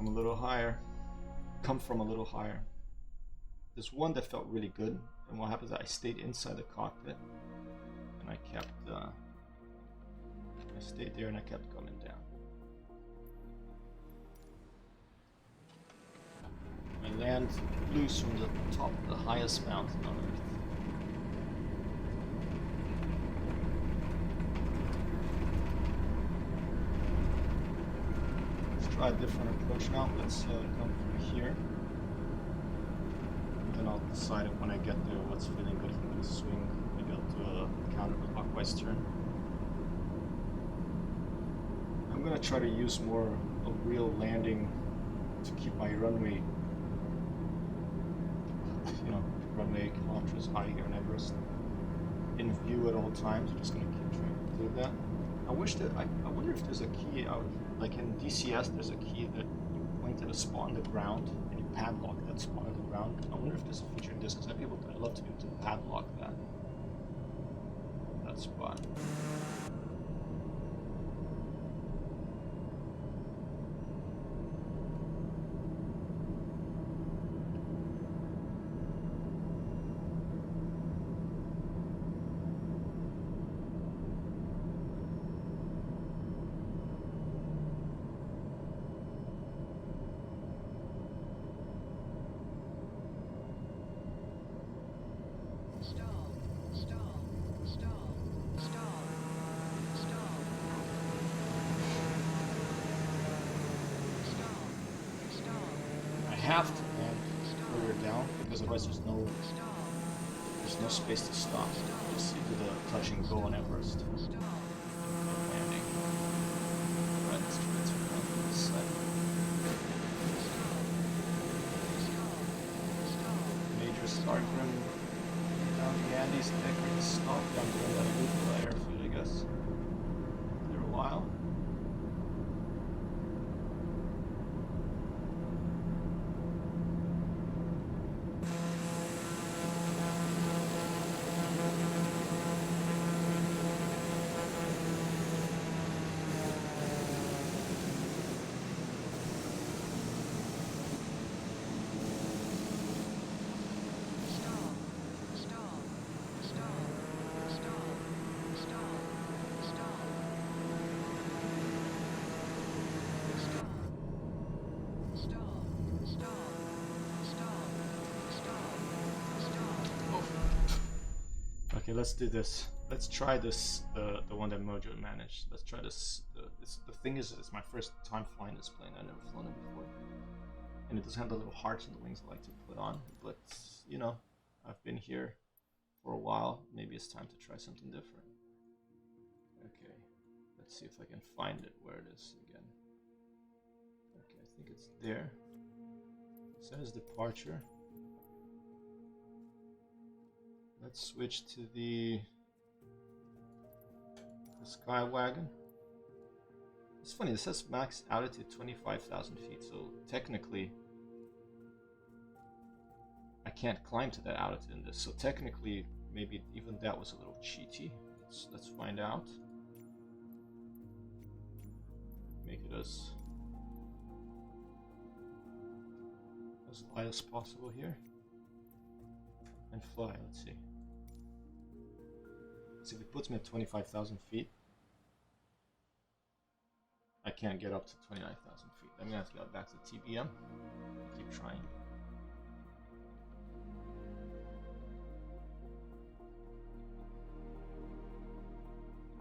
a little higher, come from a little higher. There's one that felt really good, and what happens is I stayed inside the cockpit, and I stayed there and I kept coming down. I land loose from the top of the highest mountain on Earth. Try a different approach now. Let's come from here. And then I'll decide when I get there what's feeling good. If I'm going to swing, maybe I'll do a counterclockwise turn. I'm going to try to use more a real landing to keep my runway, runway kilometers high here in Everest in view at all times. I'm just going to keep trying to do that. I wonder if there's a key out. Like in DCS, there's a key that you point at a spot on the ground and you padlock that spot on the ground. I wonder if there's a feature in this, because I'd love to be able to padlock that spot. Have to land further down because otherwise there's no space to stop. Just do the touch and go on Everest. Landing. Right, let's try to turn on this side. Major star grim down the Andes, decorated stop down below that Lupa airfield, I guess. There a while. Okay, let's do this. Let's try this, the one that Mojo managed. Let's try this. The thing is, it's my first time flying this plane. I've never flown it before. And it doesn't have the little hearts on the wings I like to put on. But, you know, I've been here for a while. Maybe it's time to try something different. Okay, Let's see if I can find it, where it is again. Okay, I think it's there. It says departure. Let's switch to the Skywagon. It's funny, it says max altitude 25,000 feet, so technically I can't climb to that altitude in this, so technically maybe even that was a little cheaty. Let's find out. Make it as light as possible here. And fly, let's see. So if it puts me at 25,000 feet, I can't get up to 29,000 feet. I'm gonna have to go back to TBM. Keep trying.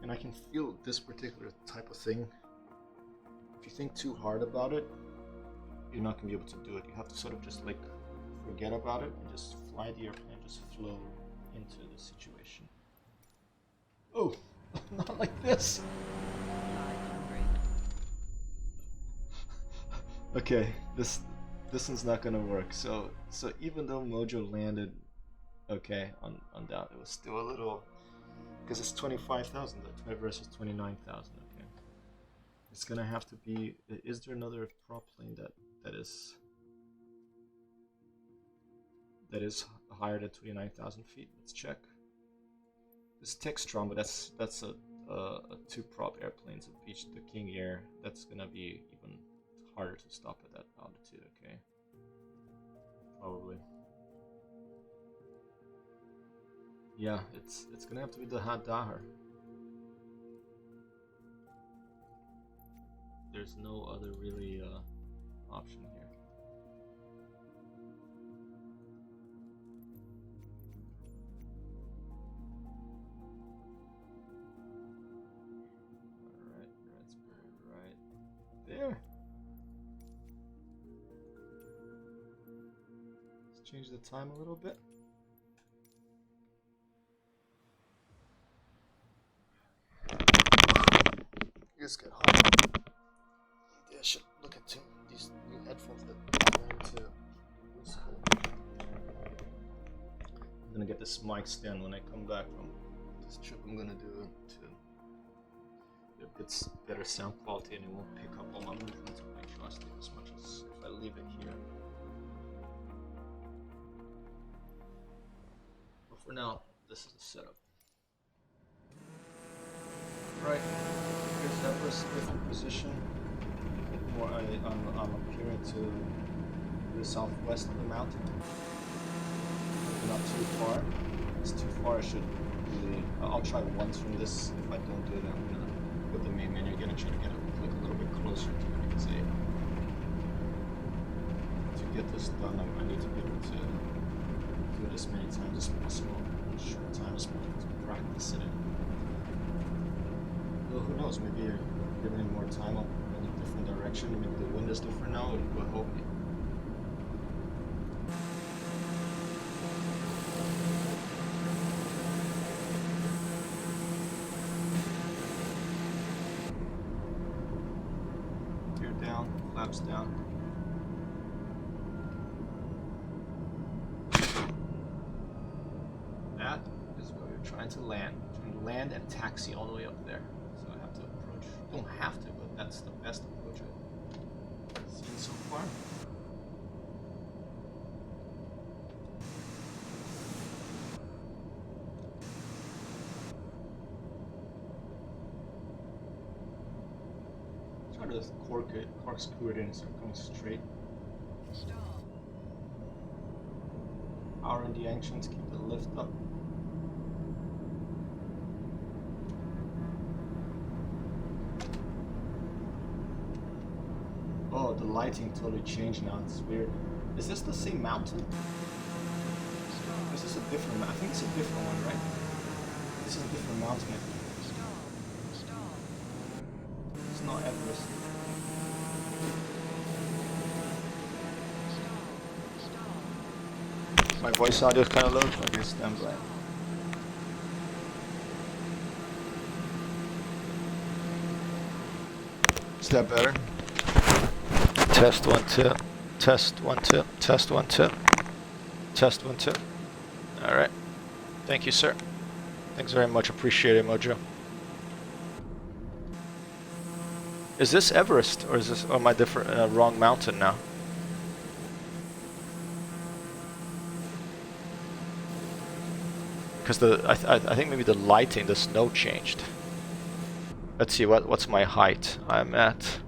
And I can feel this particular type of thing. If you think too hard about it, you're not gonna be able to do it. You have to sort of just like forget about it and just fly the airplane, just flow into the situation. Oh, not like this. 500. Okay, this one's not gonna work. So even though Mojo landed okay on that, it was still a little, because it's 25,000. The Everest is 29,000. Okay, it's gonna have to be. Is there another prop plane that is higher than 29,000 feet? Let's check. This Textron, but that's a two prop airplanes of each, the King Air. That's gonna be even harder to stop at that altitude. Okay, probably. Yeah, it's gonna have to be the Hadar. There's no other really option here. Alright, Raspberry right there. Let's change the time a little bit. It's get hot. Maybe I should look at these new headphones that I'm into. I'm gonna get this mic stand when I come back from this trip. I'm gonna do to get a bit better sound quality, and it won't pick up all my movements when I trust it as much as if I leave it here. But for now, this is the setup. Right, here's Everest, different position. More I'm appearing to the southwest of the mountain. Not too far. If it's too far, I should really. I'll try once from this. If I don't do it, I'm gonna go to the main menu again and try to get like a little bit closer to it, because to get this done, I need to be able to do it as many times as possible in a short time as possible to practice it in. Well, who knows, maybe given it more time, I'll go in a different direction. Maybe the wind is different now, it will help me. Gear down, flaps down. That is where we're trying to land. Trying to land and taxi all the way up there. Don't have to, but that's the best approach I've seen so far. Try to corkscrew it in so I'm going straight. Stall. Power in the engines, keep the lift up. Oh, the lighting totally changed now. It's weird. Is this the same mountain? Or is this a different one? I think it's a different one, right? This is a different mountain, I think. Stall. It's not Everest. Stall. My voice audio is kind of low, so I guess stand by. that better? Test 1 2. Test 1 2. Test 1 2. Test 1 2. All right. Thank you, sir. Thanks very much. Appreciate it, Mojo. Is this Everest, or is this? Or am I different? Wrong mountain now? Because I think maybe the lighting, the snow changed. Let's see, what's my height? I'm at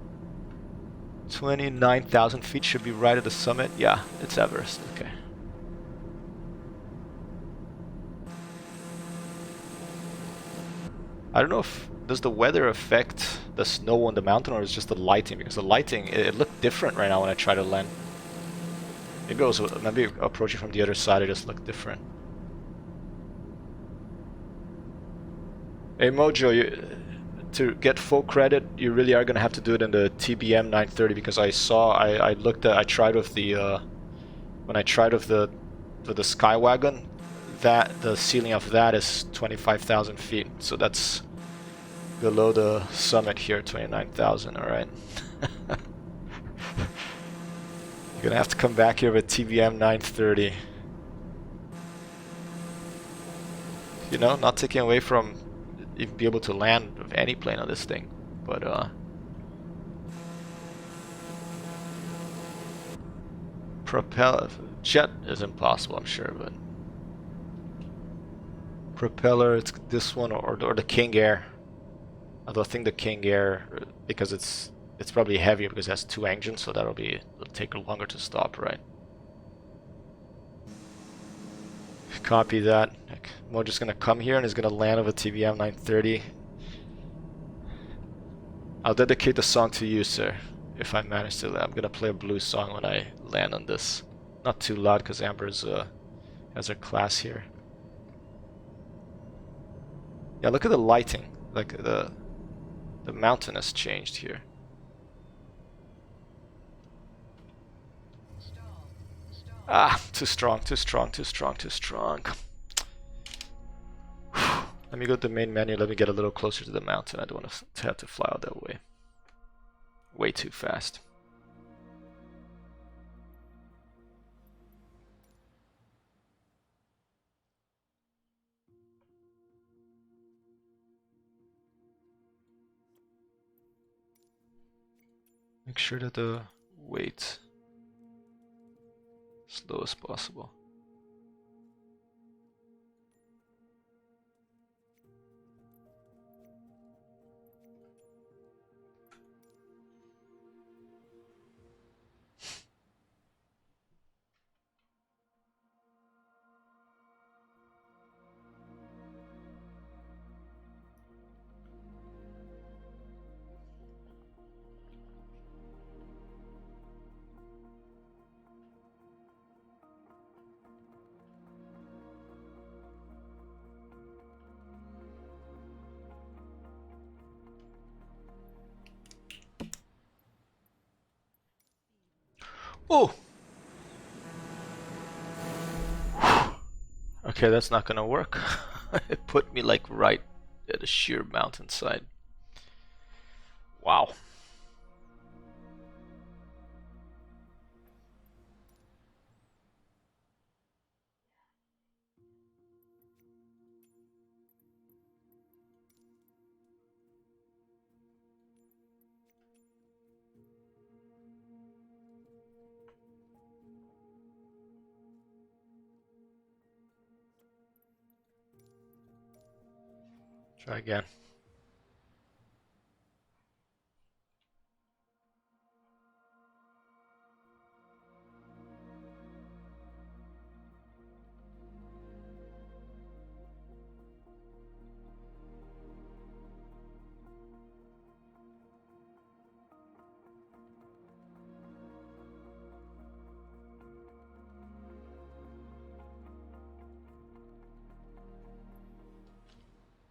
29,000 feet, should be right at the summit. Yeah, it's Everest, okay. I don't know if, does the weather affect the snow on the mountain, or is it just the lighting? Because the lighting, it looked different right now when I try to land. Maybe approaching from the other side, it just looked different. Hey Mojo, to get full credit, you really are gonna have to do it in the TBM 930, because I tried with the when I tried with the Skywagon, that the ceiling of that is 25,000 feet, so that's below the summit here, 29,000. All right. You're gonna have to come back here with TBM 930. You know, not taking away from you'd be able to land with any plane on this thing, but propeller jet is impossible, I'm sure, but propeller, it's this one or the King Air. Although I think the King Air, because it's probably heavier because it has 2 engines, so it'll take longer to stop, right? Copy that. Mojo's gonna come here and is gonna land with a TBM 930. I'll dedicate the song to you, sir, if I manage to. I'm gonna play a blues song when I land on this. Not too loud because Amber's has her class here. Yeah, look at the lighting. Like the mountain has changed here. Ah, too strong, too strong, too strong, too strong. Let me go to the main menu, let me get a little closer to the mountain. I don't want to have to fly out that way. Way too fast. Make sure that the weight as low as possible. Oh! Okay, that's not gonna work. It put me like right at a sheer mountainside. Wow. Try again.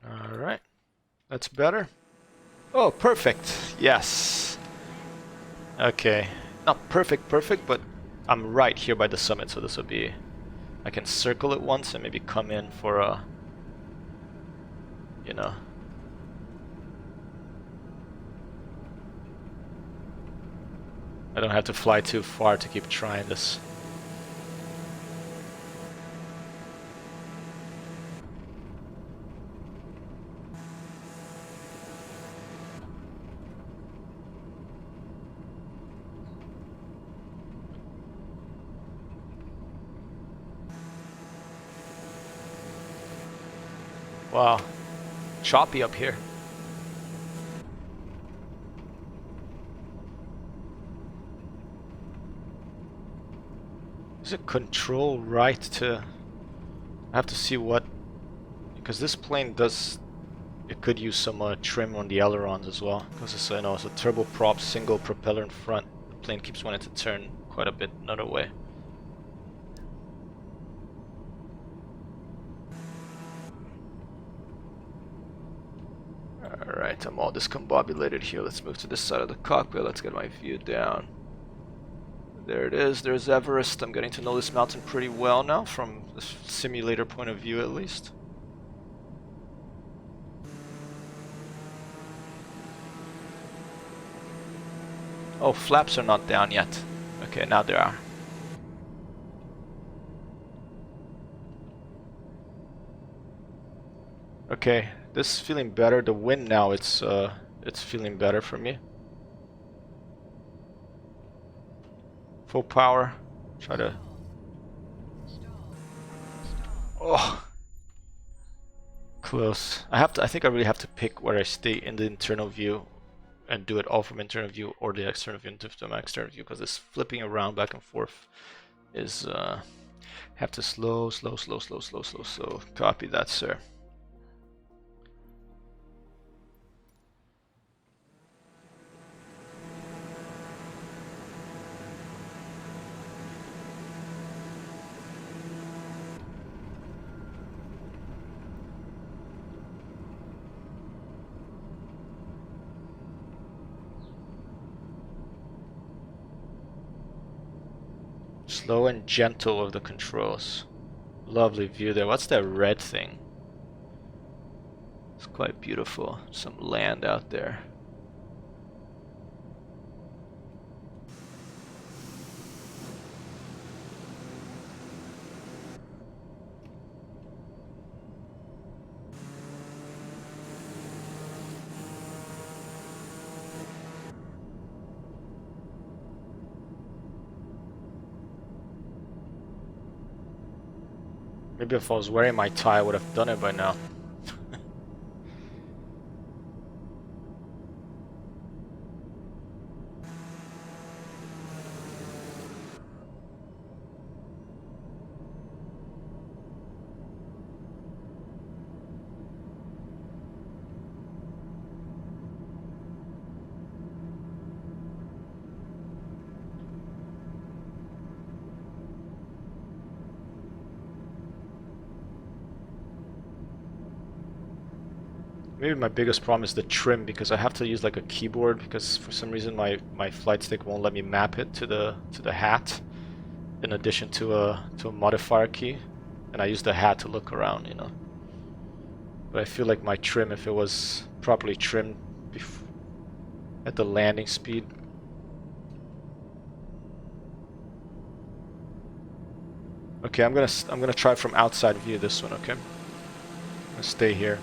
Alright. That's better. Oh, perfect. Yes. Okay. Not perfect, but I'm right here by the summit, so this will be... I can circle it once and maybe come in for a... You know... I don't have to fly too far to keep trying this. Wow, choppy up here. Is it control right to... I have to see what... Because this plane does... It could use some trim on the ailerons as well. Because it's, it's a turboprop single propeller in front. The plane keeps wanting to turn quite a bit another way. Alright, I'm all discombobulated here. Let's move to this side of the cockpit. Let's get my view down. There it is. There's Everest. I'm getting to know this mountain pretty well now, from the simulator point of view at least. Oh, flaps are not down yet. Okay, now they are. Okay, this is feeling better. The wind now, it's feeling better for me. Full power. Try to... Oh, close. I think I really have to pick where I stay in the internal view and do it all from internal view or the external view into my external view, because this flipping around back and forth is have to slow. Copy that, sir. Slow and gentle of the controls. Lovely view there. What's that red thing? It's quite beautiful. Some land out there. Maybe if I was wearing my tie, I would have done it by now. Maybe my biggest problem is the trim, because I have to use like a keyboard, because for some reason my flight stick won't let me map it to the hat in addition to a modifier key, and I use the hat to look around, you know. But I feel like my trim, if it was properly trimmed at the landing speed. Okay, I'm gonna try from outside view this one, okay? I'm gonna stay here.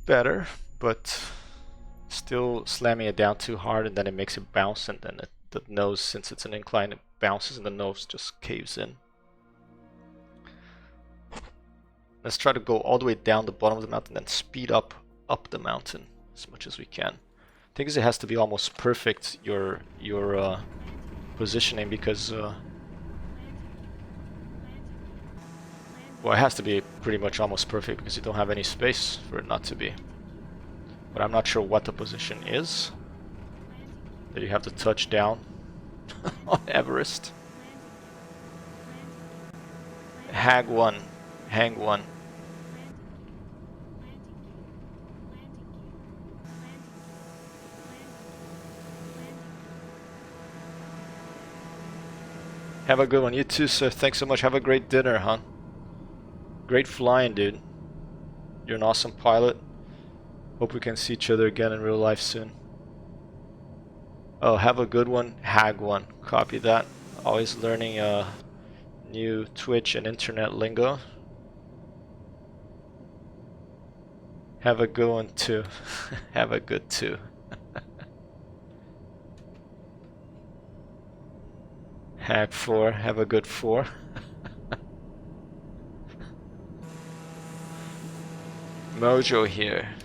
Better, but still slamming it down too hard, and then it makes it bounce, and then the nose, since it's an incline, it bounces and the nose just caves in. Let's try to go all the way down the bottom of the mountain and speed up the mountain as much as we can. The thing is, it has to be almost perfect, your positioning, because well, it has to be pretty much almost perfect, because you don't have any space for it not to be. But I'm not sure what the position is that you have to touch down on Everest. Hang one. Have a good one. You too, sir. Thanks so much. Have a great dinner, huh? Great flying, dude. You're an awesome pilot. Hope we can see each other again in real life soon. Oh, have a good one. Hag one. Copy that. Always learning new Twitch and internet lingo. Have a good one too. Have a good too. Hag 4. Have a good 4. Mojo here.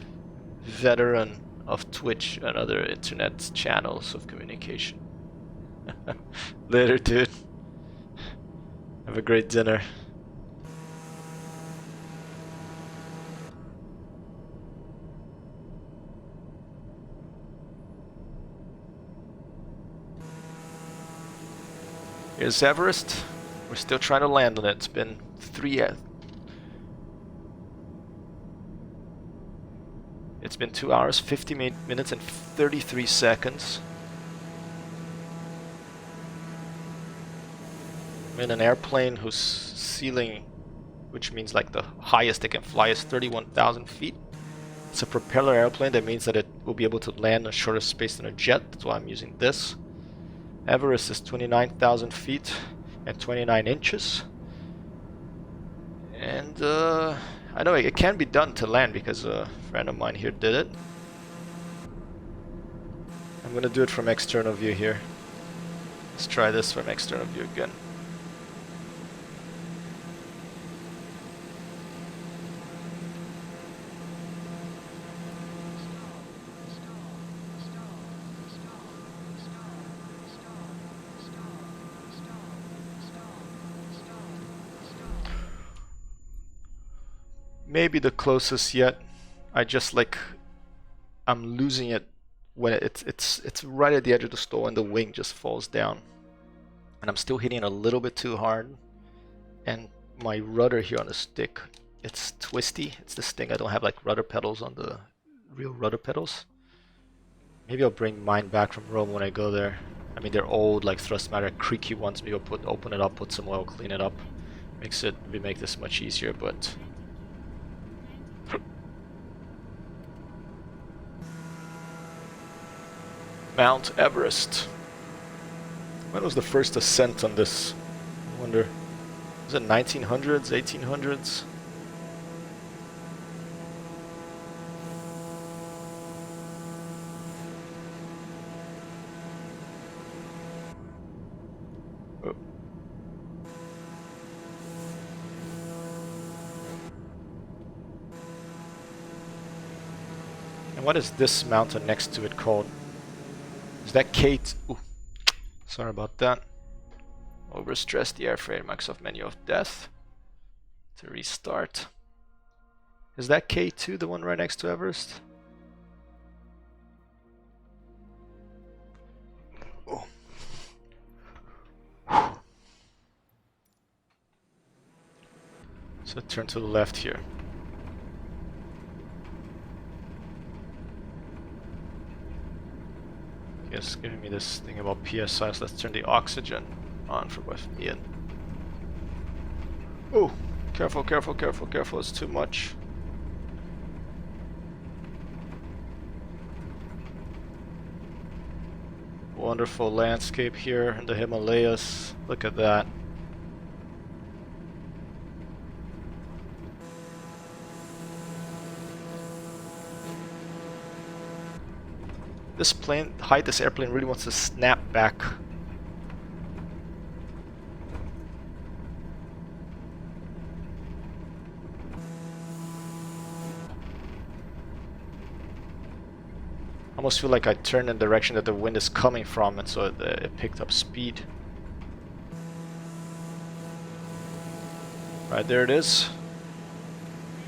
Veteran of Twitch and other internet channels of communication. Later, dude. Have a great dinner. Here's Everest. We're still trying to land on it. It's been 2 hours, 50 minutes and 33 seconds. I'm in an airplane whose ceiling, which means like the highest it can fly, is 31,000 feet. It's a propeller airplane. That means that it will be able to land a shorter space than a jet. That's why I'm using this. Everest is 29,000 feet and 29 inches. And I know it can be done to land because a friend of mine here did it. I'm gonna do it from external view here. Let's try this from external view again. Maybe the closest yet. I'm losing it when it's right at the edge of the stall and the wing just falls down. And I'm still hitting it a little bit too hard. And my rudder here on the stick, it's twisty. It's this thing. I don't have like rudder pedals on the real rudder pedals. Maybe I'll bring mine back from Rome when I go there. I mean, they're old, like Thrustmatic, creaky ones. Maybe I'll open it up, put some oil, clean it up. Make this much easier, but Mount Everest. When was the first ascent on this? I wonder. Was it 1900s, 1800s? Oh. And what is this mountain next to it called? Is that Kate? Ooh, sorry about that. Overstressed the airframe. Microsoft menu of death. To restart. Is that K2 the one right next to Everest? Oh. So turn to the left here. It's giving me this thing about PSI, so let's turn the oxygen on for both me and... Oh! Careful, careful, careful, careful, it's too much. Wonderful landscape here in the Himalayas. Look at that. This airplane really wants to snap back. I almost feel like I turned in the direction that the wind is coming from, and so it picked up speed. Right, there it is.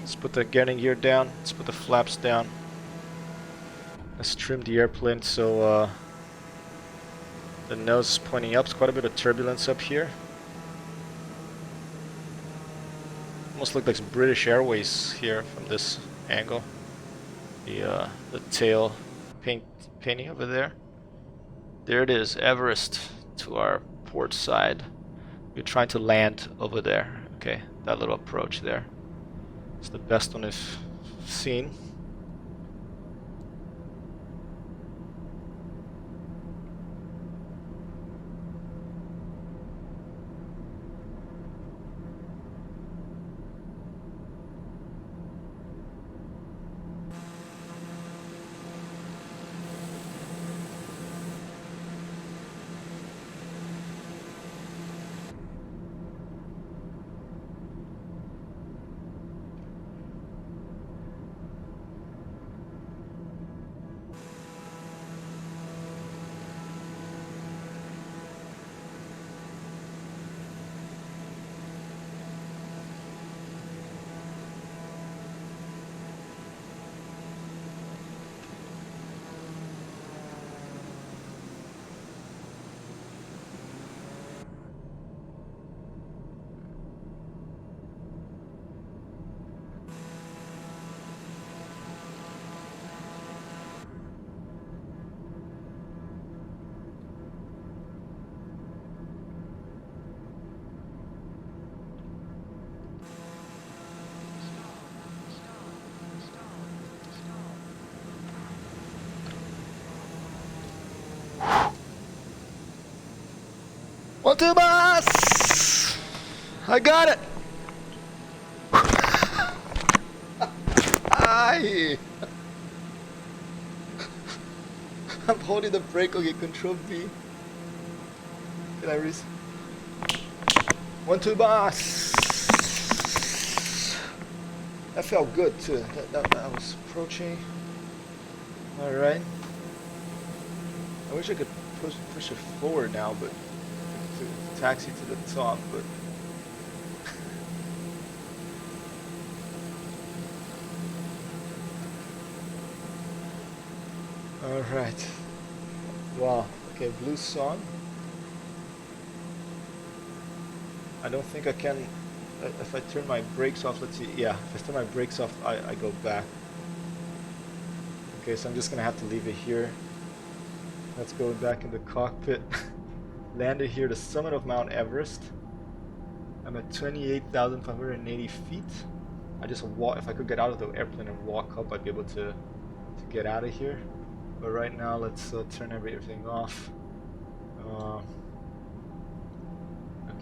Let's put the getting gear down. Let's put the flaps down. Let's trim the airplane so the nose is pointing up. It's quite a bit of turbulence up here. Almost look like British Airways here from this angle. The tail painting over there. There it is, Everest to our port side. You're trying to land over there. Okay, that little approach there. It's the best one I've seen. One, two, boss! I got it! Aye! I'm holding the brake. Okay, control V. Can I reach? One, two, boss! That felt good too. That was approaching. Alright. I wish I could push it forward now, but to taxi to the top, but alright. Wow. Okay, blue song. I don't think I can. If I turn my brakes off, let's see. Yeah, if I turn my brakes off, I go back. Okay, so I'm just gonna have to leave it here. Let's go back in the cockpit. Landed here, the summit of Mount Everest. I'm at 28,580 feet. I just walk. If I could get out of the airplane and walk up, I'd be able to get out of here. But right now, let's turn everything off.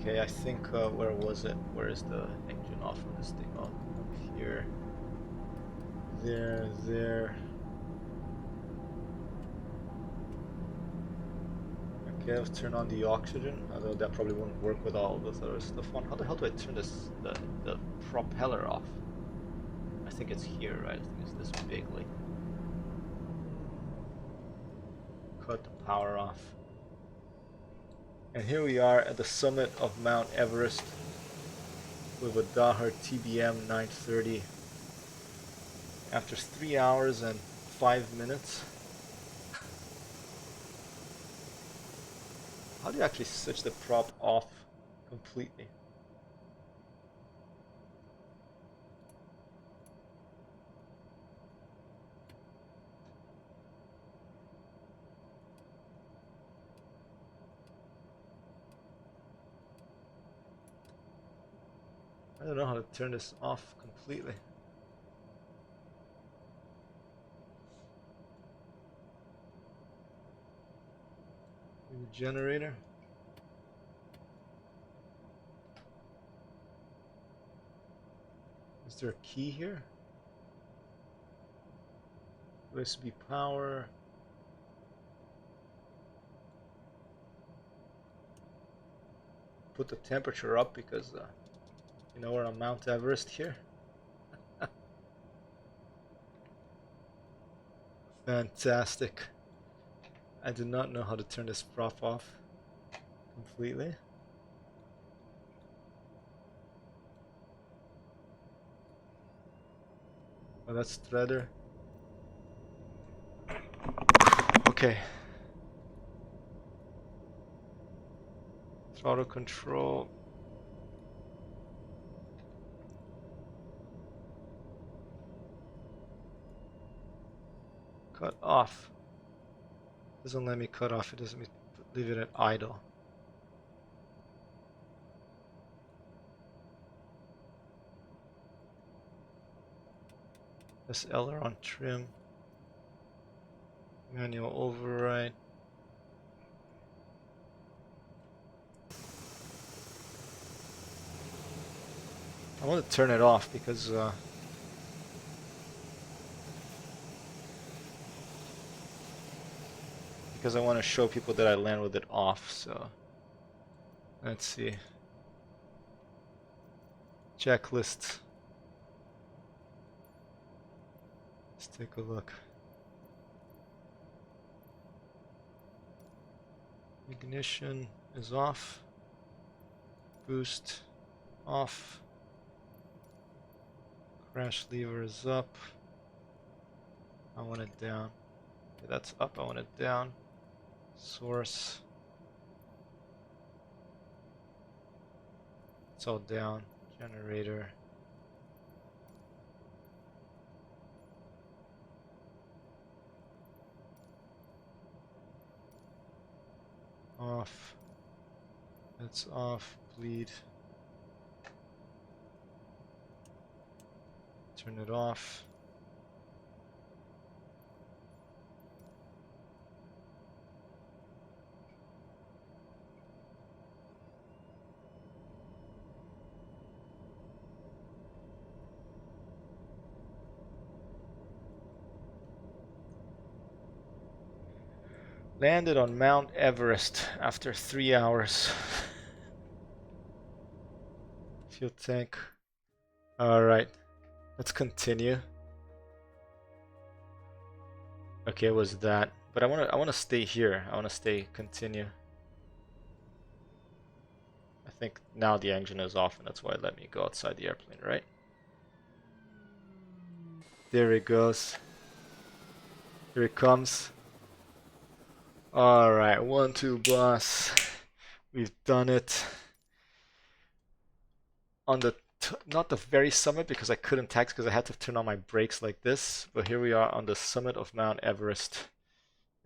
Okay, I think, where was it? Where is the engine off on this thing? Oh, up here. There. Okay, let's turn on the oxygen, although that probably won't work with all this other stuff on. How the hell do I turn this, the propeller off? I think it's here, right? I think it's this big, like... Cut the power off. And here we are at the summit of Mount Everest with a Dahar TBM 930 after 3 hours and 5 minutes. How do you actually switch the prop off completely? I don't know how to turn this off completely. The generator. Is there a key here? USB power. Put the temperature up because you know we're on Mount Everest here. Fantastic. I do not know how to turn this prop off completely. Oh, that's threader. Okay. Throttle control. Cut off. Doesn't let me cut off. It doesn't let me leave it at idle. SLR on trim. Manual override. I want to turn it off because I want to show people that I land with it off. So let's see. Checklist. Let's take a look. Ignition is off. Boost off. Crash lever is up. I want it down. Okay, that's up. I want it down. Source. It's all down. Generator. Off. That's off. Bleed. Turn it off. Landed on Mount Everest after 3 hours. Fuel tank. Alright, let's continue. Okay, it was that. But I wanna stay here. I wanna continue. I think now the engine is off and that's why it let me go outside the airplane, right? There it goes. Here it comes. Alright, 1-2 boss. We've done it. On the not the very summit because I couldn't taxi because I had to turn on my brakes like this, but here we are on the summit of Mount Everest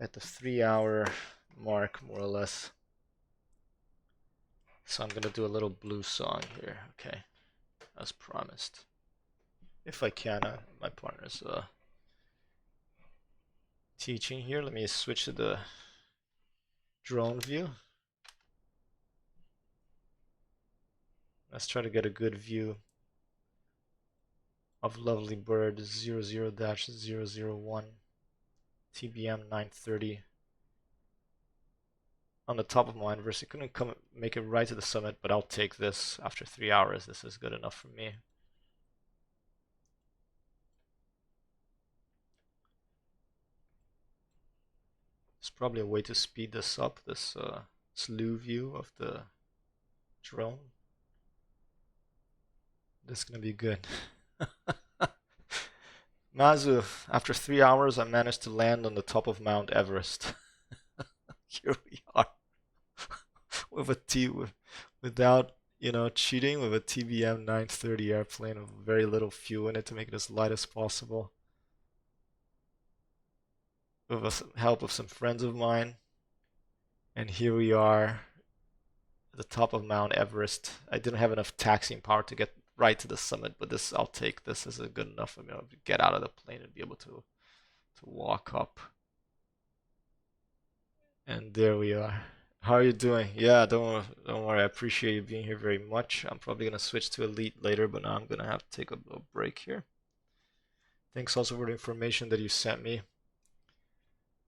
at the 3-hour mark, more or less. So I'm gonna do a little blue song here, okay, as promised. If I can, my partner's teaching here. Let me switch to the drone view. Let's try to get a good view of lovely bird 00-001 TBM 930 on the top of Mount Everest. It couldn't make it right to the summit, but I'll take this after 3 hours. This is good enough for me. There's probably a way to speed this up, this slew view of the drone. This is gonna be good. Mazu, after 3 hours, I managed to land on the top of Mount Everest. Here we are, with without cheating, with a TBM 930 airplane with very little fuel in it to make it as light as possible. With the help of some friends of mine, and here we are at the top of Mount Everest. I didn't have enough taxiing power to get right to the summit, but this I'll take. This is good enough for me to get out of the plane and be able to walk up. And there we are. How are you doing? Yeah, don't worry. I appreciate you being here very much. I'm probably gonna switch to Elite later, but now I'm gonna have to take a break here. Thanks also for the information that you sent me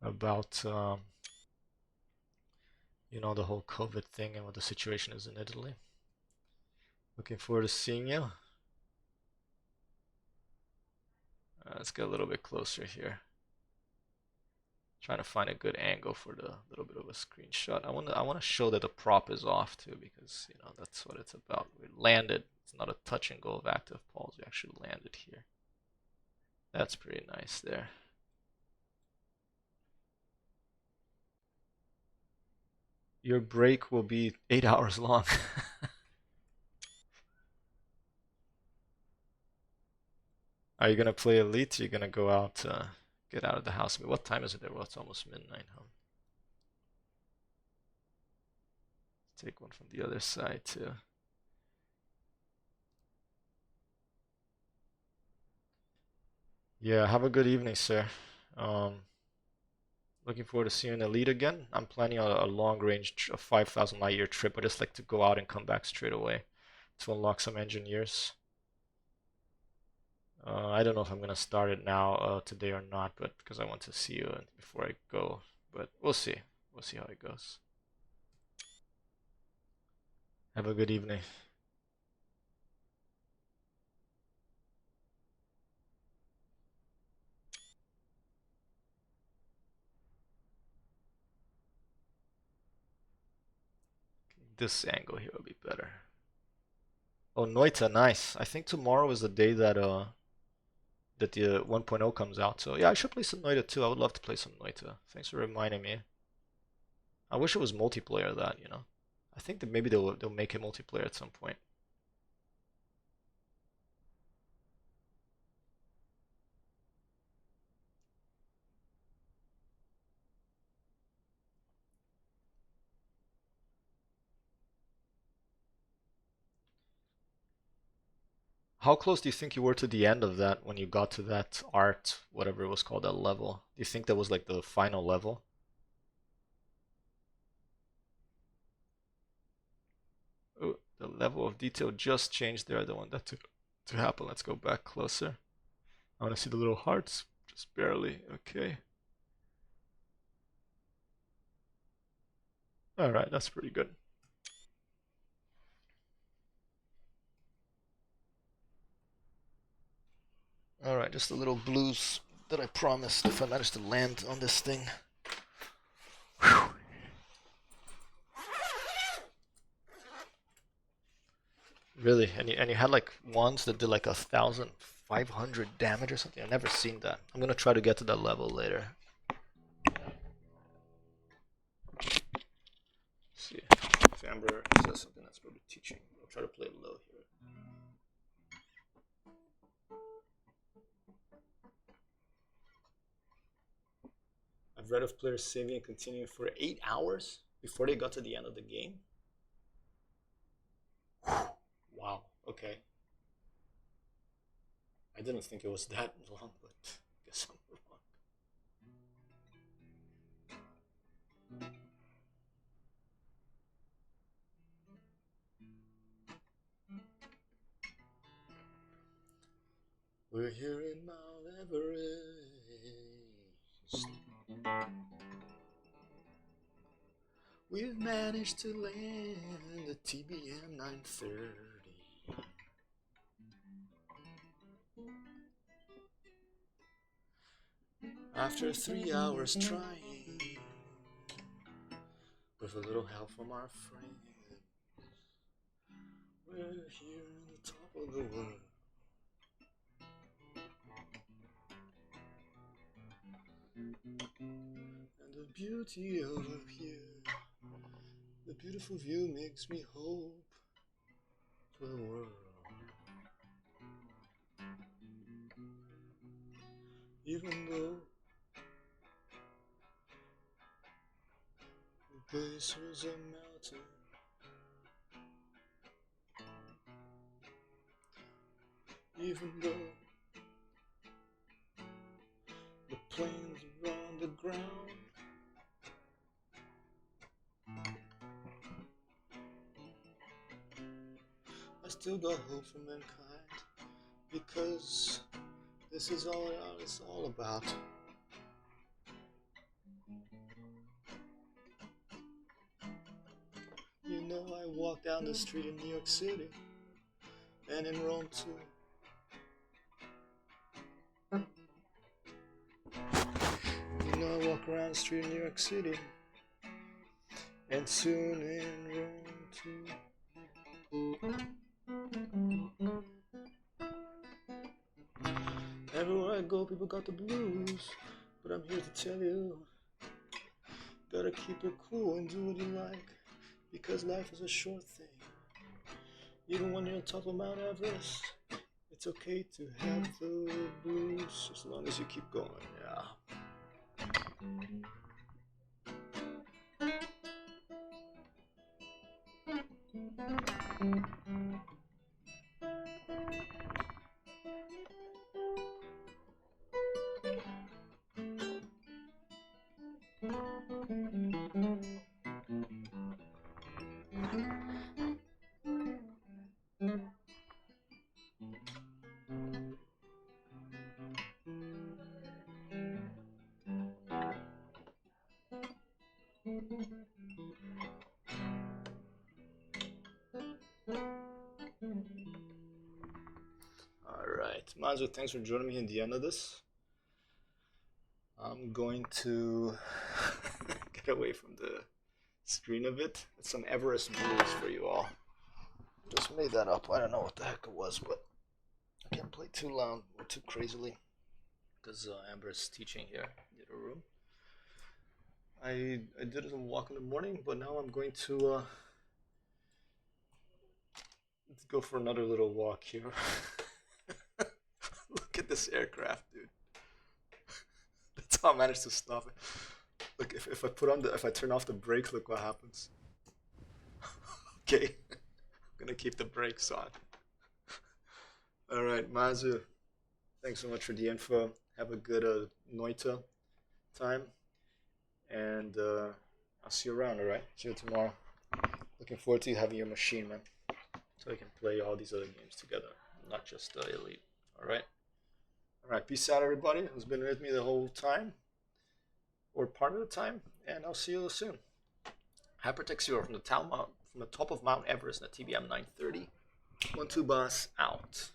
about the whole COVID thing and what the situation is in Italy. Looking forward to seeing you. Let's get a little bit closer here. Trying to find a good angle for the little bit of a screenshot. I want to show that the prop is off too, because that's what it's about. We landed. It's not a touch and go of active pulse. We actually landed here. That's pretty nice there. Your break will be 8 hours long. Are you gonna play Elite? You're gonna go out, get out of the house. I mean, what time is it there? Well, it's almost midnight, huh? Take one from the other side too. Yeah, have a good evening, sir. Um, Looking forward to seeing Elite again. I'm planning a long range, a 5,000 light year trip. I just like to go out and come back straight away to unlock some engineers. I don't know if I'm gonna start it now today or not, but because I want to see you before I go. But we'll see. We'll see how it goes. Have a good evening. This angle here will be better. Oh, Noita, nice. I think tomorrow is the day that the 1.0 comes out. So yeah, I should play some Noita too. I would love to play some Noita. Thanks for reminding me. I wish it was multiplayer that. I think that maybe they'll make it multiplayer at some point. How close do you think you were to the end of that when you got to that art, whatever it was called, that level? Do you think that was like the final level? Oh, the level of detail just changed there. I don't want that to happen. Let's go back closer. I want to see the little hearts, just barely. Okay. All right, that's pretty good. All right, just the little blues that I promised if I manage to land on this thing. Whew. Really? And you had like ones that did like 1,500 damage or something? I've never seen that. I'm gonna try to get to that level later. Let's see if Amber says something that's probably teaching. I'll try to play it low here. I've read of players saving and continuing for 8 hours before they got to the end of the game. Wow, okay. I didn't think it was that long, but I guess I'm wrong. We're here in Mount Everest. We've managed to land the TBM 930. After 3 hours trying, with a little help from our friends, we're here on the top of the world. And the beauty of up here, the beautiful view makes me hope for the world. Even though the base was a mountain, even though the plains are on the ground, I still got hope for mankind, because this is all it's all about. You know, I walk down the street in New York City, and in Rome too. You know, I walk around the street in New York City, and soon in Rome too. Everywhere I go, people got the blues, but I'm here to tell you, gotta keep it cool and do what you like, because life is a short thing. Even when you're on top of Mount Everest, it's okay to have the blues as long as you keep going. Yeah. Alright, Manzo, thanks for joining me in the end of this. I'm going to get away from the screen a bit. It's some Everest blues for you all. Just made that up. I don't know what the heck it was, but I can't play too loud or too crazily because Amber's teaching here in the other room. I did a walk in the morning, but now I'm going to go for another little walk here. Look at this aircraft, dude. That's how I managed to stop it. Look, if I turn off the brake, look what happens. Okay, I'm gonna keep the brakes on. All right, Mazu, thanks so much for the info. Have a good Noita time, and I'll see you around. All right, see you tomorrow. Looking forward to having your machine, man, so we can play all these other games together, not just Elite. All right. All right, peace out, everybody who's been with me the whole time, or part of the time, and I'll see you soon. Hypertext Zero from the top of Mount Everest in the TBM 930. 1-2 boss out.